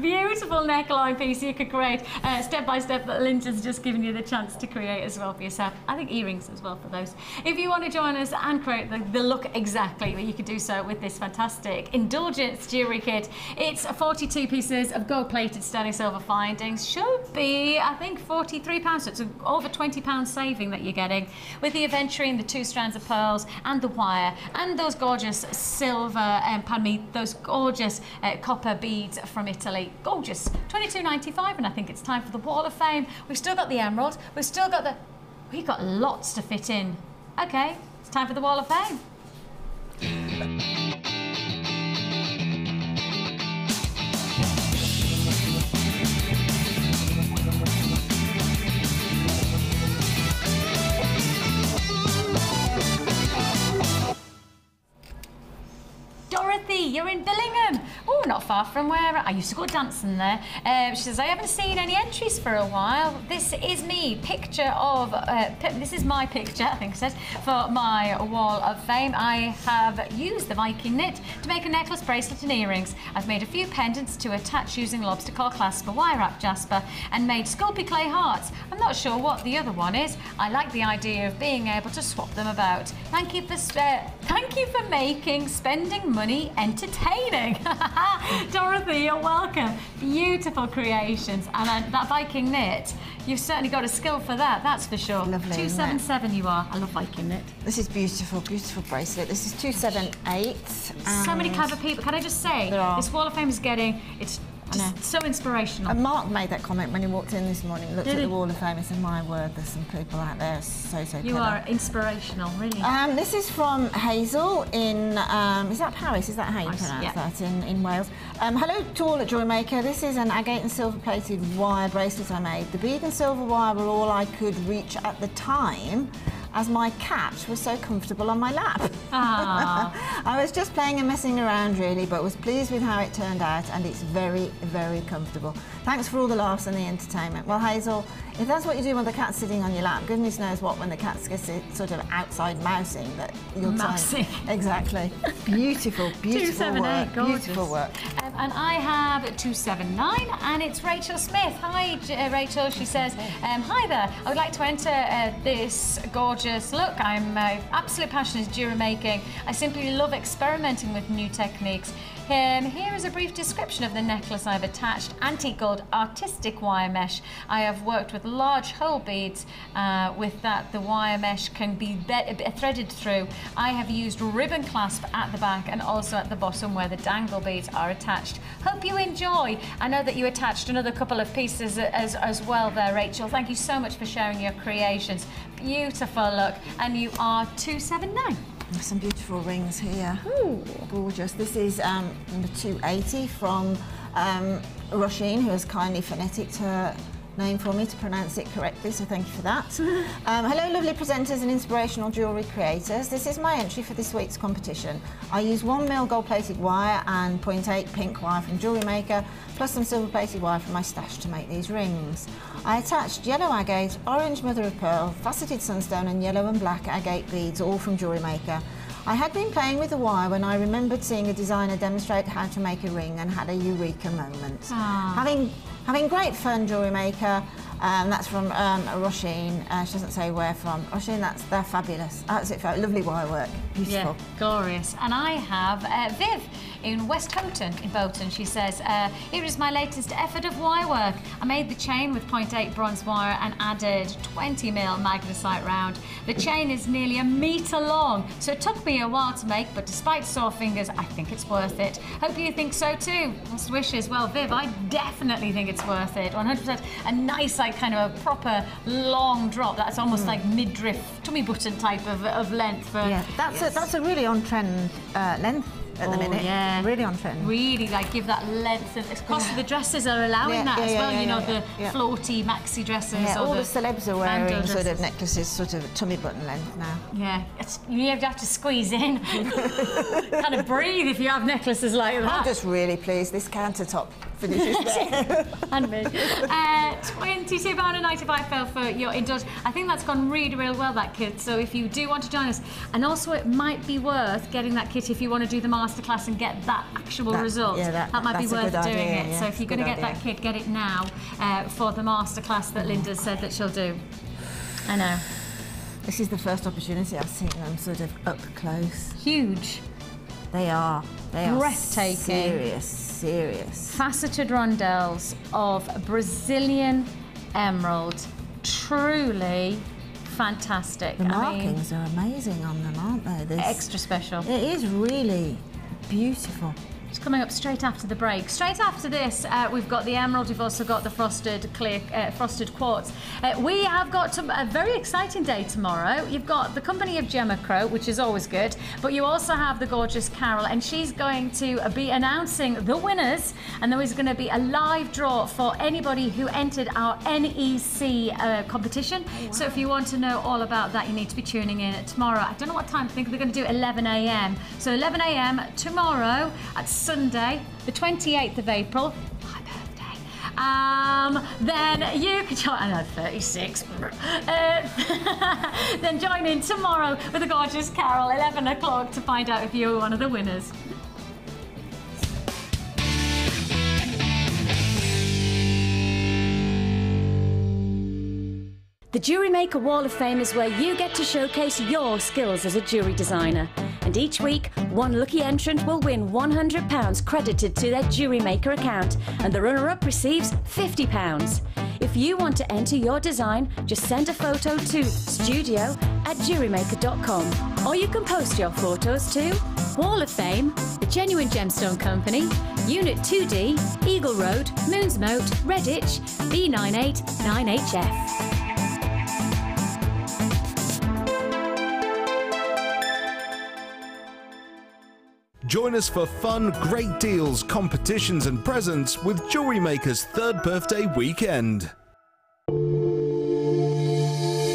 Beautiful neckline piece you could create step by step that Linda's just given you the chance to create as well for yourself. I think earrings as well for those. If you want to join us and create the look exactly, well, you could do so with this fantastic Indulgence jewellery kit. It's 42 pieces of gold-plated sterling silver findings. Should be, I think, £43, so it's over £20 saving that you're getting with the aventurine, the 2 strands of pearls and the wire and those gorgeous silver, those gorgeous copper beads from Italy. Gorgeous. £22.95, and I think it's time for the Wall of Fame. We've still got the emerald. We've got lots to fit in. Okay, it's time for the Wall of Fame. Dorothy, you're in Billingham. Oh, not far from where I used to go dancing there. She says, I haven't seen any entries for a while. This is me, picture of, this is my picture, I think it says, for my wall of fame. I have used the Viking knit to make a necklace, bracelet and earrings. I've made a few pendants to attach using lobster claw clasp for wire wrap jasper and made Sculpey clay hearts. I'm not sure what the other one is. I like the idea of being able to swap them about. Thank you for making spending money entertaining. Dorothy, you're welcome. Beautiful creations. And that Viking knit, you've certainly got a skill for that, that's for sure. Lovely, 277 you are. I love Viking knit. This is beautiful, beautiful bracelet. This is 278. So many clever people. Can I just say, this Wall of Fame is getting, it's just so inspirational. And Mark made that comment when he walked in this morning, looked at the Wall of Fame and said, my word, there's some people out there so clever. You are inspirational, really. This is from Hazel in, is that Paris? Is that how you pronounce that in Wales? Hello to all at Jewellery Maker. This is an agate and silver plated wire bracelet I made. The bead and silver wire were all I could reach at the time, as my cat was so comfortable on my lap. I was just playing and messing around really, but was pleased with how it turned out, and it's very, very comfortable. Thanks for all the laughs and the entertainment. Well, Hazel, if that's what you do when the cat's sitting on your lap, goodness knows what when the cat's sort of outside mousing that you'll mousing. Exactly. Beautiful, beautiful work. Gorgeous. Beautiful work. And I have 279, and it's Rachel Smith. Hi, Rachel. She says, hi there. I would like to enter this gorgeous look. I'm absolutely passionate in jewellery making. I simply love experimenting with new techniques. Here is a brief description of the necklace I've attached. Antique gold artistic wire mesh. I have worked with large hole beads. With that, the wire mesh can be threaded through. I have used ribbon clasp at the back and also at the bottom where the dangle beads are attached. Hope you enjoy. I know that you attached another couple of pieces as well there, Rachel. Thank you so much for sharing your creations. Beautiful look. And you are 279. There's some beautiful rings here. Ooh. Gorgeous. This is number 280 from Roisin, who has kindly phoneticed her name for me to pronounce it correctly, so thank you for that. Hello lovely presenters and inspirational jewellery creators. This is my entry for this week's competition. I use 1mm gold-plated wire and 0.8 pink wire from Jewellery Maker, plus some silver-plated wire from my stash to make these rings. I attached yellow agate, orange mother of pearl, faceted sunstone and yellow and black agate beads, all from Jewellery Maker. I had been playing with the wire when I remembered seeing a designer demonstrate how to make a ring and had a eureka moment. Having great fun, Jewellery Maker. That's from Roisin. She doesn't say where from. Roisin, they're fabulous. That's it, lovely wire work. Beautiful. Yeah, glorious. And I have Viv in West Compton in Bolton. She says, here is my latest effort of wire work. I made the chain with 0.8 bronze wire and added 20mm magnesite round. The chain is nearly 1 metre long, so it took me a while to make, but despite sore fingers, I think it's worth it. Hope you think so too. Best wishes. Well, Viv, I definitely think it's worth it. 100%. A nice, like, kind of a proper long drop. That's almost like midriff, tummy button type of length. For, yeah, that's a really on-trend length at the minute. Yeah. Really on trend. Really, like, give that length. Of course, the dresses are allowing that as well. You know, the floaty maxi dresses. Yeah, or all the celebs are wearing dresses. sort of necklaces, sort of tummy button length now. Yeah, you have to squeeze in. Kind of breathe if you have necklaces like that. I'm just really pleased this countertop finishes there. And me. £22.95 fell for your indulge. I think that's gone really, really well, that kit. So if you do want to join us, and also it might be worth getting that kit if you want to do the masterclass and get that actual result. Yeah, that might be worth doing it. Yeah, so if you're going to get that kit, get it now for the masterclass that Linda said that she'll do. I know. This is the first opportunity I've seen them sort of up close. Huge. They are breathtaking. Serious. Faceted rondelles of Brazilian emerald. Truly fantastic. The markings are amazing on them, aren't they? Extra special. It is really beautiful. It's coming up straight after the break. Straight after this, we've got the emerald. We've also got the frosted quartz. We have got a very exciting day tomorrow. You've got the company of Gemma Crow, which is always good, but you also have the gorgeous Carol, and she's going to be announcing the winners, and there is going to be a live draw for anybody who entered our NEC competition. Oh, wow. So if you want to know all about that, you need to be tuning in tomorrow. I don't know what time. I think they're going to do 11 a.m. So 11 a.m. tomorrow at Sunday, the 28th of April, my birthday, then you can join, I know, 36, then join in tomorrow with a gorgeous Carol, 11 o'clock, to find out if you're one of the winners. The Jewellery Maker Wall of Fame is where you get to showcase your skills as a jewellery designer. And each week, one lucky entrant will win £100 credited to their Jewellery Maker account, and the runner-up receives £50. If you want to enter your design, just send a photo to studio@jewellerymaker.com. Or you can post your photos to Wall of Fame, The Genuine Gemstone Company, Unit 2D, Eagle Road, Moonsmote, Redditch, B989HF. Join us for fun, great deals, competitions and presents with Jewellery Maker's 3rd birthday weekend.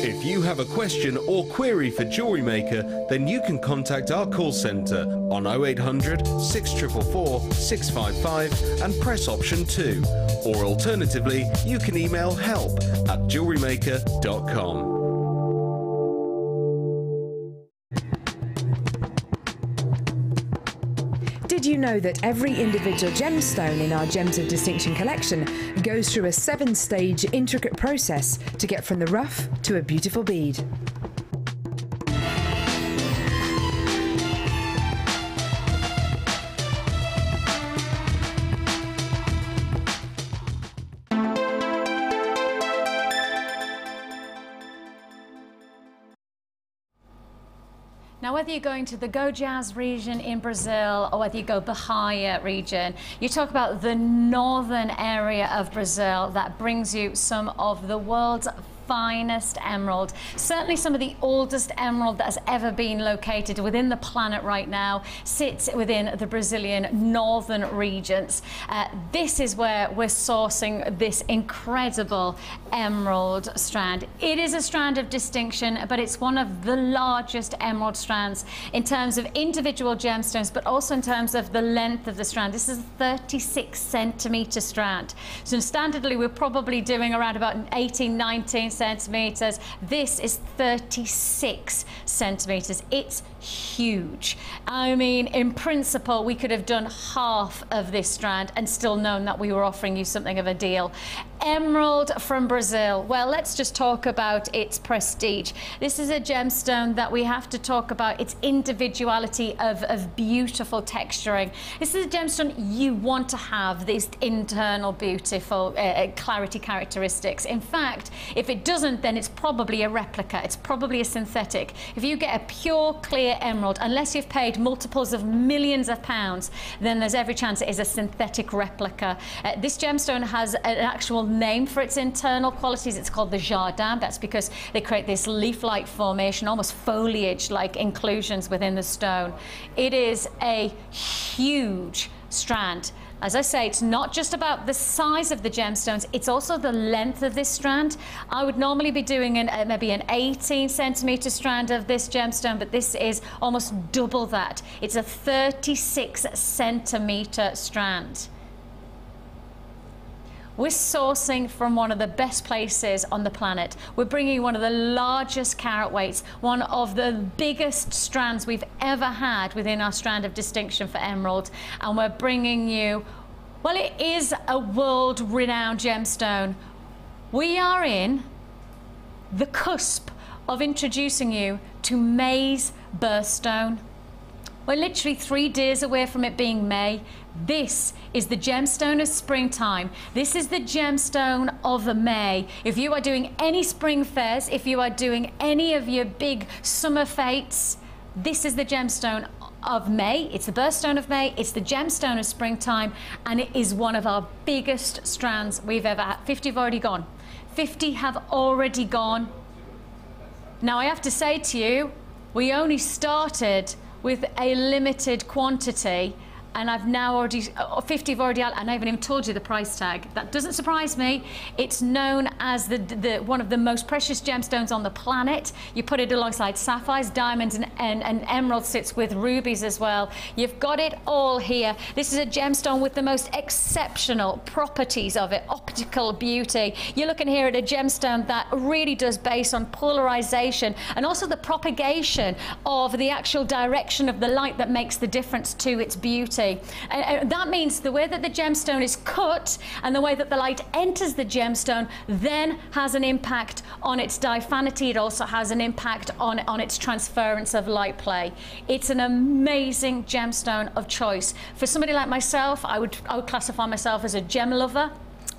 If you have a question or query for Jewellery Maker, then you can contact our call centre on 0800 644 655 and press option 2. Or alternatively, you can email help@jewellerymaker.com. Did you know that every individual gemstone in our Gems of Distinction collection goes through a 7-stage intricate process to get from the rough to a beautiful bead? Now, whether you're going to the Goiás region in Brazil or whether you go Bahia region, you talk about the northern area of Brazil that brings you some of the world's finest emerald, certainly some of the oldest emerald that has ever been located within the planet right now, sits within the Brazilian northern regions. This is where we're sourcing this incredible emerald strand. It is a strand of distinction, but it's one of the largest emerald strands in terms of individual gemstones, but also in terms of the length of the strand. This is a 36-centimetre strand. So standardly, we're probably doing around about 18, 19 centimetres. This is 36 centimetres. It's huge. I mean, in principle, we could have done half of this strand and still known that we were offering you something of a deal. Emerald from Brazil. Well, let's just talk about its prestige. This is a gemstone that we have to talk about its individuality of beautiful texturing. This is a gemstone you want to have these internal beautiful clarity characteristics. In fact, if it doesn't, then it's probably a replica. It's probably a synthetic. If you get a pure, clear emerald, unless you've paid multiples of millions of pounds, then there's every chance it is a synthetic replica. This gemstone has an actual name for its internal qualities. It's called the jardin. That's because they create this leaf-like formation, almost foliage-like inclusions within the stone. It is a huge strand. As I say, it's not just about the size of the gemstones, it's also the length of this strand. I would normally be doing maybe an 18 centimetre strand of this gemstone, but this is almost double that. It's a 36 centimetre strand. We're sourcing from one of the best places on the planet. We're bringing one of the largest carat weights, one of the biggest strands we've ever had within our strand of distinction for emerald. And we're bringing you, well, it is a world-renowned gemstone. We are in the cusp of introducing you to May's birthstone. We're literally 3 days away from it being May. This is the gemstone of springtime. This is the gemstone of May. If you are doing any spring fairs, if you are doing any of your big summer fetes, this is the gemstone of May. It's the birthstone of May. It's the gemstone of springtime, and it is one of our biggest strands we've ever had. 50 have already gone. 50 have already gone. Now, I have to say to you, we only started with a limited quantity, and I've now already 50 have already out, and I haven't even told you the price tag. That doesn't surprise me. It's known as the one of the most precious gemstones on the planet. You put it alongside sapphires, diamonds, and emeralds. Sits with rubies as well. You've got it all here. This is a gemstone with the most exceptional properties of it, optical beauty. You're looking here at a gemstone that really does base on polarization and also the propagation of the actual direction of the light that makes the difference to its beauty. That means the way that the gemstone is cut and the way that the light enters the gemstone then has an impact on its diaphanity. It also has an impact on its transference of light play. It's an amazing gemstone of choice. For somebody like myself, I would classify myself as a gem lover.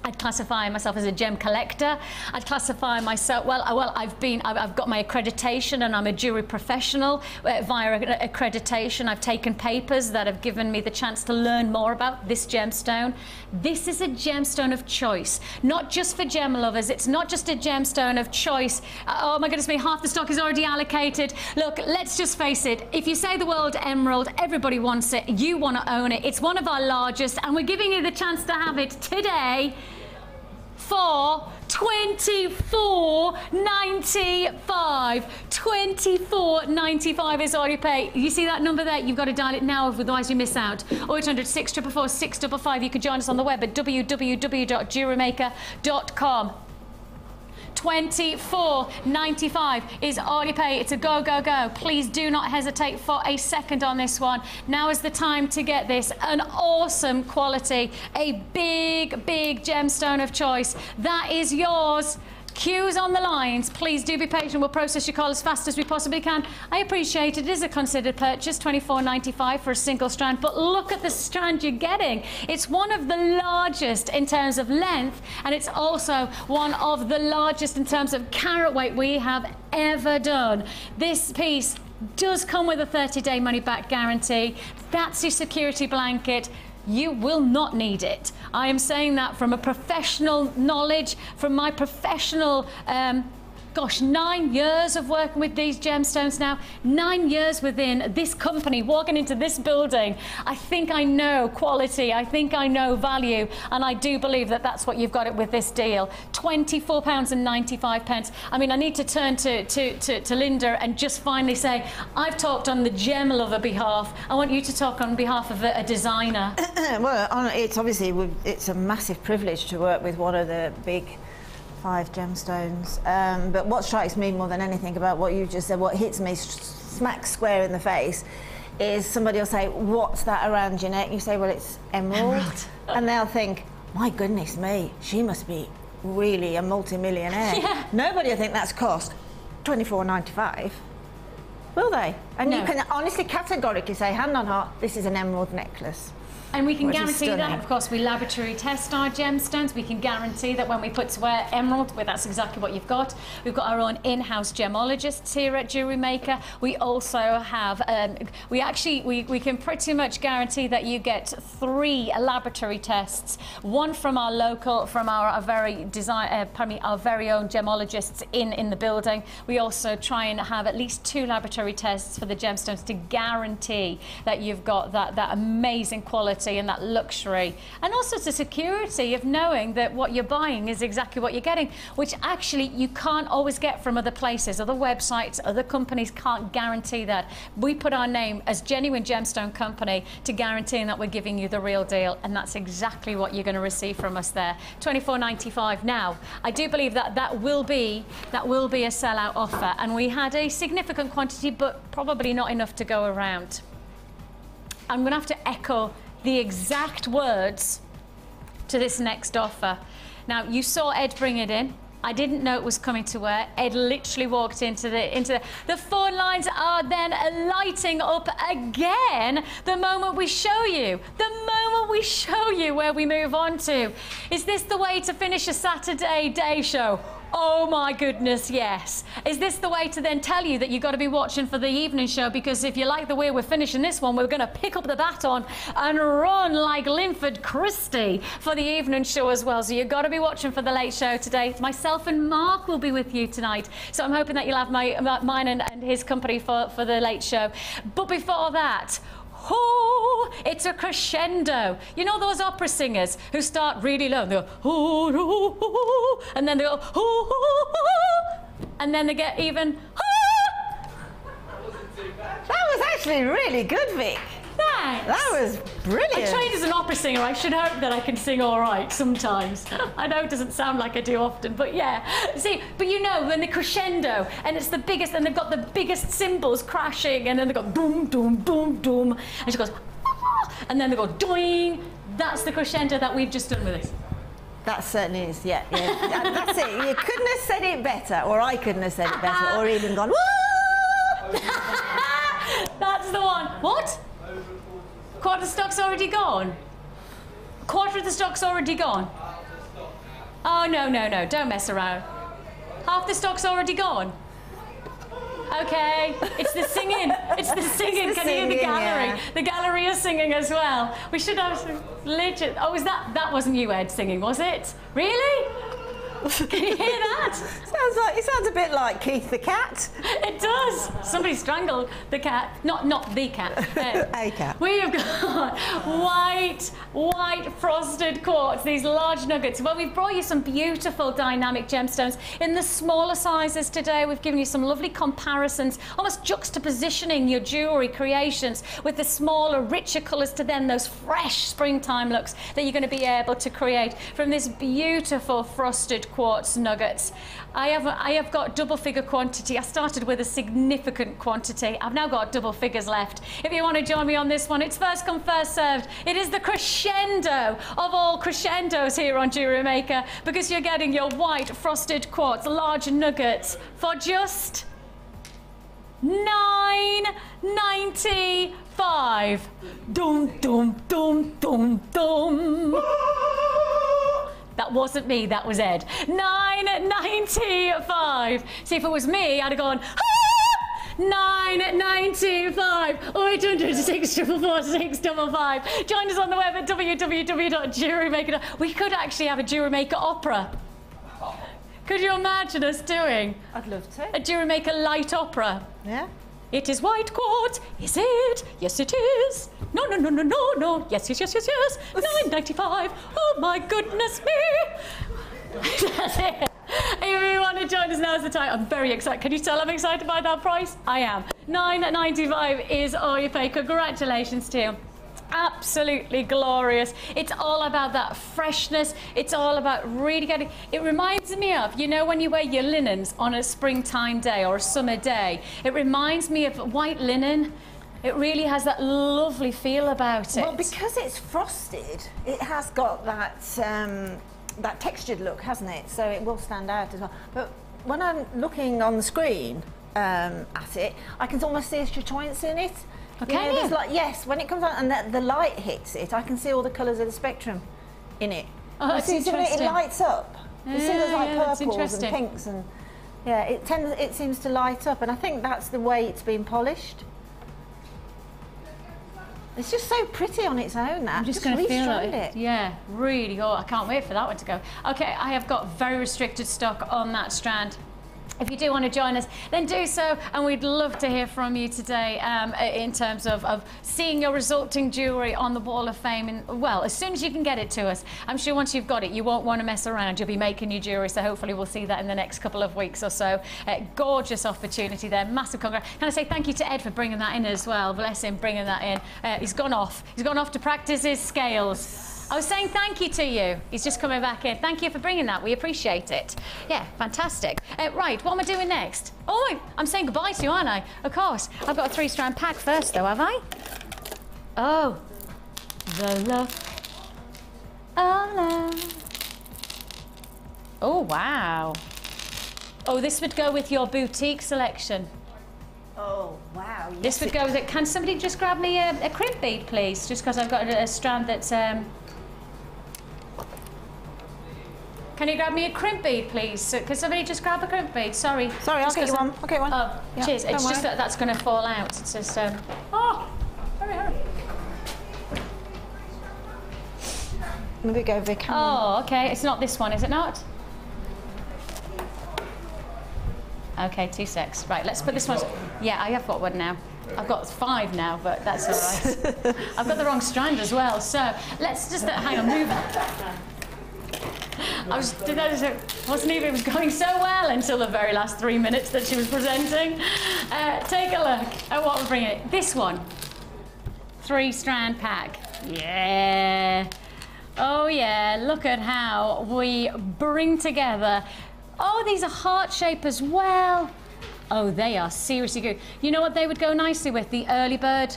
I'd classify myself as a gem collector. I'd classify myself, well, I've got my accreditation, and I'm a jewelry professional via accreditation. I've taken papers that have given me the chance to learn more about this gemstone. This is a gemstone of choice, not just for gem lovers. It's not just a gemstone of choice. Oh my goodness me, half the stock is already allocated. Look, let's just face it. If you say the word emerald, everybody wants it. You want to own it. It's one of our largest, and we're giving you the chance to have it today for $24.95. $24.95 is all you pay. You see that number there? You've got to dial it now, otherwise you miss out. 0800 644 655. You can join us on the web at www.jewellerymaker.com. $24.95 is all you pay. It's a go, go, go. Please do not hesitate for a second on this one. Now is the time to get this. An awesome quality, a big, big gemstone of choice. That is yours. Queues on the lines. Please do be patient. We'll process your call as fast as we possibly can. I appreciate it. It is a considered purchase, $24.95 for a single strand, but look at the strand you're getting. It's one of the largest in terms of length, and it's also one of the largest in terms of carat weight we have ever done. This piece does come with a 30-day money-back guarantee. That's your security blanket. You will not need it. I am saying that from a professional knowledge, from my professional, 9 years of working with these gemstones now, 9 years within this company, walking into this building. I think I know quality, I think I know value, and I do believe that that's what you've got it with this deal. £24.95. I mean, I need to turn to Linda and just finally say, I've talked on the gem lover behalf. I want you to talk on behalf of a designer. Well, it's obviously, it's a massive privilege to work with one of the big 5 gemstones, but what strikes me more than anything about what you just said, what hits me smack square in the face, is somebody will say, what's that around your neck? You say, well, it's emerald. And they'll think, my goodness me, she must be really a multi-millionaire. Yeah. Nobody will think that's cost $24.95, will they? And no. You can honestly, categorically say, hand on heart, this is an emerald necklace. And we can guarantee that, of course, we laboratory test our gemstones. We can guarantee that when we put to wear emerald, well, that's exactly what you've got. We've got our own in-house gemologists here at Jewellery Maker. We also have, we can pretty much guarantee that you get 3 laboratory tests. One from our local, from our very own gemologists in the building. We also try and have at least 2 laboratory tests for the gemstones to guarantee that you've got that amazing quality and that luxury, and also the security of knowing that what you're buying is exactly what you're getting, which actually you can't always get from other places. Other websites, other companies can't guarantee that. We put our name as Genuine Gemstone Company to guaranteeing that we're giving you the real deal, and that's exactly what you're going to receive from us there. $24.95. Now, I do believe that will be a sellout offer, and we had a significant quantity, but probably not enough to go around. I'm going to have to echo the exact words to this next offer. Now, you saw Ed bring it in. I didn't know it was coming to wear. Ed literally walked into the phone lines are then lighting up again the moment we show you. The moment we show you where we move on to. Is this the way to finish a Saturday day show? Oh my goodness, yes. Is this the way to then tell you that you've got to be watching for the evening show? Because if you like the way we're finishing this one, we're going to pick up the baton and run like Linford Christie for the evening show as well. So you've got to be watching for the late show today. Myself and Mark will be with you tonight. So I'm hoping that you'll have mine and his company for the late show. But before that, hoo. It's a crescendo. You know those opera singers who start really low? They go hoo, hoo, hoo, and then they go hoo, hoo, hoo, and then they get even hoo. That was actually really good, Vic. Thanks. That was brilliant. I trained as an opera singer. I should hope that I can sing all right sometimes. I know it doesn't sound like I do often, but yeah. See, but you know, when the crescendo, and it's the biggest, and they've got the biggest cymbals crashing, and then they've got boom, boom, boom, boom, and she goes, ah, and then they go doing. That's the crescendo that we've just done with this. That certainly is, yeah. That's it. You couldn't have said it better, or I couldn't have said it better, or even gone, woo! That's the one. What? Quarter of the stock's already gone? Quarter of the stock's already gone? Oh, no, no, no, don't mess around. Half the stock's already gone? Okay, it's the singing. It's the singing. It's the Can you hear the singing, gallery? yeah. The gallery is singing as well. We should have some legit. Oh, is that wasn't you, Ed, singing, was it? Really? Can you hear that? It sounds a bit like Keith the cat. It does. Somebody strangled the cat. Not the cat. A cat. We have got white frosted quartz, these large nuggets. Well, we've brought you some beautiful dynamic gemstones in the smaller sizes today. We've given you some lovely comparisons, almost juxtapositioning your jewellery creations with the smaller, richer colours to then those fresh springtime looks that you're going to be able to create from this beautiful frosted quartz nuggets. I have got double figure quantity. I started with a significant quantity. I've now got double figures left. If you want to join me on this one, it's first come, first served. It is the crescendo of all crescendos here on Jewellery Maker, because you're getting your white frosted quartz large nuggets for just $9.95. Dum dum dum dum dum. That wasn't me, that was Ed. $9.95. See, if it was me, I'd have gone, ah! $9.95. 0800 644 655. Join us on the web at www.jewellerymaker. We could actually have a Jewellery Maker opera. Could you imagine us doing? I'd love to. A Jewellery Maker light opera. Yeah. It is white quartz. Is it? Yes, it is. No, no, no, no, no, no. Yes, yes, yes, yes, yes. $9.95. Oh my goodness me. That's it. If you want to join us, now's the time. I'm very excited. Can you tell I'm excited by that price? I am. $9.95 is all you pay. Congratulations to you. Absolutely glorious. It's all about that freshness. It's all about really getting, it reminds me of, you know, when you wear your linens on a springtime day or a summer day, it reminds me of white linen. It really has that lovely feel about it. Well, because it's frosted, it has got that that textured look, hasn't it? So it will stand out as well. But when I'm looking on the screen at it, I can almost see a chatoyance in it. Okay. You know, there's like, yes, when it comes out and the light hits it, I can see all the colours of the spectrum in it. Oh, that's interesting. It lights up. You see there's like purples and pinks and yeah, it seems to light up, and I think that's the way it's been polished. It's just so pretty on its own. That I'm just going to feel it. Yeah, really. Oh, I can't wait for that one to go. Okay, I have got very restricted stock on that strand. If you do want to join us, then do so, and we'd love to hear from you today in terms of seeing your resulting jewellery on the Wall of Fame. And well, as soon as you can get it to us, I'm sure once you've got it, you won't want to mess around. You'll be making your jewellery, so hopefully we'll see that in the next couple of weeks or so. Gorgeous opportunity there. Massive congrats. Can I say thank you to Ed for bringing that in as well? Bless him, bringing that in. He's gone off. He's gone off to practice his scales. I was saying thank you to you. He's just coming back in. Thank you for bringing that. We appreciate it. Yeah, fantastic. Right, what am I doing next? Oh, I'm saying goodbye to you, aren't I? Of course. I've got a 3-strand pack first, though, have I? Oh, the love. Oh, love. Oh, wow. Oh, this would go with your boutique selection. Oh, wow. Yes, this would go with it. Can somebody just grab me a crimp bead, please? Just because I've got a strand that's... Can you grab me a crimp bead, please? Can somebody just grab a crimp bead? Sorry. Sorry, I'll get you one. I'll get one. Oh, yeah, cheers. It's just that that's going to fall out. It's just... Oh, hurry. Maybe go, Vic. Oh, okay. It's not this one, is it not? Okay, 2 secs. Right, let's put this one... Yeah, I have got one now. I've got 5 now, but that's all right. I've got the wrong strand as well, so let's just, hang on, move it. Wasn't even, it was going so well until the very last 3 minutes that she was presenting. Take a look at what we're bringing. This one, 3-strand pack. Yeah. Oh yeah, look at how we bring together. Oh, these are heart shape as well. Oh, they are seriously good. You know what they would go nicely with? The early bird.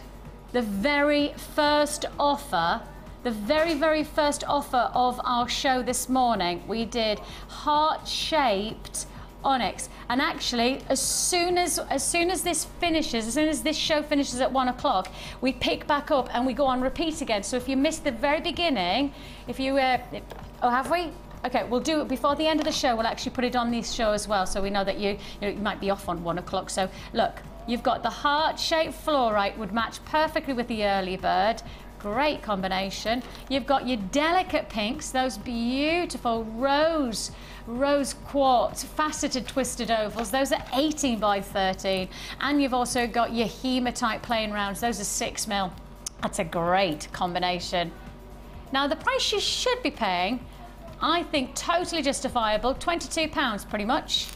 The very first offer, the very first offer of our show this morning, we did heart-shaped onyx. And actually, as soon as this finishes, as soon as this show finishes at 1 o'clock, we pick back up and we go on repeat again. So if you missed the very beginning, if you, oh, have we? Okay, we'll do it before the end of the show. We'll actually put it on this show as well, so we know that you might be off on 1 o'clock. So look, you've got the heart-shaped fluorite would match perfectly with the early bird. Great combination. You've got your delicate pinks, those beautiful rose quartz faceted twisted ovals. Those are 18 by 13. And you've also got your hematite plain rounds. Those are 6 mil. That's a great combination. Now the price you should be paying, I think totally justifiable, £22 pretty much.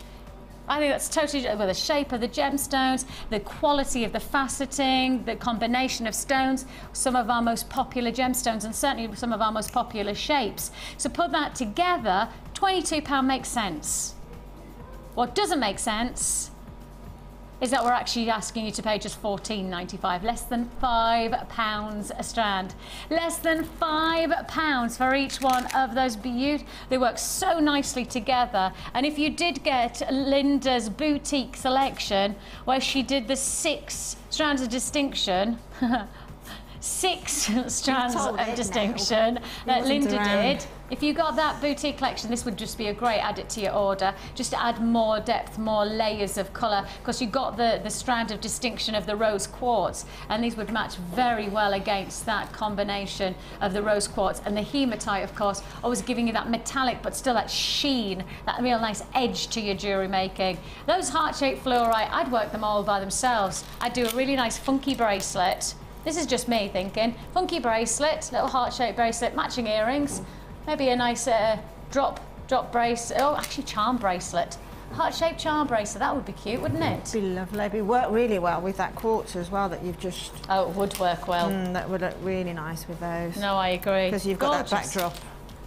I think that's totally, with the shape of the gemstones, the quality of the faceting, the combination of stones, some of our most popular gemstones and certainly some of our most popular shapes. So put that together, £22 makes sense. What doesn't make sense is that we're actually asking you to pay just £14.95, less than £5 a strand. Less than £5 for each one of those beautiful, they work so nicely together. And if you did get Linda's boutique selection, where she did the 6 strands of distinction, 6 strands of distinction that Linda did. If you got that boutique collection, this would just be a great add it to your order, just to add more depth, more layers of colour, because you got the strand of distinction of the rose quartz, and these would match very well against that combination of the rose quartz and the hematite, of course, always giving you that metallic but still that sheen, that real nice edge to your jewellery making. Those heart-shaped fluorite, I'd work them all by themselves. I'd do a really nice funky bracelet. This is just me thinking. Funky bracelet, little heart-shaped bracelet, matching earrings. Maybe a nice drop bracelet. Oh, actually charm bracelet. Heart-shaped charm bracelet, that would be cute, wouldn't it? It'd be lovely. It'd work really well with that quartz as well that you've just... Oh, it would work well. That would look really nice with those. No, I agree. Because you've got that backdrop.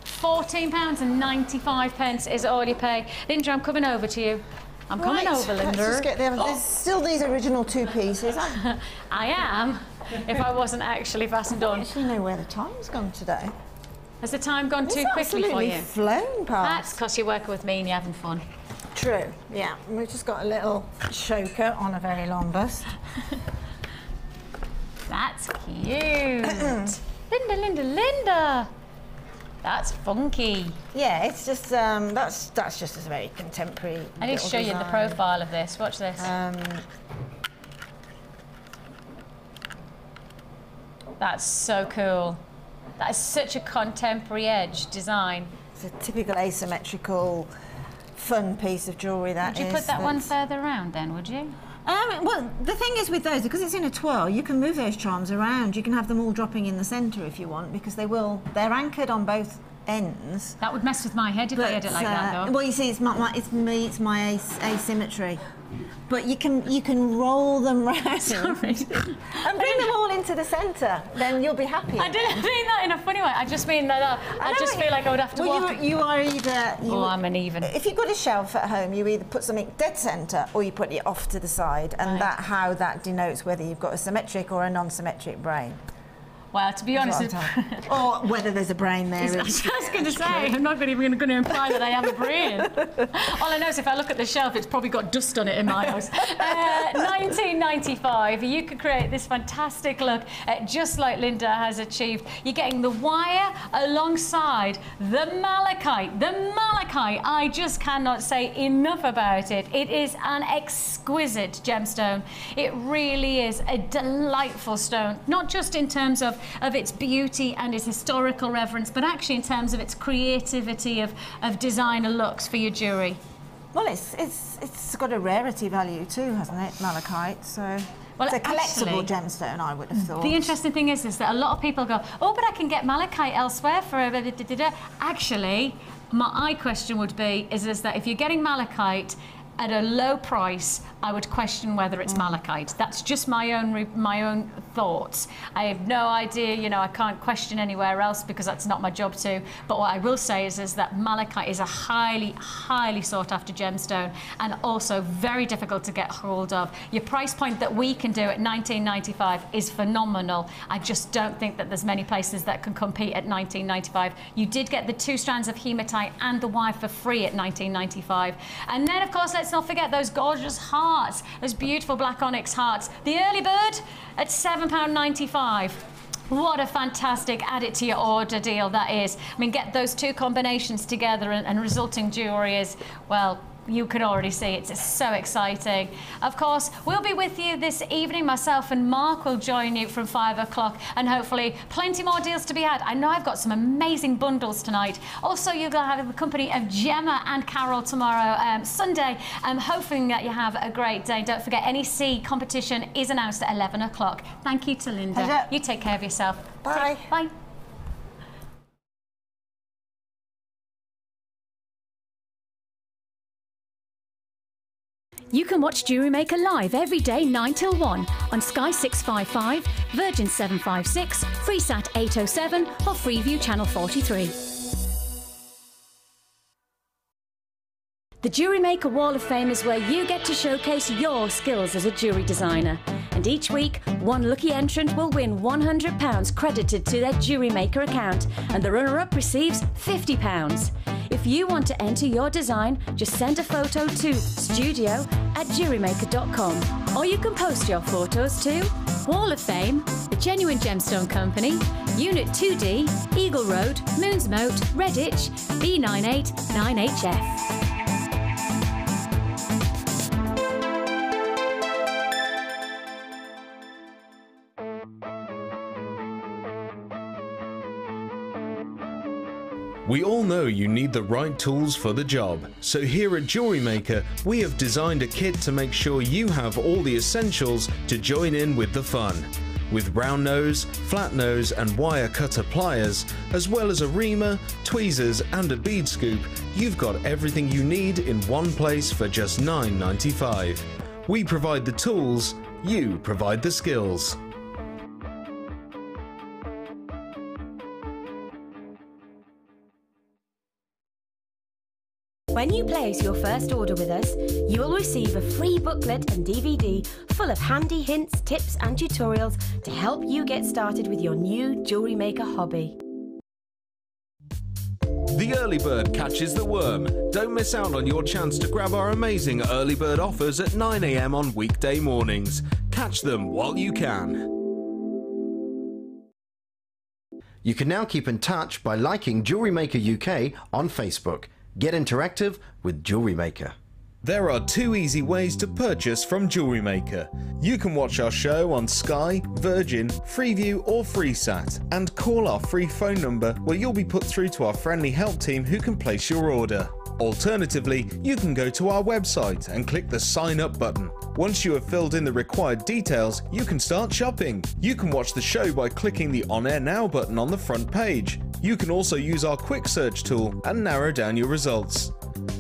£14.95 is all you pay. Linda, I'm coming over to you. I'm coming over, Linda. Let's just get them. There's still these original 2 pieces. I am, if I wasn't actually fastened on. I actually know where the time's gone today. Has the time gone too quickly for you? It's flown past. That's because you're working with me and you're having fun. True, yeah. We've just got a little choker on a very long bust. That's cute. Linda. That's funky. Yeah, it's just that's just a very contemporary. I need to show you the profile of this. Watch this. That's so cool. That is such a contemporary edge design. It's a typical asymmetrical, fun piece of jewellery. That would you put that one further around then? Would you? Well, the thing is with those, because it's in a twirl, you can move those charms around. You can have them all dropping in the centre if you want, because they're anchored on both ends. That would mess with my head if I had it like that, though. Well, you see, it's my asymmetry. But you can roll them round. Sorry. And bring them all into the centre. Then you'll be happy. I didn't mean that in a funny way. I just mean that I just feel like I would have to walk. You are either... I'm uneven. If you've got a shelf at home, you either put something dead centre or you put it off to the side, and how that denotes whether you've got a symmetric or a non-symmetric brain. Well, to be honest... or whether there's a brain there. I was just going to say, I'm not even going to imply that I have a brain. All I know is if I look at the shelf, it's probably got dust on it in my house. $19.95, you could create this fantastic look, just like Linda has achieved. You're getting the wire alongside the malachite. The malachite, I just cannot say enough about it. It is an exquisite gemstone. It really is a delightful stone, not just in terms of its beauty and its historical reverence, but actually in terms of its creativity of designer looks for your jewellery. Well, it's got a rarity value too, hasn't it, malachite? So Well, it's a collectible actually, gemstone, I would have thought. The interesting thing is that a lot of people go, oh, but I can get malachite elsewhere for a da-da-da-da. Actually, my question would be, is that if you're getting malachite at a low price, I would question whether it's malachite. That's just my own thoughts. I have no idea, you know, I can't question anywhere else because that's not my job to. But what I will say is that malachite is a highly sought after gemstone and also very difficult to get hold of. Your price point that we can do at $19.95 is phenomenal. I just don't think that there's many places that can compete at $19.95. You did get the 2 strands of hematite and the wire for free at $19.95. And then, of course, let's not forget those gorgeous hearts, those beautiful black onyx hearts. The early bird at £7.95. What a fantastic add it to your order deal that is. I mean, get those 2 combinations together and resulting jewellery is, well, you can already see it's so exciting. Of course, we'll be with you this evening. Myself and Mark will join you from 5 o'clock and hopefully plenty more deals to be had. I know I've got some amazing bundles tonight. Also, you're going to have the company of Gemma and Carol tomorrow, Sunday. I'm hoping that you have a great day. Don't forget, NEC competition is announced at 11 o'clock. Thank you to Linda. Pleasure. You take care of yourself. Bye. Bye. You can watch Jewellery Maker live every day 9 till 1 on Sky 655, Virgin 756, Freesat 807 or Freeview Channel 43. The Jewellery Maker Wall of Fame is where you get to showcase your skills as a jewellery designer. And each week, one lucky entrant will win £100 credited to their Jewellery Maker account, and the runner-up receives £50. If you want to enter your design, just send a photo to studio@jewellerymaker.com, or you can post your photos to Wall of Fame, The Genuine Gemstone Company, Unit 2D, Eagle Road, Moonsmote, Redditch, B989HF. We all know you need the right tools for the job, so here at Jewellery Maker we have designed a kit to make sure you have all the essentials to join in with the fun. With round nose, flat nose and wire cutter pliers, as well as a reamer, tweezers and a bead scoop, you've got everything you need in one place for just $9.95. We provide the tools, you provide the skills. When you place your first order with us, you will receive a free booklet and DVD full of handy hints, tips and tutorials to help you get started with your new jewellery maker hobby. The early bird catches the worm. Don't miss out on your chance to grab our amazing early bird offers at 9 AM on weekday mornings. Catch them while you can. You can now keep in touch by liking Jewellery Maker UK on Facebook. Get interactive with Jewellery Maker. There are 2 easy ways to purchase from Jewellery Maker. You can watch our show on Sky, Virgin, Freeview or Freesat and call our free phone number where you'll be put through to our friendly help team who can place your order. Alternatively, you can go to our website and click the sign up button. Once you have filled in the required details, you can start shopping. You can watch the show by clicking the On Air Now button on the front page. You can also use our quick search tool and narrow down your results.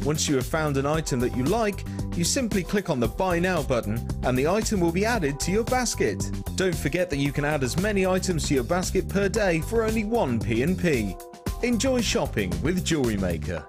Once you have found an item that you like, you simply click on the Buy Now button and the item will be added to your basket. Don't forget that you can add as many items to your basket per day for only 1p&p. Enjoy shopping with Jewellery Maker.